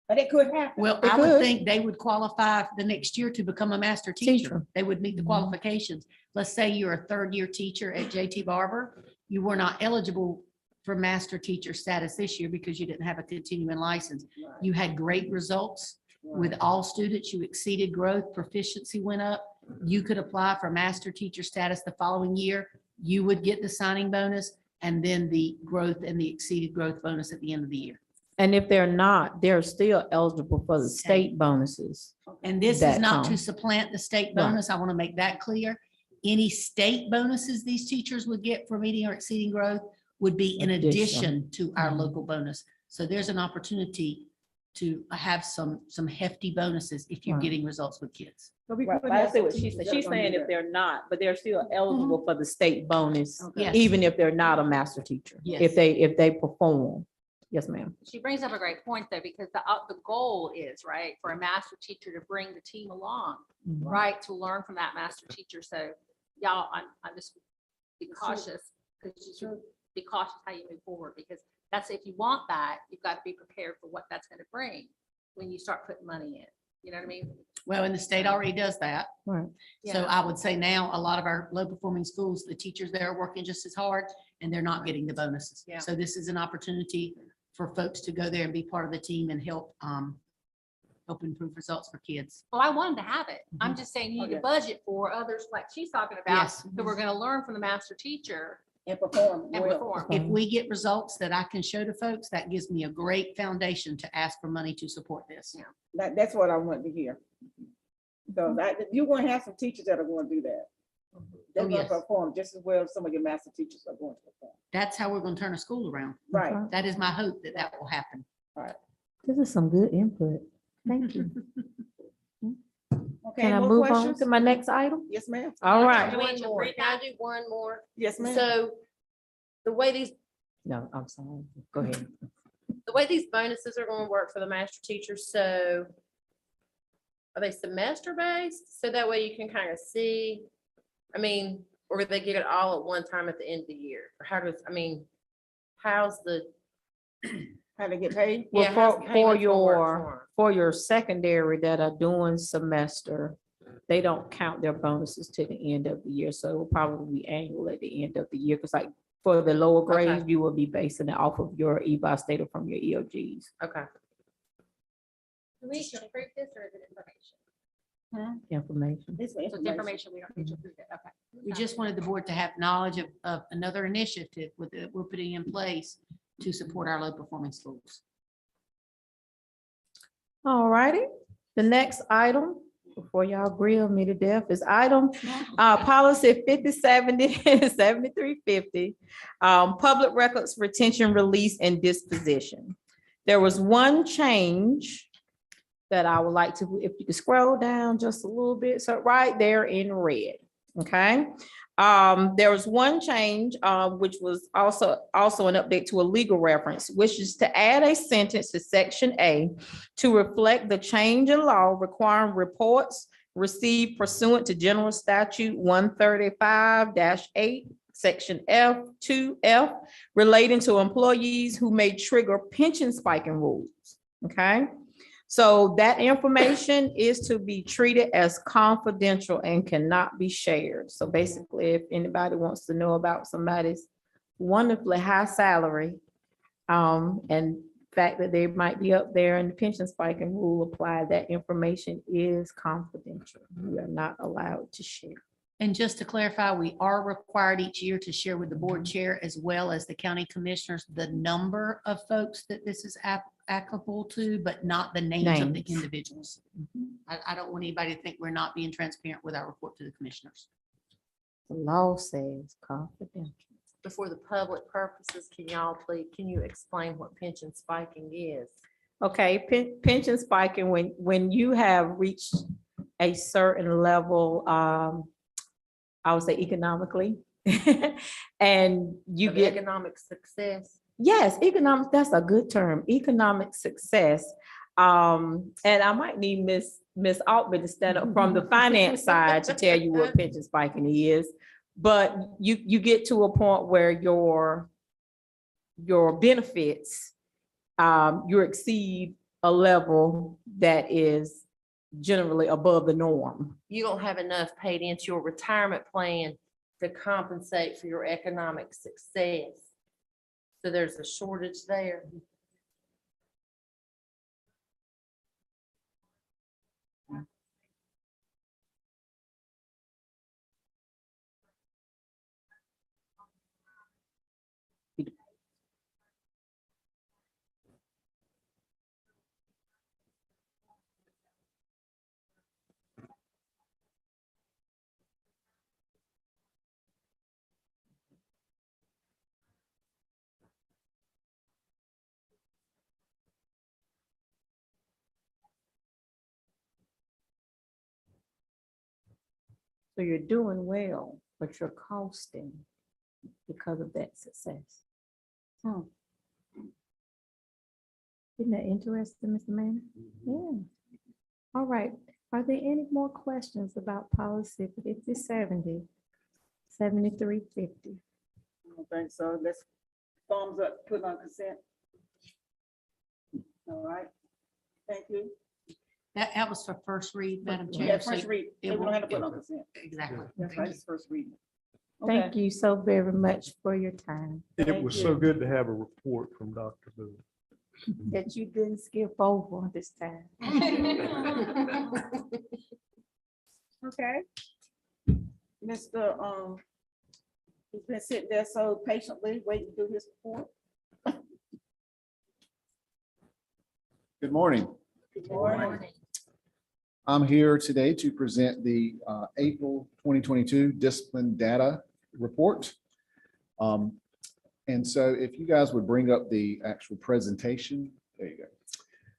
But it could happen. Well, It I would could. think they would qualify the next year to become a master teacher. Teacher. They would meet the Mhm. qualifications. Let's say you're a third-year teacher at JT Barber. You were not eligible for master teacher status this year because you didn't have a continuing license. Right, You had great results with right. all students. You exceeded growth, proficiency went up. You could apply for master teacher status the following year. You would get the signing bonus and then the growth and the exceeded growth bonus at the end of the year. And if they're not, they're still eligible for the Same. state bonuses. And this is That not to come. supplant the state Right. bonus. I want to make that clear. Any state bonuses these teachers would get for meeting or exceeding growth would be in Addition. addition to our Mhm. local bonus. So there's an opportunity to have some hefty bonuses if you're Right. getting results with kids. But we Right, could but I have see some what she's teachers saying. that are She's gonna saying do if that. they're not, but they're still eligible for the state bonus, Yes. even if they're not a master teacher. Yes. If they perform. Yes, ma'am. She brings up a great point though, because the goal is, right, for a master teacher to bring the team along, Mhm. right, to learn from that master teacher. So y'all, I'm just be cautious, because you should be cautious how you move forward, because that's, if you want that, you've got to be prepared for what that's going to bring when you start putting money in. You know what I mean? Well, and the state already does that. Right. So Yeah. I would say now, a lot of our low performing schools, the teachers there are working just as hard and they're not getting the bonuses. Yeah. So this is an opportunity for folks to go there and be part of the team and help improve results for kids. Well, I wanted to have it. I'm just saying you need to Okay. budget for others like she's talking about. Yes. So we're going to learn from the master teacher And perform and well. perform. If we get results that I can show to folks, that gives me a great foundation to ask for money to support this. Yeah. That's what I want to hear. So you're going to have some teachers that are going to do that. They're Oh, going yes. to perform just as well as some of your master teachers are going to perform. That's how we're going to turn a school around. Right. That is my hope that that will happen. This is some good input. Thank you. Okay, Can I more move on questions? to my next item? Yes, ma'am. All right. One more. Can I do one more? Yes, ma'am. So the way these No, I'm sorry. Go ahead. the way these bonuses are going to work for the master teachers, so are they semester based? So that way you can kind of see, I mean, or they get it all at one time at the end of the year? Or how does, I mean, how's the, How they get paid? Well, yeah, how's for payments gonna work your, for 'em? for your secondary that are doing semester, they don't count their bonuses to the end of the year, so it will probably be annual at the end of the year, because like for the lower Okay. grades, you will be basing it off of your EBOS data from your EOGs. Okay. Do we need to approve this or is it information? Information. It's So it's information, we don't need to approve it, okay. We just wanted the board to have knowledge of another initiative that we're putting in place to support our low performing schools. All righty, the next item, before y'all grill me to death, is item policy 5070 7350, public records retention, release, and disposition. There was one change that I would like to, if you could scroll down just a little bit, so right there in red, okay? There was one change, which was also an update to a legal reference, which is to add a sentence to section A to reflect the change in law requiring reports received pursuant to General Statute 135-8, section F 2F, relating to employees who may trigger pension spiking rules, okay? So that information is to be treated as confidential and cannot be shared. So basically, if anybody wants to know about somebody's wonderfully high salary, and fact that they might be up there and the pension spiking rule apply, that information is confidential. We are not allowed to share. And just to clarify, we are required each year to share with the board chair as well as the county commissioners, the number of folks that this is applicable to, but not the names of the Names. individuals. I don't want anybody to think we're not being transparent with our report to the commissioners. The law says confidential. Before the public purposes, can you explain what pension spiking is? Okay, pension spiking, when you have reached a certain level, I would say economically, and you Of get, economic success? yes, economic, that's a good term, economic success. And I might need Miss Altman to stand up from the finance side to tell you what pension spiking is. But you get to a point where your benefits, you exceed a level that is generally above the norm. You don't have enough paid into your retirement plan to compensate for your economic success. So there's a shortage there. So you're doing well, but you're costing because of that success. Hmm. Isn't that interesting, Mr. Manning? Yeah. All right. Are there any more questions about policy 5070, 7350? I don't think so. Let's thumbs up, put on consent. All right. Thank you. That was for first read, Madam Chair. Yeah, so first read. it We don't have to will- put on consent. Exactly. That's right, it's first reading. Thank Okay. you so very much for your time It was so good to have a report from Dr. Booth. that you didn't skip over this time. Okay. Mr. He's been sitting there so patiently waiting to do his report. Good morning. Good morning. I'm here today to present the April 2022 Discipline Data Report. And so if you guys would bring up the actual presentation, there you go.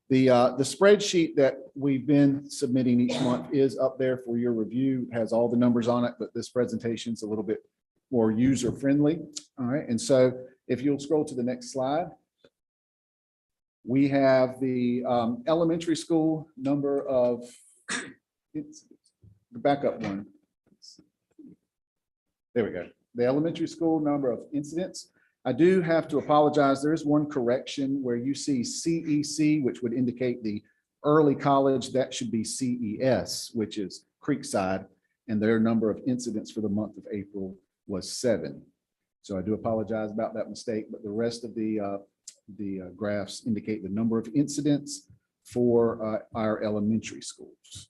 The spreadsheet that we've been submitting each month is up there for your review, has all the numbers on it, but this presentation is a little bit more user-friendly. All right, and so if you'll scroll to the next slide. We have the elementary school number of it's the backup one. There we go. The elementary school number of incidents. I do have to apologize. There is one correction where you see CEC, which would indicate the early college. That should be CES, which is Creekside. And their number of incidents for the month of April was 7. So I do apologize about that mistake, but the rest of the graphs indicate the number of incidents for our elementary schools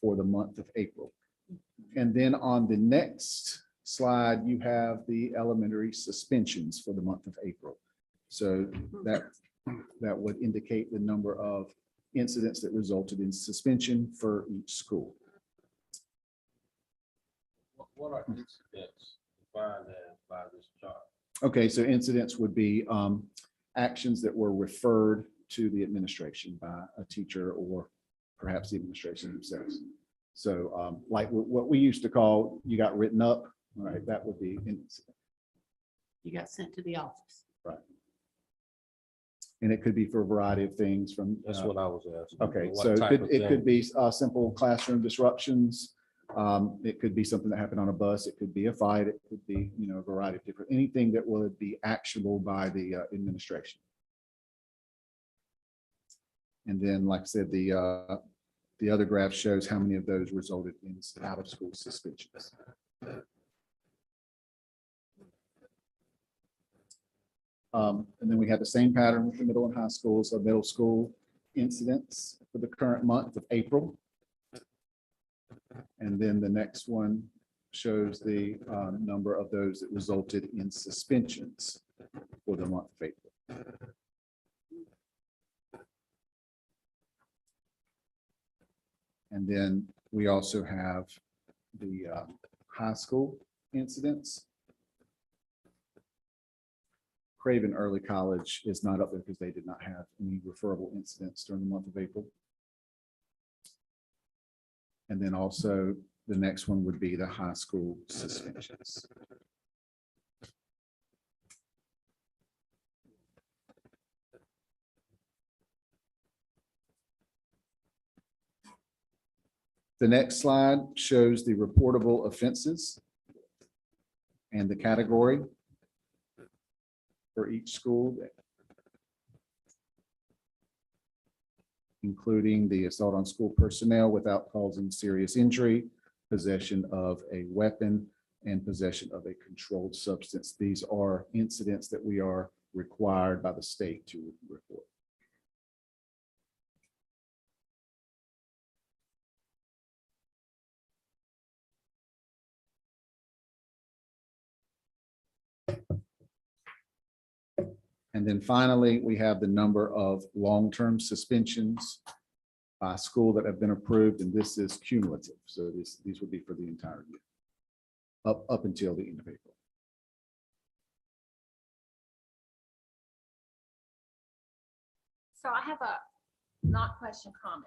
for the month of April. And then on the next slide, you have the elementary suspensions for the month of April. So that would indicate the number of incidents that resulted in suspension for each school. What are incidents defined as by this chart? Okay, so incidents would be actions that were referred to the administration by a teacher or perhaps the administration themselves. So like what we used to call, you got written up, right? That would be an incident. You got sent to the office. Right. And it could be for a variety of things from. That's what I was asking. Okay, What so type of it could thing? be simple classroom disruptions. It could be something that happened on a bus. It could be a fight. It could be, a variety of different, anything that would be actionable by the administration. And then, like I said, the other graph shows how many of those resulted in out of school suspensions. And then we have the same pattern with the middle and high schools, so middle school incidents for the current month of April. And then the next one shows the number of those that resulted in suspensions for the month of April. And then we also have the high school incidents. Craven Early College is not up there because they did not have any referable incidents during the month of April. And then also the next one would be the high school suspensions. The next slide shows the reportable offenses and the category for each school, including the assault on school personnel without causing serious injury, possession of a weapon, and possession of a controlled substance. These are incidents that we are required by the state to report. And then finally, we have the number of long-term suspensions by school that have been approved, and this is cumulative. So these would be for the entire year, up until the end of April. So I have a not question comment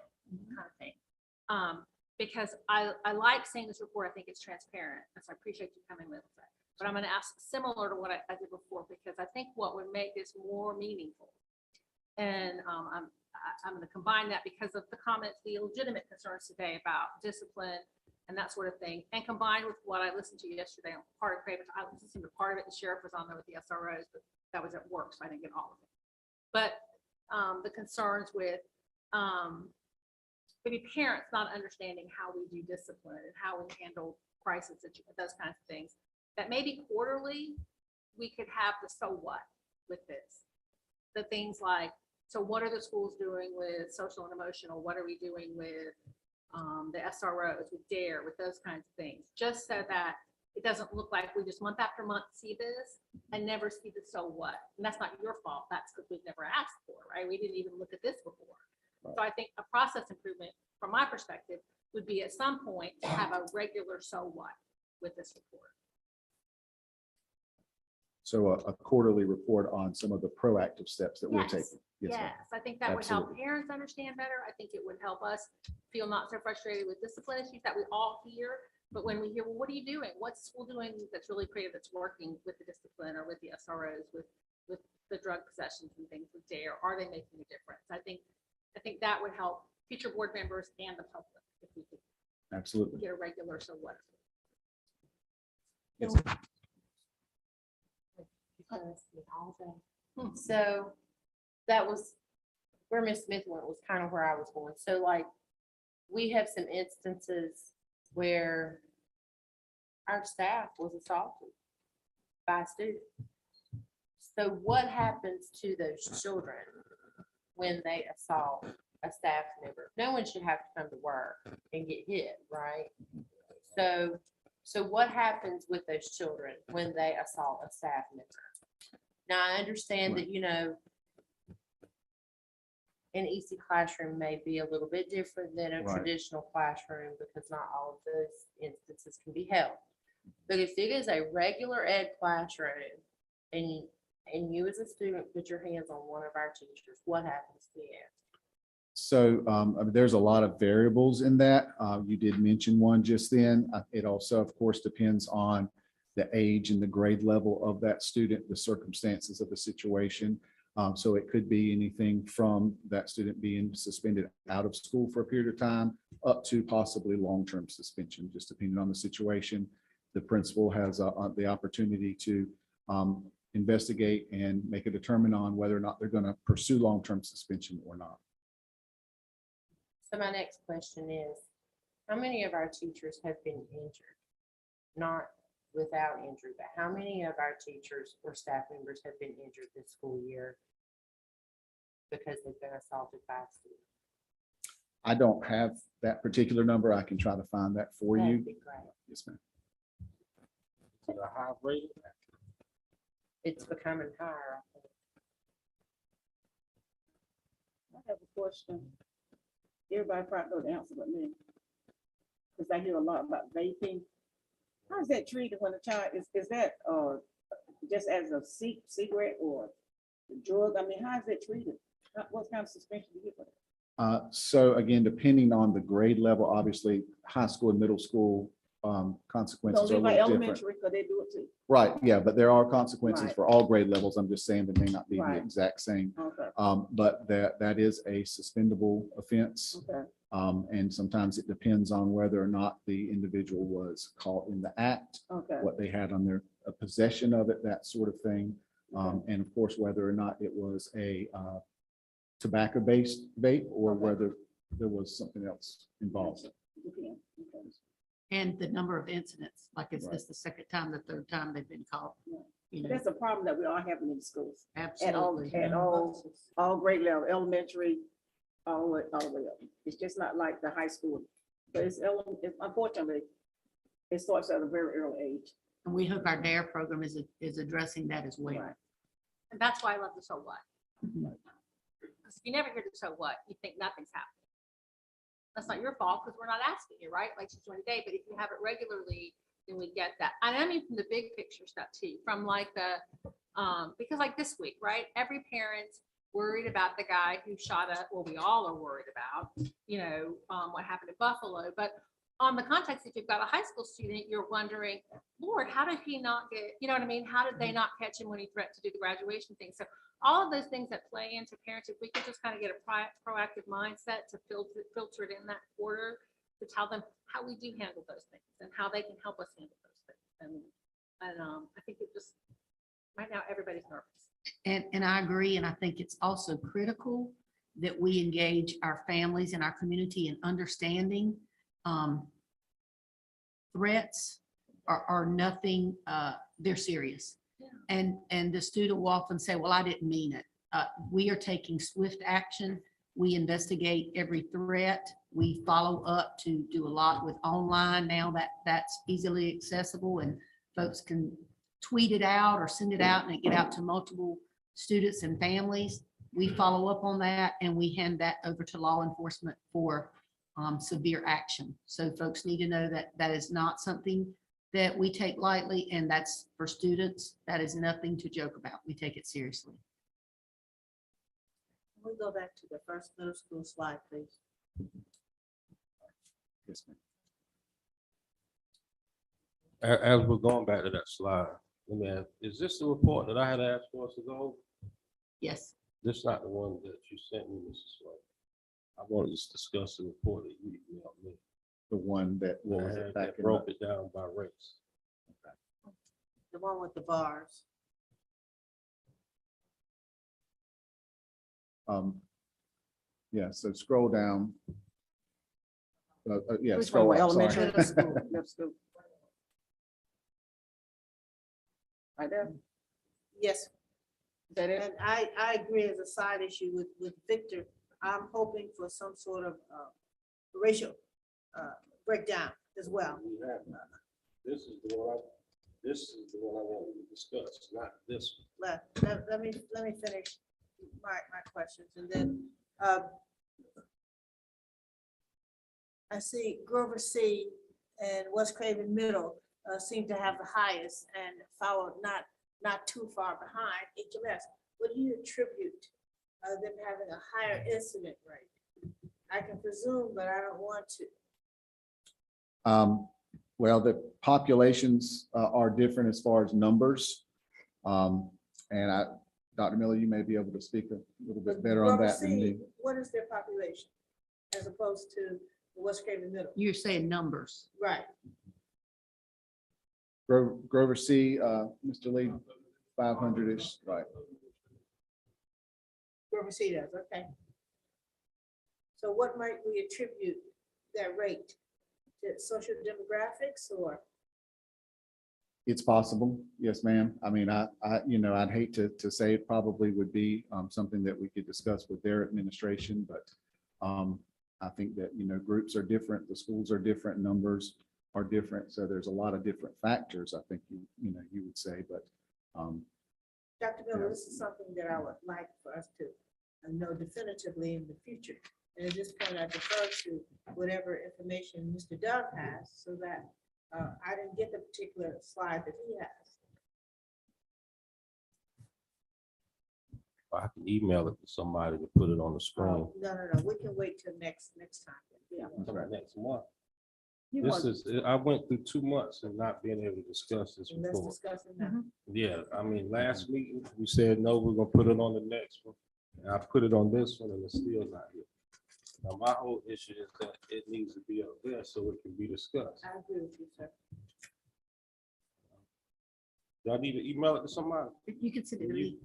kind of thing. Because I like seeing this report. I think it's transparent. And so I appreciate you coming with it. But I'm going to ask similar to what I did before, because I think what would make this more meaningful. And I'm going to combine that because of the comments, the legitimate concerns today about discipline and that sort of thing, and combined with what I listened to yesterday on part of Craven. I listened to part of it. The sheriff was on there with the SROs, but that was at work, so I didn't get all of it. But the concerns with maybe parents not understanding how we do discipline and how we handle crisis, those kinds of things, that maybe quarterly we could have the so what with this. The things like, so what are the schools doing with social and emotional? What are we doing with the SROs, with DARE, with those kinds of things? Just so that it doesn't look like we just month after month see this and never see the so what. And that's not your fault. That's because we've never asked for, right? We didn't even look at this before. Right. So I think a process improvement from my perspective would be at some point to have a regular so what with this report. So a quarterly report on some of the proactive steps that we're Yes. taking. Yes, ma'am. I think that would help Absolutely. parents understand better. I think it would help us feel not so frustrated with discipline issues that we all hear. But when we hear, well, what are you doing? What's school doing that's really creative, that's working with the discipline or with the SROs, with the drug possessions and things with DARE? Are they making a difference? I think that would help future board members and the public Absolutely. Get a regular, so what? Yes. So that was where Miss Smith went, was kind of where I was going. So like, we have some instances where our staff was assaulted by a student. So what happens to those children when they assault a staff member? No one should have to come to work and get hit, right? So what happens with those children when they assault a staff member? Now, I understand that, you know, an EC classroom may be a little bit different than a Right. traditional classroom because not all of those instances can be held. But if it is a regular ed classroom and you as a student put your hands on one of our teachers, what happens then? So I mean, there's a lot of variables in that. You did mention one just then. It also, of course, depends on the age and the grade level of that student, the circumstances of the situation. So it could be anything from that student being suspended out of school for a period of time up to possibly long-term suspension, just depending on the situation. The principal has the opportunity to investigate and make a determination on whether or not they're going to pursue long-term suspension or not. So my next question is, how many of our teachers have been injured? Not without injury, but how many of our teachers or staff members have been injured this school year because they've been assaulted by a student? I don't have that particular number. I can try to find that for you. That'd be great. Yes, ma'am. To the high rate. It's becoming higher. I think. I have a question. Everybody probably know the answer but me. Because I hear a lot about vaping. How is that treated when a child, is that just as a cigarette or a drug? I mean, how is that treated? What kind of suspension do you get for that? So again, depending on the grade level, obviously, high school and middle school consequences So are a leave my little different. elementary, because they do it too. Right, yeah, but there are consequences Right. for all grade levels. I'm just saying they may not be the Right. exact same. Okay, But that is a suspendable offense. okay, And sometimes it depends on whether or not the individual was caught in the act, okay. what they had on their possession of it, that sort of thing. And of course, whether or not it was a tobacco-based vape or Okay. whether there was something else involved. Okay, okay. And the number of incidents, like is Right. this the second time, the third time they've been caught? Yeah. You know, That's a problem that we are having in schools. absolutely. At all grade level, elementary, all the way up. It's just not like the high school. But unfortunately, it starts at a very early age. And we hope our DARE program is addressing that as well. Right. And that's why I love the so what. Mhm. Because if you never hear the so what, you think nothing's happening. That's not your fault because we're not asking you, right? Like she's doing today, but if you have it regularly, then we get that. And I mean from the big picture stuff too, from like the, because like this week, right? Every parent's worried about the guy who shot up, well, we all are worried about, you know, what happened in Buffalo. But on the context, if you've got a high school student, you're wondering, Lord, how did he not get, you know what I mean? How did they not catch him when he threatened to do the graduation thing? So all of those things that play into parents, if we could just kind of get a proactive mindset to filter it in that order, to tell them how we do handle those things and how they can help us handle those things. And I think it just, right now, everybody's nervous. And I agree, and I think it's also critical that we engage our families and our community in understanding threats are nothing, they're serious. And the student will often say, well, I didn't mean it. We are taking swift action. We investigate every threat. We follow up to do a lot with online now that's easily accessible and folks can tweet it out or send it out and it get out to multiple students and families. We follow up on that and we hand that over to law enforcement for severe action. So folks need to know that that is not something that we take lightly, and that's for students. That is nothing to joke about. We take it seriously. Can we go back to the first middle school slide, please? Yes, ma'am. As we're going back to that slide, let me ask, is this the report that I had asked for us to go? Yes. This not the one that you sent me, Mrs. Slade. I wanted to discuss the report that you emailed me. the one that I was had back that in. broke it down by race. The one with the bars. Yeah, so scroll down. Yeah, Which scroll one, up, sorry. elementary, middle school, middle school? Right there, is Yes, that it? and I agree as a side issue with Victor. I'm hoping for some sort of racial breakdown as well. We have not. This is the one I want to discuss, not this one. Let me finish my questions and then I see Grover C and West Craven Middle seem to have the highest and followed not too far behind HMS. What do you attribute them having a higher incident rate? I can presume, but I don't want to. Well, the populations are different as far as numbers. And Dr. Miller, you may be able to speak a little bit better on Grover that than C, me. what is their population as opposed to the West Craven Middle? You're saying numbers. Right. Grover C, Mr. Lee, 500-ish, right? Grover C does, okay. So what might we attribute that rate to? Social demographics or? It's possible. Yes, ma'am. I mean, I'd hate to say it probably would be something that we could discuss with their administration, but I think that, groups are different, the schools are different, numbers are different. So there's a lot of different factors, I think, you would say, but Dr. Miller, this is something that I would like for us to know definitively in the future. And at this point, I defer to whatever information Mr. Dove has so that I didn't get the particular slide that he has. I can email it to somebody to put it on the screen. No, we can wait till next time. Yeah. Next month. You This want- is, I went through 2 months and not being able to discuss this Let's before. discuss it now. Yeah, I mean, last meeting, we said, no, we're gonna put it on the next one. And I put it on this one and it's still not here. Now, my whole issue is that it needs to be up there so it can be discussed. I agree with you, sir. Do I need to email it to somebody? You can send it to me.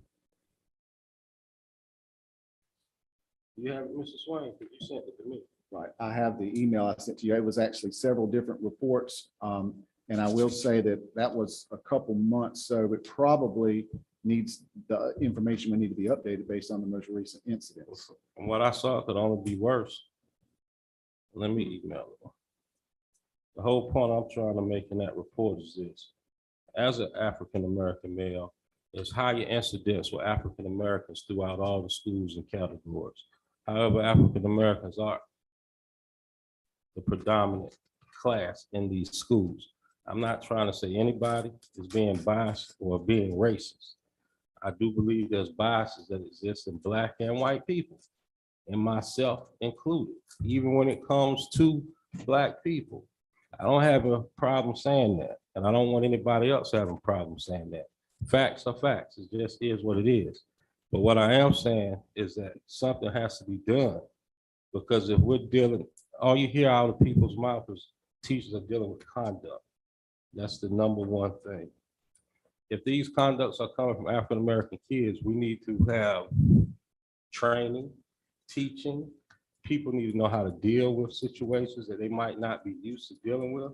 You have it, Mr. Swain, because you sent it to me. right, I have the email I sent to you. It was actually several different reports. And I will say that was a couple months, so it probably needs, the information would need to be updated based on the most recent incidents. From what I saw, it could only be worse. Let me email it. The whole point I'm trying to make in that report is this. As an African-American male, there's higher incidents with African-Americans throughout all the schools and categories. However, African-Americans are the predominant class in these schools. I'm not trying to say anybody is being biased or being racist. I do believe there's biases that exist in Black and white people, and myself included, even when it comes to Black people. I don't have a problem saying that, and I don't want anybody else having a problem saying that. Facts are facts. It just is what it is. But what I am saying is that something has to be done, because if we're dealing, all you hear out of people's mouth is teachers are dealing with conduct. That's the number one thing. If these conducts are coming from African-American kids, we need to have training, teaching. People need to know how to deal with situations that they might not be used to dealing with.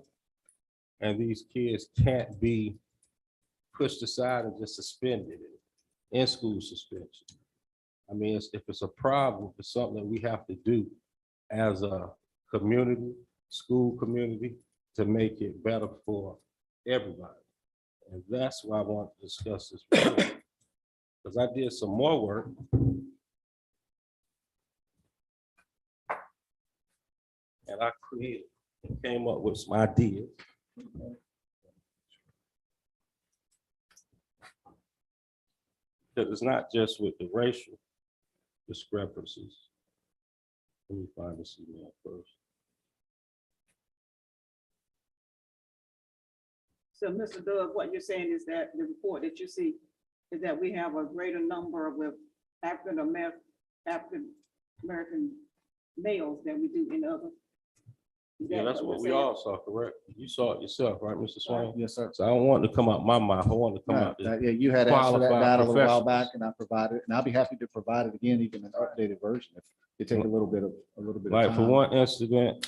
And these kids can't be pushed aside and just suspended in school suspension. I mean, if it's a problem, it's something that we have to do as a community, school community, to make it better for everybody. And that's why I want to discuss this. Because I did some more work. And I created and came up with some ideas. Because it's not just with the racial discrepancies. Let me find this email first. So, Mr. Doug, what you're saying is that the report that you see is that we have a greater number of African-American males than we do in other Yeah, that's what we all saw, correct? You saw it yourself, right, Mr. Swain? Yes, sir. So I don't want it to come out my mouth. I want it to come out. Yeah, you had asked for that qualified data a little while professionals. back and I provided it, and I'll be happy to provide it again, even an updated version if it take a little bit of Like for time. one incident,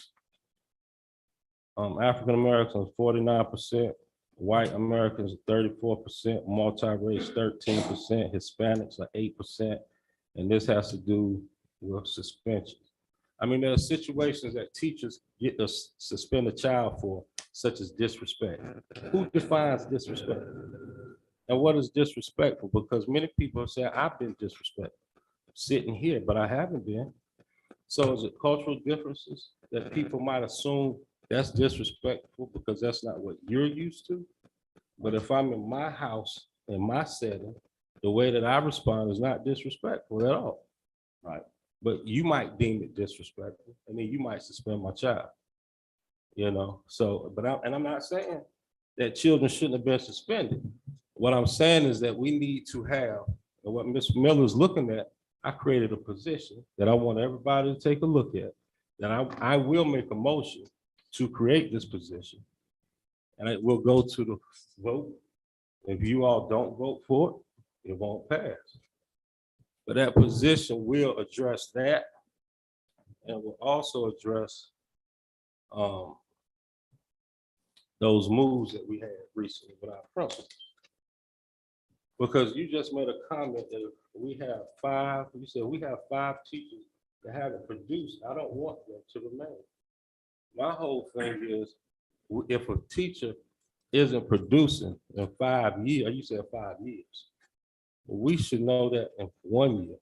African Americans 49%, white Americans 34%, multi-race 13%, Hispanics are 8%. And this has to do with suspension. I mean, there are situations that teachers get to suspend a child for, such as disrespect. Who defines disrespect? And what is disrespectful? Because many people say, I've been disrespectful sitting here, but I haven't been. So is it cultural differences that people might assume that's disrespectful because that's not what you're used to? But if I'm in my house, in my setting, the way that I respond is not disrespectful at all. Right. But you might deem it disrespectful, and then you might suspend my child. You know, so, but I'm not saying that children shouldn't have been suspended. What I'm saying is that we need to have, and what Ms. Miller's looking at, I created a position that I want everybody to take a look at, that I will make a motion to create this position. And it will go to the vote. If you all don't vote for it, it won't pass. But that position will address that and will also address those moves that we had recently with our principals. Because you just made a comment that we have five, you said we have 5 teachers that haven't produced. I don't want them to remain. My whole thing is, if a teacher isn't producing in 5 years, you said 5 years, we should know that in 1 year.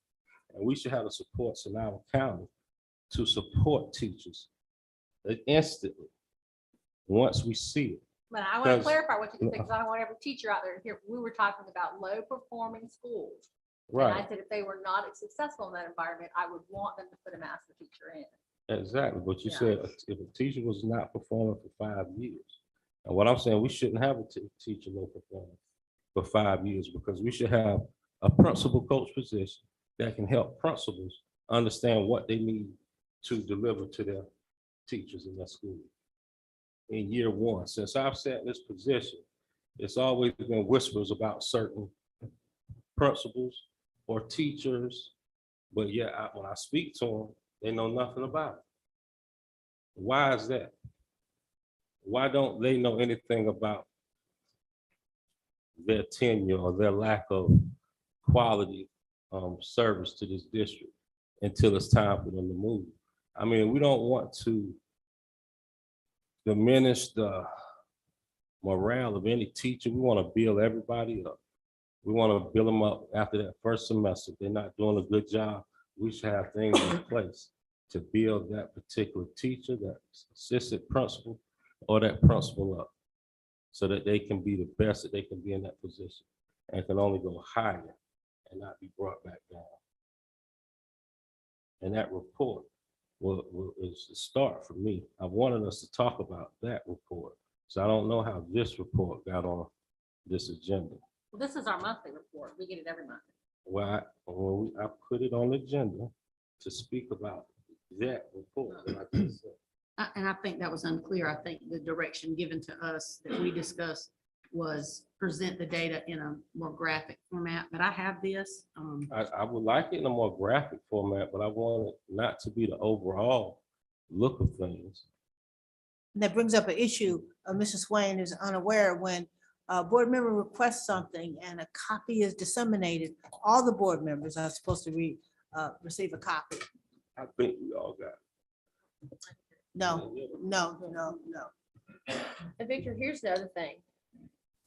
And we should have the supports in our county to support teachers instantly, once we see it. But I want to Because- clarify what you said, because I don't want every teacher out there here. We were talking about low performing schools. And Right. I said if they were not successful in that environment, I would want them to put a master teacher in. Exactly, but you Yeah. said if a teacher was not performing for 5 years. And what I'm saying, we shouldn't have a teacher low performing for 5 years, because we should have a principal coach position that can help principals understand what they need to deliver to their teachers in their school. In year 1, since I've sat in this position, it's always been whispers about certain principals or teachers, but yet when I speak to them, they know nothing about it. Why is that? Why don't they know anything about their tenure or their lack of quality service to this district until it's time for them to move? I mean, we don't want to diminish the morale of any teacher. We want to build everybody up. We want to build them up after that first semester. If they're not doing a good job, we should have things in place to build that particular teacher, that assistant principal, or that principal up, so that they can be the best that they can be in that position and can only go higher and not be brought back down. And that report is the start for me. I wanted us to talk about that report. So I don't know how this report got on this agenda. Well, this is our monthly report. We get it every month. Well, I put it on the agenda to speak about that report that I just said. And I think that was unclear. I think the direction given to us that we discussed was present the data in a more graphic format, but I have this. I would like it in a more graphic format, but I want it not to be the overall look of things. And that brings up an issue, Mr. Swain is unaware when a board member requests something and a copy is disseminated, all the board members are supposed to receive a copy. I think we all got it. No. And Victor, here's the other thing.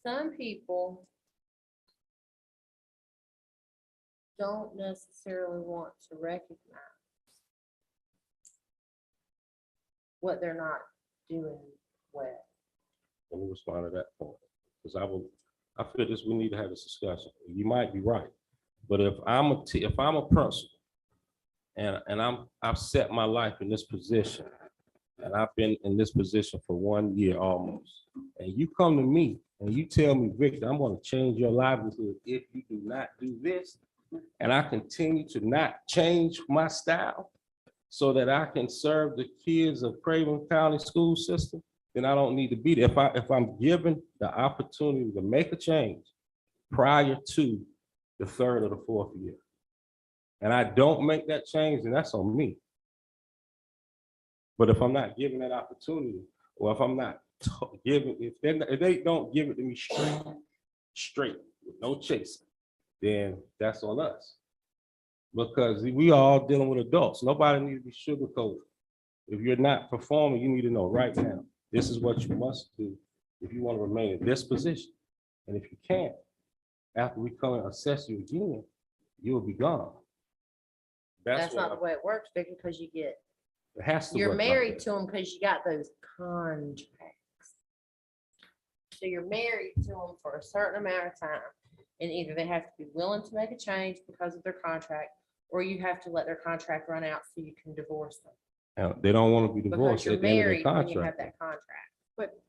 Some people don't necessarily want to recognize what they're not doing well. Let me respond to that point, because I feel this, we need to have this discussion. You might be right, but if I'm a principal and I've set my life in this position, and I've been in this position for 1 year almost, and you come to me and you tell me, Victor, I'm going to change your livelihood if you do not do this, and I continue to not change my style, so that I can serve the kids of Craven County school system, then I don't need to be there. If I'm given the opportunity to make a change prior to the third or the fourth year, and I don't make that change, then that's on me. But if I'm not given that opportunity, or if I'm not given, if they don't give it to me straight, with no chasing, then that's on us. Because we all dealing with adults. Nobody needs to be sugarcoated. If you're not performing, you need to know right now, this is what you must do if you want to remain in this position. And if you can't, after we come and assess you again, you will be gone. That's not what the way it works, Vicki, because you get, it has to you're work like married that. to them because you got those contracts. So you're married to them for a certain amount of time. And either they have to be willing to make a change because of their contract, or you have to let their contract run out so you can divorce them. Now, they don't want to be Because divorced you're at the end of married their when you have contract. that contract. But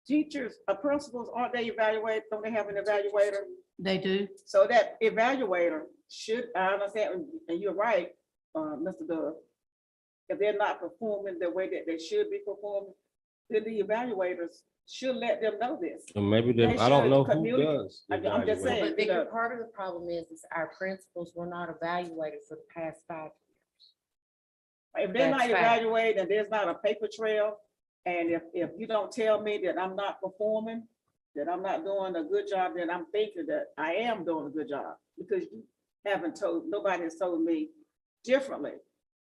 teachers, principals, aren't they evaluated? Don't they have an evaluator? They do. So that evaluator should, I understand, and you're right, Mr. Dove. If they're not performing the way that they should be performing, then the evaluators should let them know this. And maybe they, They I don't should know who communicate. does. the I'm just evaluation. saying. But you Victor, know. part of the problem is our principals were not evaluated for the past 5 years. If they're not That's fact. evaluated and there's not a paper trail, and if you don't tell me that I'm not performing, that I'm not doing a good job, then I'm thinking that I am doing a good job, because you haven't told, nobody has told me differently.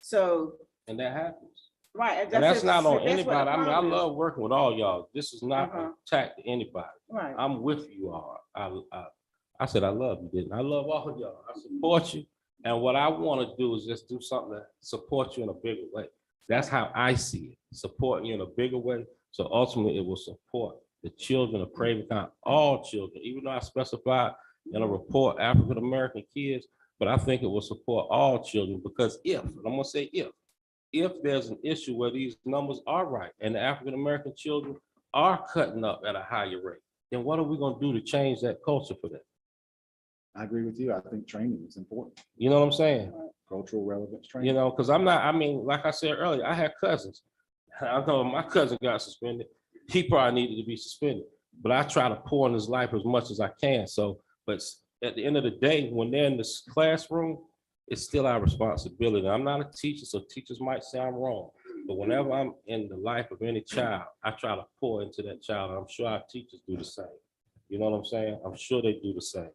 So, And that happens. right. And that's not on what the anybody. I mean, I problem is. love working with all y'all. This is not Uh-huh. an attack to anybody. Right. I'm with you all. I said, I love you, didn't I? I love all of y'all. I support you. And what I want to do is just do something to support you in a bigger way. That's how I see it, supporting you in a bigger way. So ultimately, it will support the children of Craven County, all children, even though I specified in a report, African-American kids, but I think it will support all children, because if, and I'm gonna say if there's an issue where these numbers are right and the African-American children are cutting up at a higher rate, then what are we gonna do to change that culture for them? I agree with you. I think training is important. You know what I'm saying? Cultural relevance training. You know, because I'm not, I mean, like I said earlier, I had cousins. I know my cousin got suspended. He probably needed to be suspended, but I try to pour in his life as much as I can. So, but at the end of the day, when they're in this classroom, it's still our responsibility. I'm not a teacher, so teachers might say I'm wrong. But whenever I'm in the life of any child, I try to pour into that child. I'm sure our teachers do the same. You know what I'm saying? I'm sure they do the same.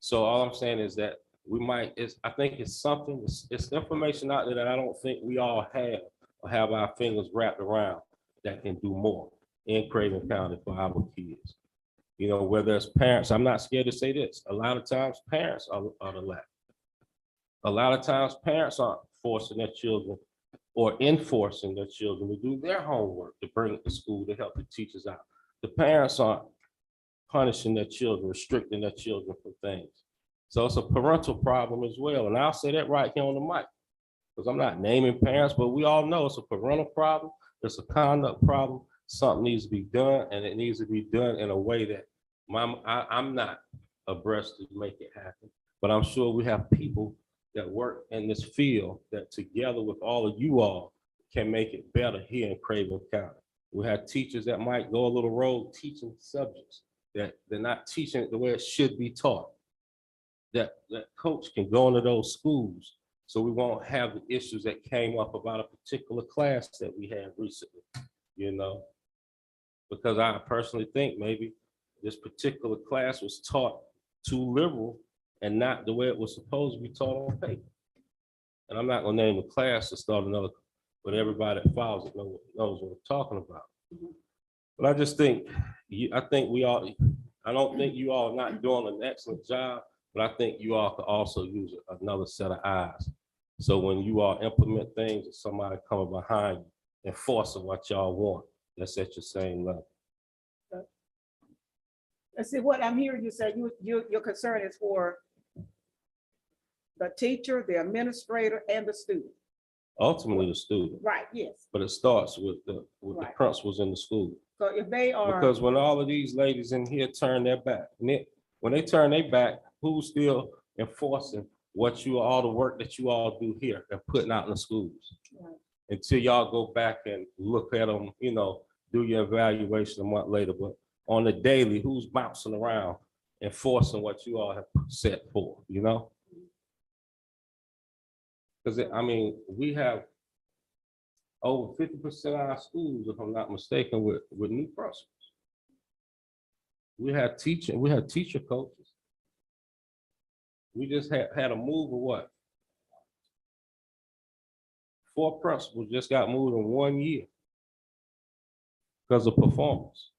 So all I'm saying is that we might, I think it's something, it's information out there that I don't think we all have or have our fingers wrapped around that can do more in Craven County for our kids. You know, whether it's parents, I'm not scared to say this. A lot of times parents are the lack. A lot of times parents aren't forcing their children or enforcing their children to do their homework, to bring it to school, to help the teachers out. The parents aren't punishing their children, restricting their children from things. So it's a parental problem as well. And I'll say that right here on the mic, because I'm not naming parents, but we all know it's a parental problem. It's a conduct problem. Something needs to be done, and it needs to be done in a way that I'm not abreast to make it happen. But I'm sure we have people that work in this field that together with all of you all can make it better here in Craven County. We have teachers that might go a little rogue teaching subjects that they're not teaching it the way it should be taught. That coach can go into those schools so we won't have the issues that came up about a particular class that we had recently, you know? Because I personally think maybe this particular class was taught too liberal and not the way it was supposed to be taught on paper. And I'm not gonna name the class to start another, but everybody that follows it knows what I'm talking about. But I just think, I don't think you all are not doing an excellent job, but I think you all could also use another set of eyes. So when you all implement things and somebody coming behind you, enforcing what y'all want, that's at your same level. Let's see, what I'm hearing you say, your concern is for the teacher, the administrator, and the student. Ultimately, the student. Right, yes. But it starts with the Right. principals in the school. So if they are. Because when all of these ladies in here turn their back, when they turn their back, who's still enforcing all the work that you all do here and putting out in the schools. Until y'all go back and look at them, you know, do your evaluation a month later, but on the daily, who's bouncing around enforcing what you all have set for, you know? Because I mean, we have over 50% of our schools, if I'm not mistaken, with new principals. We have teacher coaches. We just had a move of what? 4 principals just got moved in 1 year because of performance.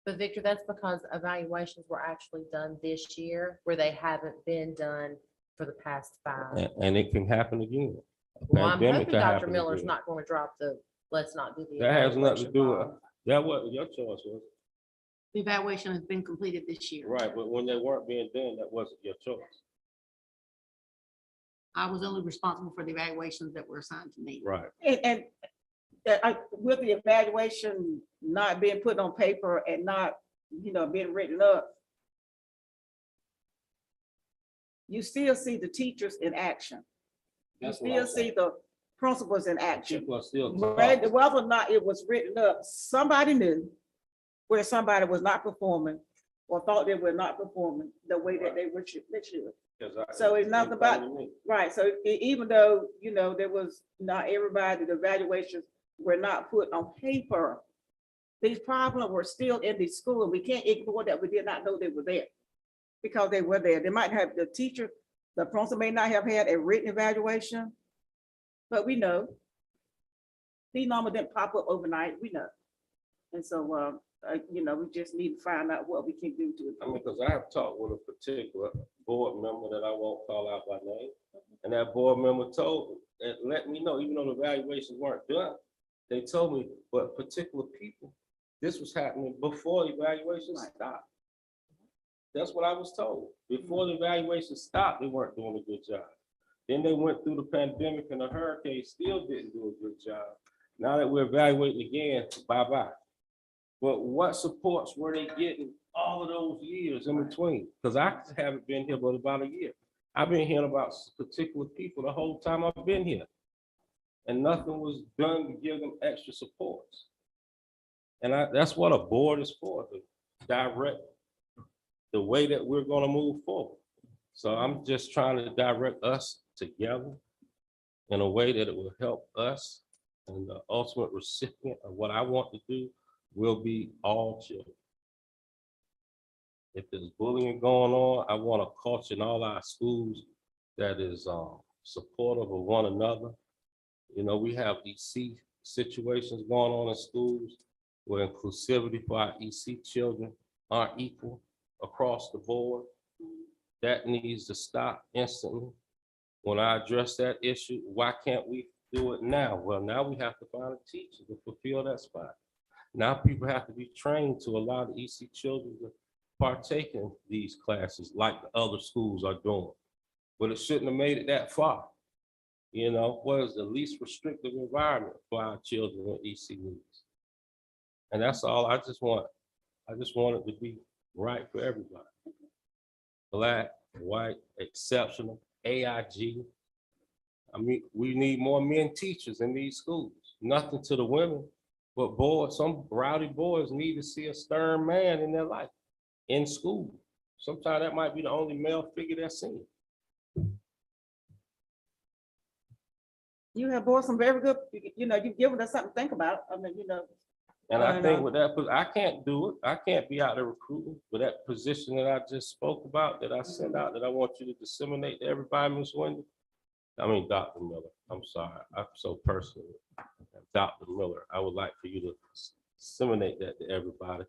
But Victor, that's because evaluations were actually done this year where they haven't been done for the past 5. And it can happen again. A Well, I'm pandemic hoping can Dr. happen Miller's again. not going to drop the, let's not do the. That has nothing to evaluation do with, bomb. that wasn't your choice, was it? The evaluation has been completed this year. Right, but when they weren't being done, that wasn't your choice. I was only responsible for the evaluations that were assigned to me. Right. And with the evaluation not being put on paper and not, you know, being written up, you still see the teachers in action. You That's what still I'm see saying. the principals in action. People are still Whether talking. whether or not it was written up, somebody knew where somebody was not performing or thought they were not performing the way that they should. So it's nothing about, right, so even though, you know, there was not everybody, the evaluations were not put on paper, these problems were still in the school. We can't ignore that. We did not know they were there because they were there. They might have, the teacher, the principal may not have had a written evaluation, but we know. These numbers didn't pop up overnight, we know. And so, you know, we just need to find out what we can do to. I mean, because I have talked with a particular board member that I won't call out by name. And that board member told me, and let me know, even though the evaluations weren't done, they told me, but particular people, this was happening before the evaluation stopped. That's what I was told. Before the evaluation stopped, they weren't doing a good job. Then they went through the pandemic and the hurricane, still didn't do a good job. Now that we're evaluating again, bye-bye. But what supports were they getting all of those years in between? Because I haven't been here but about a year. I've been hearing about particular people the whole time I've been here. And nothing was done to give them extra supports. And that's what a board is for, to direct the way that we're gonna move forward. So I'm just trying to direct us together in a way that it will help us, and the ultimate recipient of what I want to do will be all children. If there's bullying going on, I want a culture in all our schools that is supportive of one another. You know, we have EC situations going on in schools where inclusivity for our EC children aren't equal across the board. That needs to stop instantly. When I address that issue, why can't we do it now? Well, now we have to find a teacher to fulfill that spot. Now people have to be trained to allow the EC children to partake in these classes like the other schools are doing. But it shouldn't have made it that far. You know, what is the least restrictive environment for our children with EC needs? And that's all I just want. I just want it to be right for everybody. Black, white, exceptional, AIG. I mean, we need more men teachers in these schools. Nothing to the women, but boys, some rowdy boys need to see a stern man in their life, in school. Sometimes that might be the only male figure they're seeing. You have brought some very good, you know, you've given us something to think about. I mean, you know. And I think with that, I can't do it. I can't be out there recruiting, but that position that I just spoke about, that I sent out, that I want you to disseminate to everybody, Ms. Wendy. I mean, Dr. Miller, I'm sorry, I'm so personal. Dr. Miller, I would like for you to disseminate that to everybody.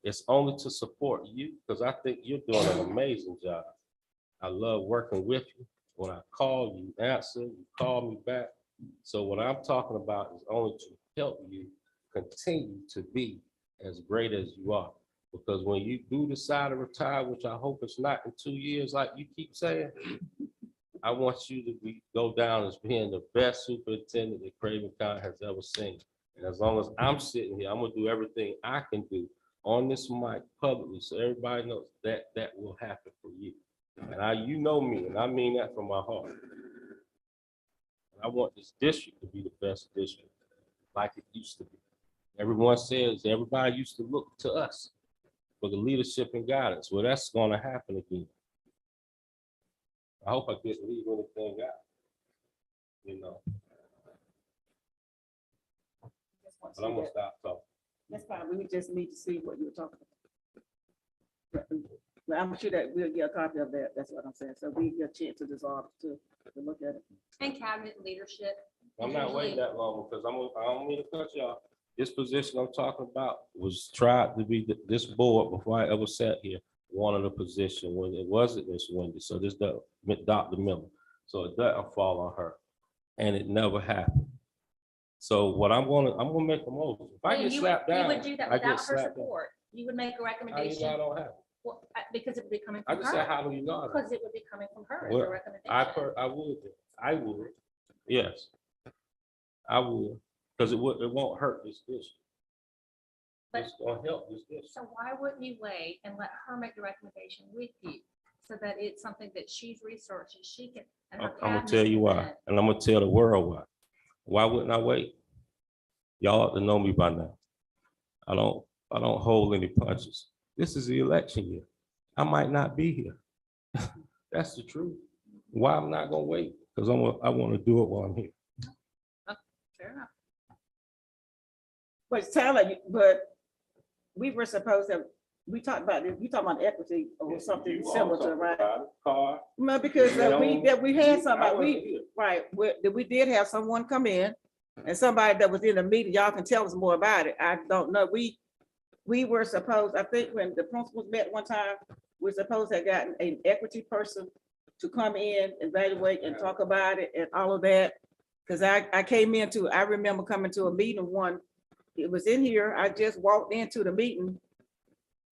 It's only to support you, because I think you're doing an amazing job. I love working with you. When I call, you answer, you call me back. So what I'm talking about is only to help you continue to be as great as you are. Because when you do decide to retire, which I hope it's not in 2 years, like you keep saying, I want you to go down as being the best superintendent that Craven County has ever seen. And as long as I'm sitting here, I'm gonna do everything I can do on this mic publicly, so everybody knows that that will happen for you. And you know me, and I mean that from my heart. I want this district to be the best district, like it used to be. Everyone says, everybody used to look to us for the leadership and guidance. Well, that's gonna happen again. I hope I didn't leave anything out. You know, but I'm gonna stop talking. That's fine. We just need to see what you're talking about. Well, I'm sure that we'll get a copy of that. That's what I'm saying. So we get a chance to dissolve to look at it. And cabinet leadership. I'm not waiting that long because I don't mean to cut y'all. This position I'm talking about was tried to be this board before I ever sat here, wanted a position when it wasn't Miss Wendy. So this Dr. Miller. So it doesn't fall on her. And it never happened. So what I'm gonna make a motion. If I And get you slapped would- down, You would do that I get without her slapped down. support. You would make a How you know I recommendation. don't have it? Well, because it would be coming I from just said, her. how do you know? I don't? Because it would be coming from her as Well, a recommendation. I would, yes. I would, because it won't hurt this district. But- It's gonna help this district. So why wouldn't you wait and let her make the recommendation with you? So that it's something that she's researched and she can. and her I'm gonna cabinet tell you can why, then- and I'm gonna tell the world why. Why wouldn't I wait? Y'all ought to know me by now. I don't hold any punches. This is the election year. I might not be here. That's the truth. Why I'm not gonna wait? Because I want to do it while I'm here. Fair enough. But Tyler, but we were supposed to, we talked about this, you talking about equity or something similar to, right? Car. No, because You know, we had somebody, I wasn't here. right, we did have someone come in and somebody that was in the meeting, y'all can tell us more about it. I don't know. We were supposed, I think when the principals met one time, we're supposed to have gotten an equity person to come in, evaluate and talk about it and all of that. Cause I remember coming to a meeting one, it was in here, I just walked into the meeting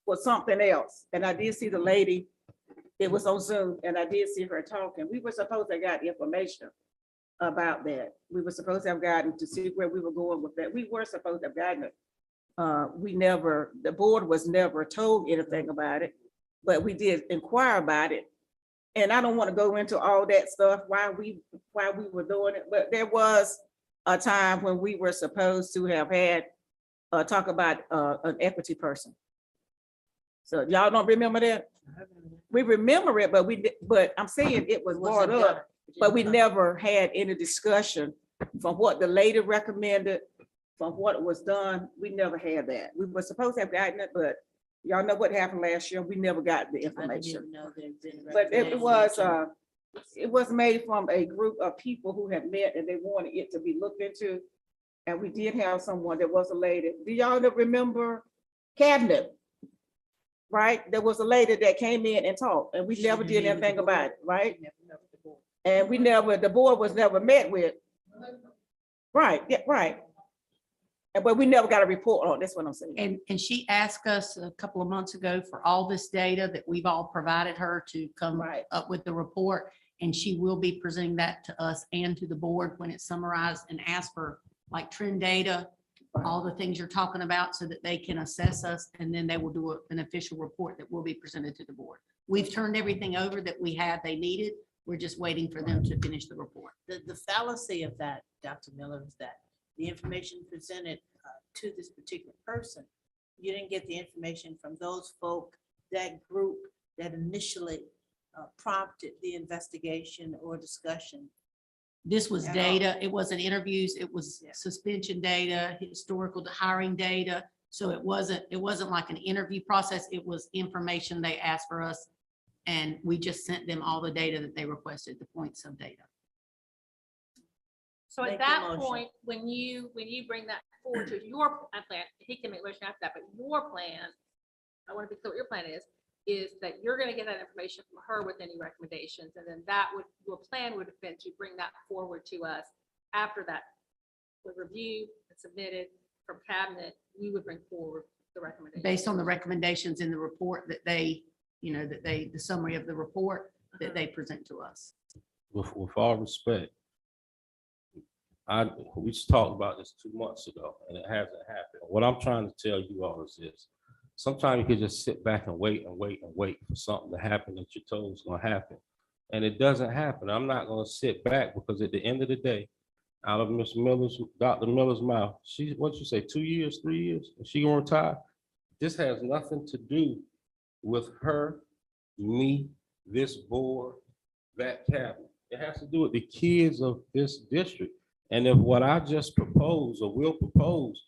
for something else. And I did see the lady, it was on Zoom, and I did see her talking. We were supposed to have got information about that. We were supposed to have gotten to see where we were going with that. We were supposed to have gotten it. The board was never told anything about it, but we did inquire about it. And I don't want to go into all that stuff, why we were doing it, but there was a time when we were supposed to have had, talk about, an equity person. So y'all don't remember that? We remember it, but I'm saying it was brought Wasn't done. up, but we never had any discussion from what the lady recommended, from what was done. We never had that. We were supposed to have gotten it, but y'all know what happened last year. We never got the I didn't information. even know there's been a But recommendation. it was made from a group of people who had met and they wanted it to be looked into. And we did have someone, there was a lady. Do y'all remember Cabinet? Right? There was a lady that came in and talked and we never did anything about it, right? And the board was never met with. Right, yeah, right. But we never got a report on it. That's what I'm saying. And she asked us a couple of months ago for all this data that we've all provided her to come Right. up with the report. And she will be presenting that to us and to the board when it's summarized, and ask for like trend data, all the things you're talking about, so that they can assess us, and then they will do an official report that will be presented to the board. We've turned everything over that they needed. We're just waiting for them to finish the report. The fallacy of that, Dr. Miller, is that the information presented to this particular person, you didn't get the information from those folk, that group that initially prompted the investigation or discussion. This was At all. data. It wasn't interviews. It was Yeah. suspension data, historical hiring data. So it wasn't like an interview process. It was information they asked for us. And we just sent them all the data that they requested, the points of data. So Make at the that motion. point, when you bring that forward to your plan, he can make a motion after that, but your plan, I want to be clear what your plan is that you're gonna get that information from her with any recommendations, and then your plan would have been to bring that forward to us after that was reviewed and submitted from cabinet, you would bring forward the recommendation. Based on the recommendations in the report that the summary of the report that they present to us. With all respect, we just talked about this 2 months ago and it hasn't happened. What I'm trying to tell you all is this. sometimes you could just sit back and wait and wait and wait for something to happen that you're told is gonna happen. And it doesn't happen. I'm not gonna sit back because at the end of the day, out of Dr. Miller's mouth, she, what you say, 2 years, 3 years, and she gonna retire? This has nothing to do with her, me, this board, that cabinet. It has to do with the kids of this district. And if what I just proposed or will propose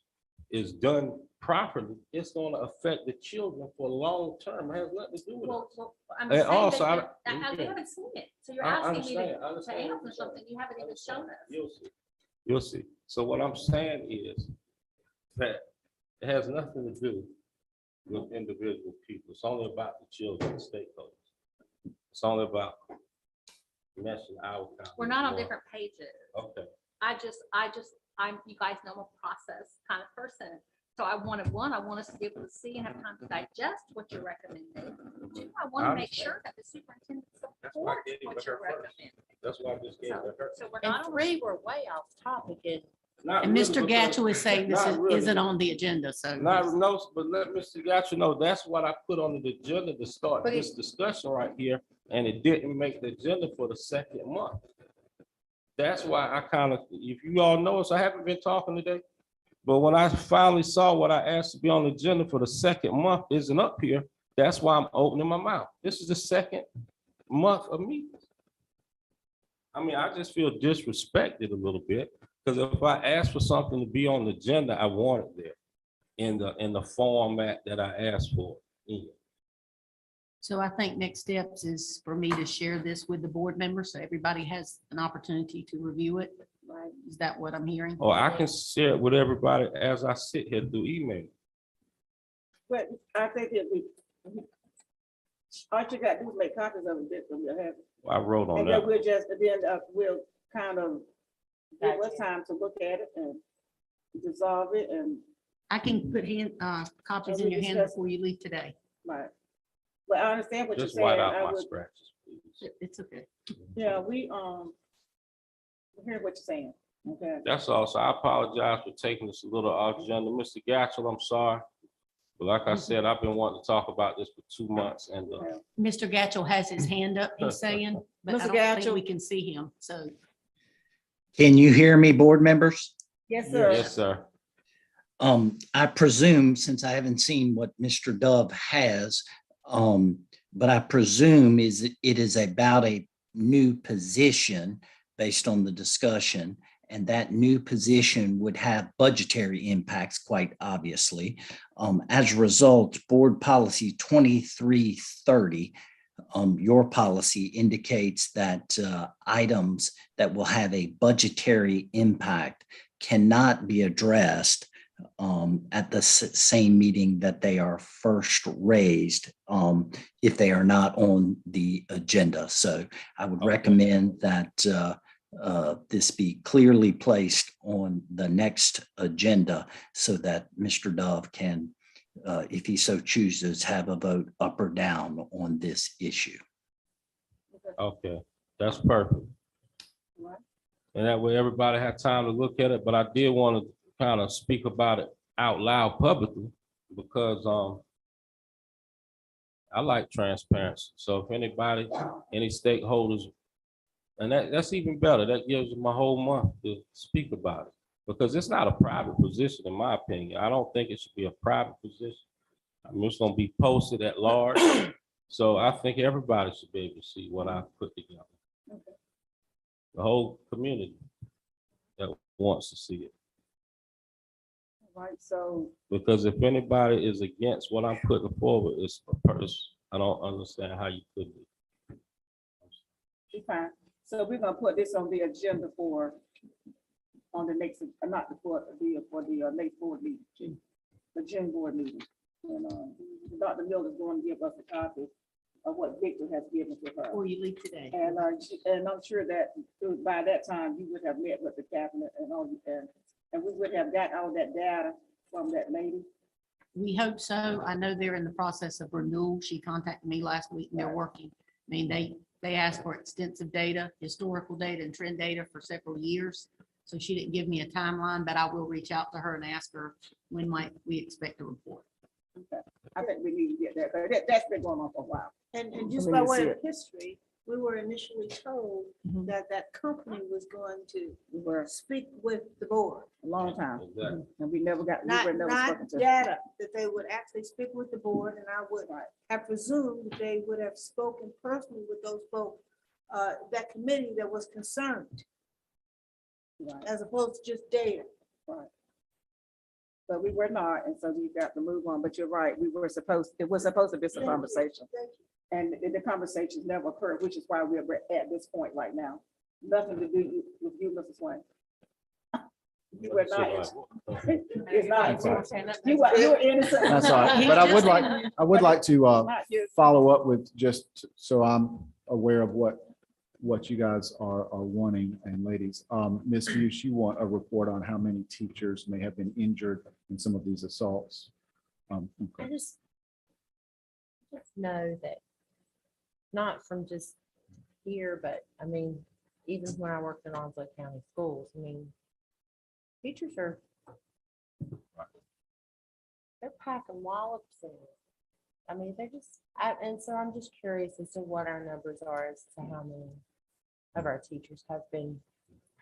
is done properly, it's gonna affect the children for long term. It has nothing to do with it. Well, I'm And saying also, that, we haven't seen it, so you're I asking me understand, I to understand what answer you're something you haven't even shown us. You'll see. You'll see. So what I'm saying is that it has nothing to do with individual people. It's only about the children and stakeholders. It's only about meshing our. We're not on more. different pages. Okay. You guys know I'm a process kind of person. So I want us to be able to see and have time to digest what you're recommending. Two, I want to make sure that the superintendent That's why I supports gave you what her you're first. recommending. That's why I just gave it to her. So we're And not. three, we're way off topic and Not And really, Mr. because- Gatchell is saying this not really. isn't on the agenda, so. Not, no, but let Mr. Gatchell know, that's what I put on the agenda to start But this discussion right here, and it didn't make the agenda for the second month. That's why I kind of, if you all notice, I haven't been talking today, but when I finally saw what I asked to be on the agenda for the second month isn't up here, that's why I'm opening my mouth. This is the second month of meetings. I mean, I just feel disrespected a little bit, because if I ask for something to be on the agenda, I want it there in the format that I asked for. So I think next steps is for me to share this with the board members, so everybody has an opportunity to review it. Right? Is that what I'm hearing? Or I can share it with everybody as I sit here through email. But I think that all you got to do is make copies of it, that we'll have. I wrote on And then that. we'll kind of give us time to look at it and dissolve it and. I can put copies in your hand before you leave today. Right. But I understand what you're Just saying. white I out my would- scratches, please. It's okay. Yeah, we hear what you're saying, okay? That's all. So I apologize for taking this a little off agenda. Mr. Gatchell, I'm sorry. But like I said, I've been wanting to talk about this for 2 months and Mr. Gatchell has his hand up, he's saying, but I Mr. don't think Gatchell. we can see him, so. Can you hear me, board members? Yes, sir. yes, sir. I presume, since I haven't seen what Mr. Dove has, but I presume it is about a new position based on the discussion, and that new position would have budgetary impacts, quite obviously. As a result, Board Policy 2330, your policy indicates that items that will have a budgetary impact cannot be addressed at the same meeting that they are first raised, if they are not on the agenda. So I would recommend that this be clearly placed on the next agenda so that Mr. Dove can, if he so chooses, have a vote up or down on this issue. Okay, that's perfect. And that way everybody had time to look at it, but I did want to kind of speak about it out loud publicly because I like transparency. So if anybody, any stakeholders, and that's even better, that gives them a whole month to speak about it. Because it's not a private position, in my opinion. I don't think it should be a private position. I mean, it's gonna be posted at large. So I think everybody should be able to see what I put together. The whole community that wants to see it. Right, so. Because if anybody is against what I'm putting forward, it's a person. I don't understand how you could be. Be fine. So we're gonna put this on the agenda on the next, not for the next board meeting, the June board meeting. And Dr. Miller is going to give us a copy of what Victor has given to her. Before you leave today. And I'm sure that by that time you would have met with the cabinet and we would have got all that data from that lady. We hope so. I know they're in the process of renewal. She contacted me last week and they're working. I mean, they asked for extensive data, historical data and trend data for several years. So she didn't give me a timeline, but I will reach out to her and ask her when might we expect a report. Okay. I think we need to get that, but that's been going on for a while. And just We by need to way see of it. history, we were initially told Mhm. that that company was going to We were speak with the board. a long time, Exactly. and we never got, we Not, were never not spoken to. data, that they would actually speak with the board, and I would have presumed that they would have spoken personally with those folks, that committee that was concerned, Right, as opposed to just data. right. But we were not, and so we got to move on, but you're right, it was supposed to be some conversation. Thank you. And the conversations never occurred, which is why we're at this point right now. Nothing to do with you, Mrs. Swain. You were not, it's not, you were innocent. That's all right. But I would like to Not you. follow up with just so I'm aware of what you guys are wanting, and ladies. Ms. Buse, you want a report on how many teachers may have been injured in some of these assaults? I Okay. just know that, not from just here, but I mean, even when I worked in Onslow County Schools, I mean, teachers are, they're packing wallops and, I mean, they're just, and so I'm just curious as to what our numbers are as to how many of our teachers have been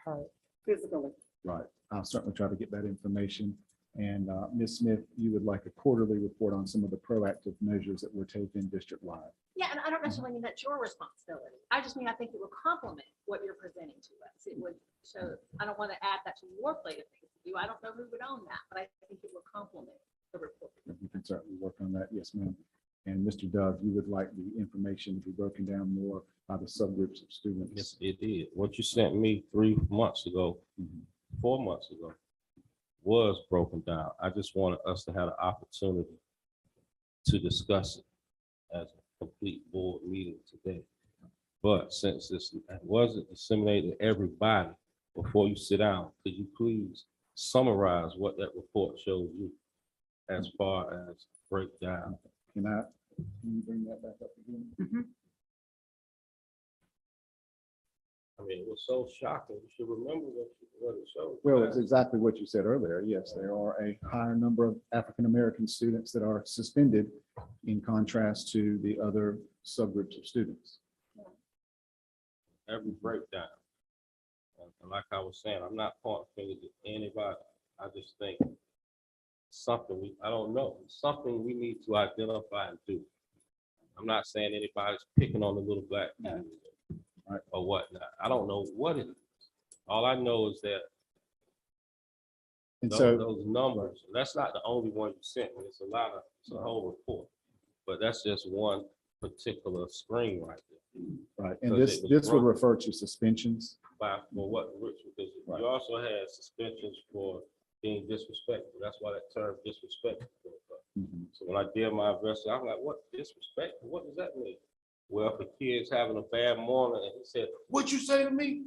hurt. Physically. Right. I'll certainly try to get that information. And Ms. Smith, you would like a quarterly report on some of the proactive measures that were taken district-wide. Yeah, and I don't necessarily mean that's your responsibility. I just mean, I think it will complement what you're presenting to us. It would show, I don't want to add that to your plate of things to do. I don't know who would own that, but I think it will complement the report. We can certainly work on that. Yes, ma'am. And Mr. Dove, you would like the information to be broken down more by the subgroups of students. Yes, it did. What you sent me 3 months ago, 4 months ago, was broken down. I just wanted us to have an opportunity to discuss it as a complete board meeting today. But since this wasn't disseminated to everybody, before you sit down, could you please summarize what that report shows you as far as breakdown? Can you bring that back up again? I mean, it was so shocking. You should remember what it showed. Well, it's exactly what you said earlier. Yes, there are a higher number of African-American students that are suspended in contrast to the other subgroups of students. Every breakdown. And like I was saying, I'm not pointing fingers at anybody. I just think something I don't know, something we need to identify and do. I'm not saying anybody's picking on the little black kids or whatnot. I don't know what it is. All I know is that And those numbers, that's not the only one you sent me. It's a whole report. But that's just one particular screen right there. Right, and Because it was this would broken refer to suspensions. for what, Rich, because you also had suspensions for being disrespectful. That's why that term disrespectful. So when I did my investigation, I'm like, what disrespectful? What does that mean? Well, if a kid's having a bad morning and he said, "What'd you say to me?"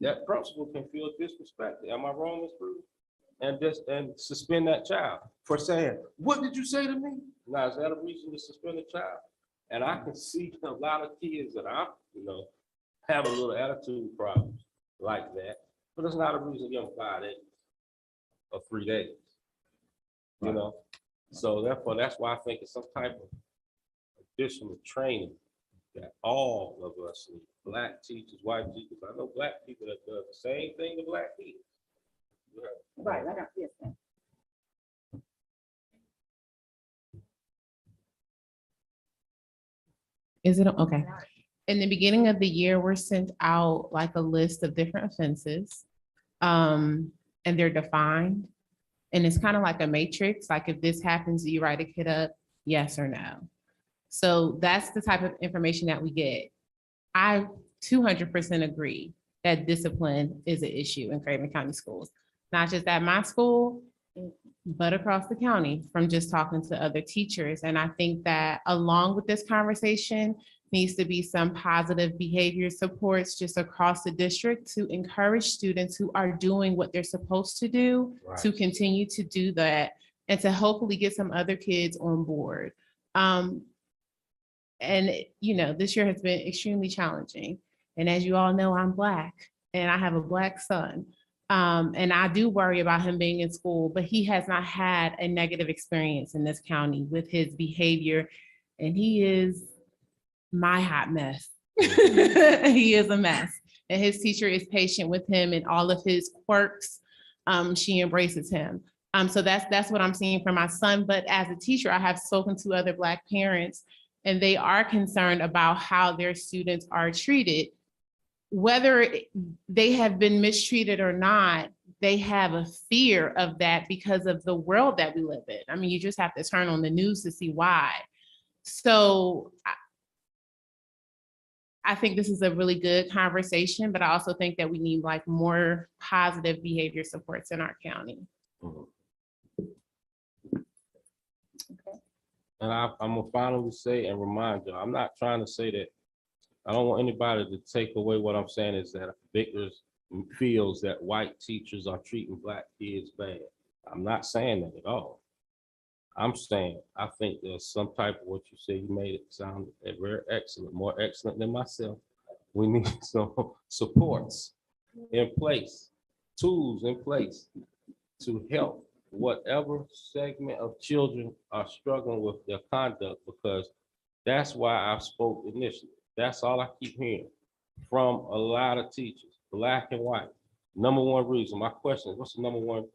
That principal can feel disrespected. Am I wrong, Ms. Bruce? And suspend that child for saying, "What did you say to me?" Now, is that a reason to suspend a child? And I can see a lot of kids that I, have a little attitude problems like that, but it's not a reason to give them 5 days or 3 days. So therefore, that's why I think it's some type of additional training that all of us need. Black teachers, white teachers. I know black people that do the same thing to black kids. Right, I got, yes, ma'am. Is it okay? In the beginning of the year, we're sent out like a list of different offenses. And they're defined. And it's kind of like a matrix, like if this happens, you write a kid up, yes or no. So that's the type of information that we get. I 200% agree that discipline is an issue in Craven County schools, not just at my school, but across the county from just talking to other teachers. And I think that along with this conversation needs to be some positive behavior supports just across the district to encourage students who are doing what they're supposed to do to continue to do that and to hopefully get some other kids on board. And this year has been extremely challenging. And as you all know, I'm Black and I have a Black son. And I do worry about him being in school, but he has not had a negative experience in this county with his behavior. And he is my hot mess. He is a mess. And his teacher is patient with him and all of his quirks. She embraces him. So that's what I'm seeing for my son. But as a teacher, I have spoken to other Black parents, and they are concerned about how their students are treated. Whether they have been mistreated or not, they have a fear of that because of the world that we live in. I mean, you just have to turn on the news to see why. So I think this is a really good conversation, but I also think that we need like more positive behavior supports in our county. And I'm gonna finally say and remind you, I'm not trying to say that, I don't want anybody to take away what I'm saying is that Vickers feels that white teachers are treating Black kids bad. I'm not saying that at all. I'm saying, I think there's some type of what you say, you made it sound very excellent, more excellent than myself. We need some supports in place, tools in place to help whatever segment of children are struggling with their conduct, because that's why I spoke initially. That's all I keep hearing from a lot of teachers, Black and white. Number one reason, my question is, what's the number one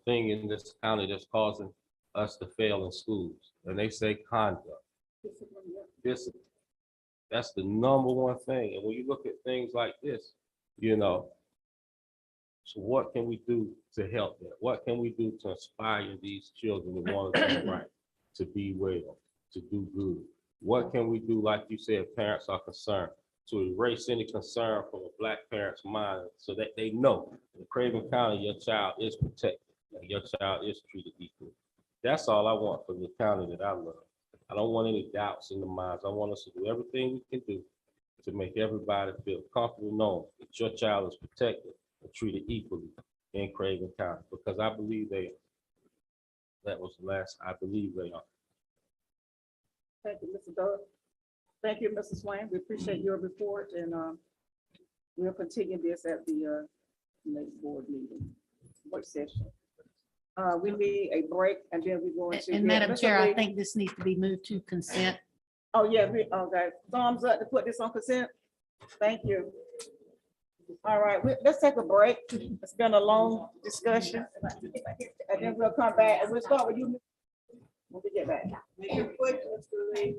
thing in this county that's causing us to fail in schools? And they say conduct, discipline. That's the number one thing. And when you look at things like this, you know, so what can we do to help that? What can we do to inspire these children to want to do right, to be well, to do good? What can we do, like you said, parents are concerned, to erase any concern from a Black parent's mind so that they know in Craven County, your child is protected and your child is treated equally. That's all I want for the county that I love. I don't want any doubts in the minds. I want us to do everything we can do to make everybody feel comfortable knowing that your child is protected and treated equally in Craven County, because I believe they are. That was the last, I believe they are. Thank you, Mr. Doug. Thank you, Mrs. Swain. We appreciate your report, and we'll continue this at the next board meeting, work session. We need a break, and then we go into. And Madam Chair, I think this needs to be moved to consent. Oh, yeah, okay. Thumbs up to put this on consent. Thank you. All right, let's take a break. It's been a long discussion. And then we'll come back and we'll start with you when we get back. Make your quick, Mr. Lee.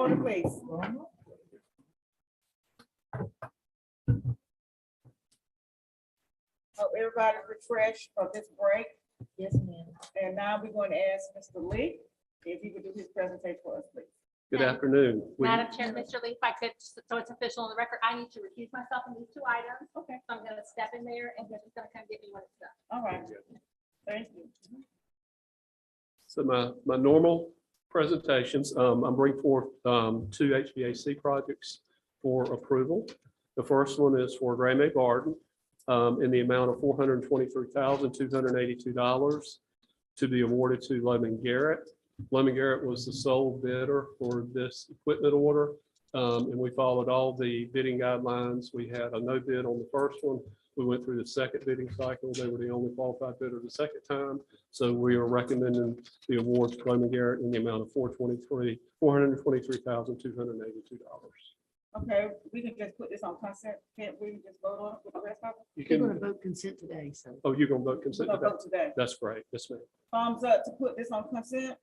Order, please. Hope everybody refreshed for this break. Yes, ma'am. And now we're going to ask Mr. Lee if he could do his presentation for us, please. Good afternoon. Madam Chair, Mr. Lee, if I could, so it's official on the record, I need to recuse myself on these two items. Okay. So I'm gonna step in there and then he's gonna come get me when it's done. All right. Thank you. So my normal presentations, I'm bringing forth two HVAC projects for approval. The first one is for Gray May Garden in the amount of $423,282 to be awarded to Lehman Garrett. Lehman Garrett was the sole bidder for this equipment order, and we followed all the bidding guidelines. We had a no bid on the first one. We went through the second bidding cycle. They were the only qualified bidder the second time. So we are recommending the award to Lehman Garrett in the amount of $423,282. Okay, we can just put this on consent. Can't we just vote on it with the rest of it? You We're going to can, vote consent today, so. oh, you're gonna vote We're consent gonna today? vote today. That's great. Yes, ma'am. Thumbs up to put this on consent.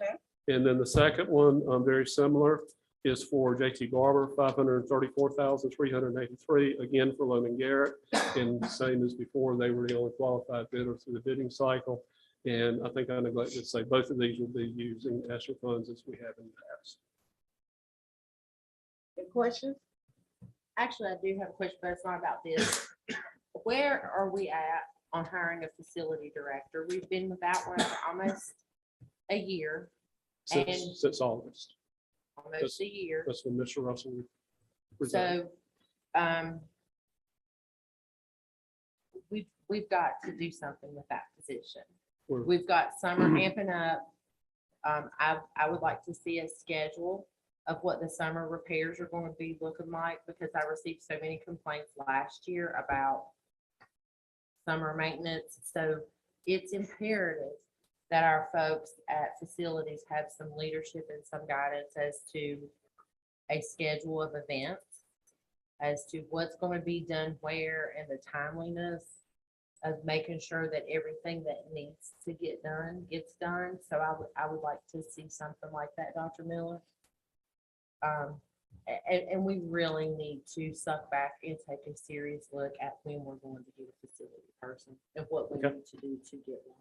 Okay. And then the second one, very similar, is for JT Barber, $534,383, again for Lehman Garrett. And same as before, they were the only qualified bidder through the bidding cycle. And I think I neglected to say, both of these will be using ESSER funds as we have in the past. Any questions? Actually, I do have a question, but it's not about this. Where are we at on hiring a facility director? We've been without one for almost a year, Since August. almost a year. That's when Mr. Russell resigned. So, we've got to do something with that position. We're- We've got summer amping up. I would like to see a schedule of what the summer repairs are going to be looking like, because I received so many complaints last year about summer maintenance. So it's imperative that our folks at facilities have some leadership and some guidance as to a schedule of events, as to what's going to be done where, and the timeliness of making sure that everything that needs to get done gets done. So I would like to see something like that, Dr. Miller. And we really need to suck back and take a serious look at when we're going to get a facility person and what we Okay. need to do to get one.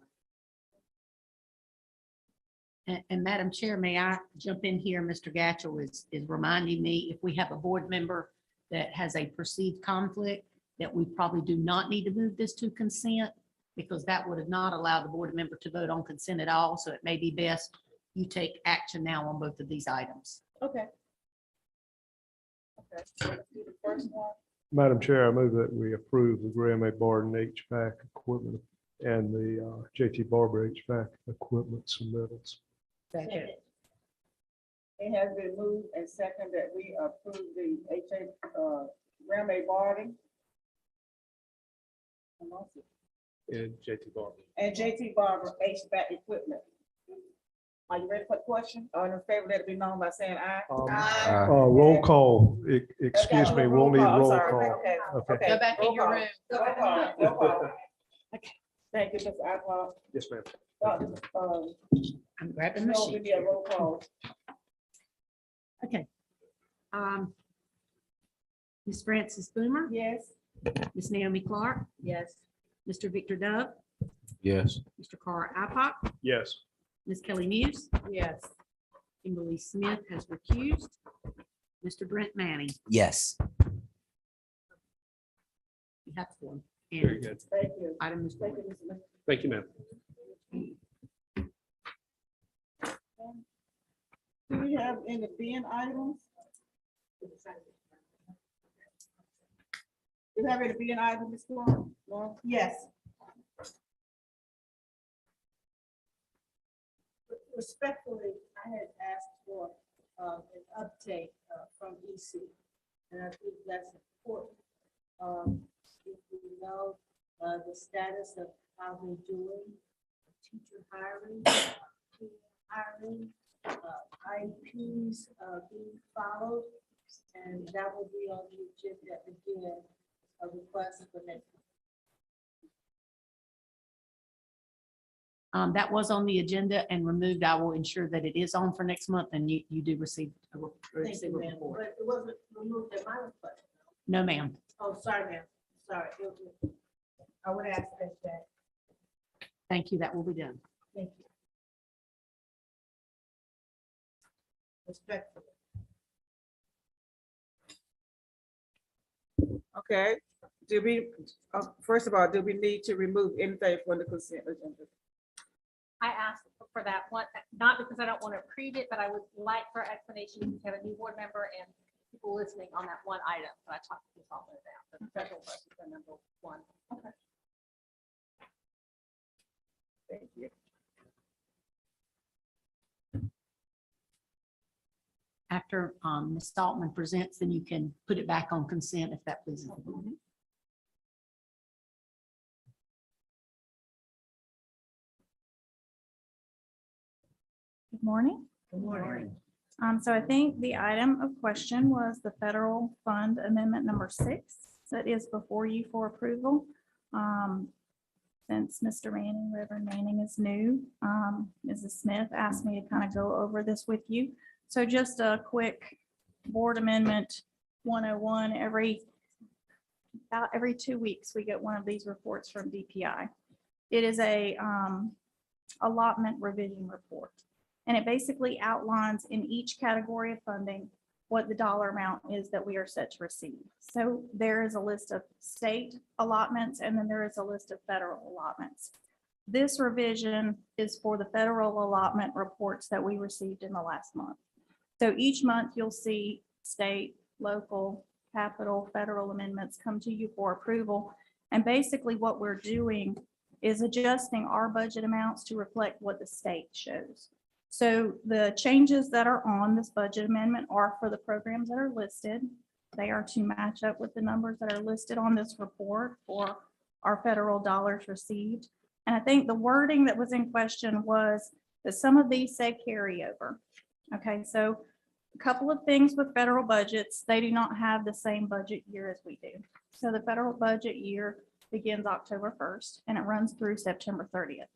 And Madam Chair, may I jump in here? Mr. Gatchell is reminding me, if we have a board member that has a perceived conflict, that we probably do not need to move this to consent, because that would have not allowed the board member to vote on consent at all. So it may be best you take action now on both of these items. Okay. Okay, so let's do the first one. Madam Chair, I move that we approve the Graham A. Barton HVAC equipment and the JT Barber HVAC equipment submittals. Second. It has been moved and second that we approve the Graham A. Barton And JT Barber. and JT Barber HVAC equipment. Are you ready for the question? All in favor, let it be known by saying aye. Roll call, excuse me, we'll need I'm roll sorry. call. Okay, Okay. okay. Go back in Roll your call. room. Roll call, roll call. Thank you, Mr. Oswald. Yes, ma'am. I'm grabbing my No, sheet. we need a roll call. Okay. Ms. Frances Boomer, Yes. Ms. Naomi Clark, Yes. Mr. Victor Dove, Yes. Mr. Carl Ipock, Yes. Ms. Kelly Muse, Yes. Kimberly Smith has recused, Mr. Brent Manning. Yes. You have one. Very And good. Thank you. item is Thank you, Mr. Smith. Thank you, ma'am. Do we have any bin items? Do you have any bin items, Ms. Clark? No? Yes. Respectfully, I had asked for an update from EC, and I think that's important. If we know the status of how they're doing, teacher hiring, IEPs being followed, and that will be on the agenda again, a request for next That was on the agenda and removed. I will ensure that it is on for next month and you do receive a Thank receive you, a ma'am. report. But it wasn't removed at my request. No, ma'am. Oh, sorry, ma'am. Sorry. I would ask that. Thank you. That will be done. Thank you. Respectfully. Okay, do we, first of all, do we need to remove anything from the consent agenda? I asked for that one, not because I don't want to approve it, but I would like for explanation, because we have a new board member and people listening on that one item, so I talked to all those out, the federal versus the number one. Okay. Thank you. After Ms. Stallman presents, then you can put it back on consent if that pleases the board. Good morning. Good morning. So I think the item of question was the federal fund amendment number 6 that is before you for approval. Since Mr. Manning, Reverend Manning is new, Mrs. Smith asked me to kind of go over this with you. So just a quick board amendment 101, about every 2 weeks, we get one of these reports from DPI. It is a allotment revision report. And it basically outlines in each category of funding what the dollar amount is that we are set to receive. So there is a list of state allotments and then there is a list of federal allotments. This revision is for the federal allotment reports that we received in the last month. So each month you'll see state, local, capital, federal amendments come to you for approval. And basically what we're doing is adjusting our budget amounts to reflect what the state shows. So the changes that are on this budget amendment are for the programs that are listed. They are to match up with the numbers that are listed on this report for our federal dollars received. And I think the wording that was in question was that some of these say carryover. Okay, so a couple of things with federal budgets, they do not have the same budget year as we do. So the federal budget year begins October 1st and it runs through September 30th.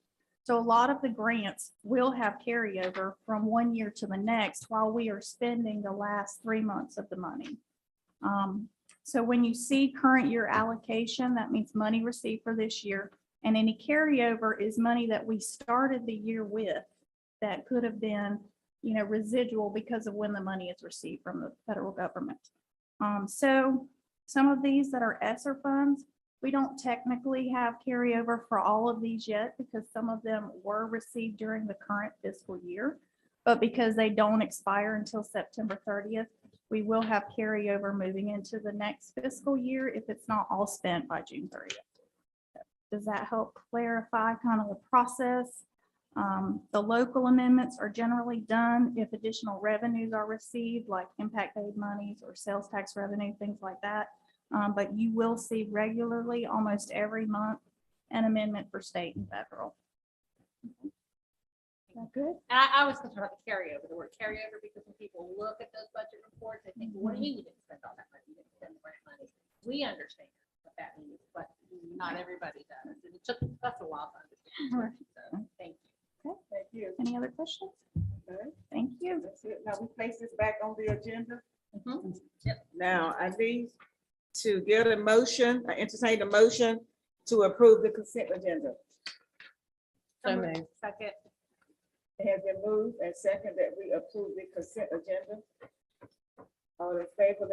So a lot of the grants will have carryover from one year to the next while we are spending the last 3 months of the money. So when you see current year allocation, that means money received for this year. And any carryover is money that we started the year with that could have been, residual because of when the money is received from the federal government. So some of these that are ESSER funds, we don't technically have carryover for all of these yet because some of them were received during the current fiscal year. But because they don't expire until September 30th, we will have carryover moving into the next fiscal year if it's not all spent by June 30th. Does that help clarify kind of the process? The local amendments are generally done if additional revenues are received, like impact aid monies or sales tax revenue, things like that. But you will see regularly, almost every month, an amendment for state and federal. Is that good? And I was concerned about the carryover, the word carryover, because when people look at those budget reports, they think, what do you mean you didn't spend all that money? You didn't spend the grant money. We understand what that means, but not everybody does. And it took us a while to understand. So, thank you. Thank you. Any other questions? Okay. Thank you. That's it. Now we place this back on the agenda. Yep. Now I need to get a motion, entertain a motion to approve the consent agenda. Second. It has been moved and second that we approve the consent agenda. All in favor,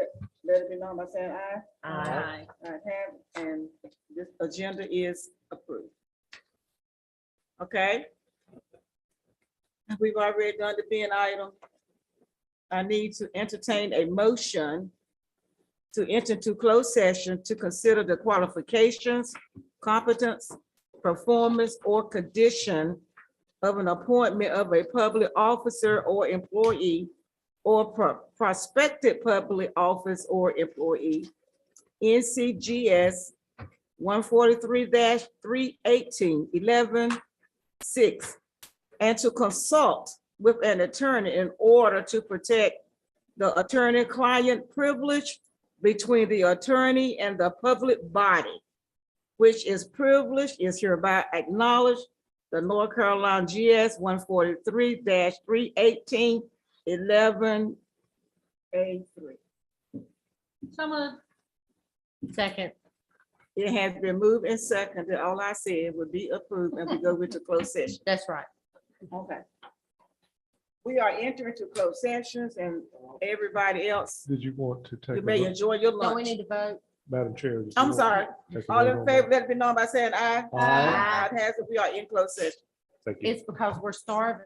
let it be known by saying aye. Aye. I have, and this agenda is approved. Okay. We've already done the bin item. I need to entertain a motion to enter into closed session to consider the qualifications, competence, performance, or condition of an appointment of a public officer or employee or prospective public office or employee, NCGS 143-318-11-6, and to consult with an attorney in order to protect the attorney-client privilege between the attorney and the public body, which is privileged, is hereby acknowledged the North Carolina GS 143-318 11 A3. Someone. Second. It has been moved and seconded. All I said would be approved and we go into closed session. That's right. Okay. We are entering to closed sessions and everybody else, Did you want to take? you a may vote? enjoy your No, we lunch. need to vote. Madam Chair. did you I'm want sorry. to take a All vote in on favor, that? let it be known by saying aye. Aye. Ayes have it. We are in closed session. Thank you. It's because we're starving.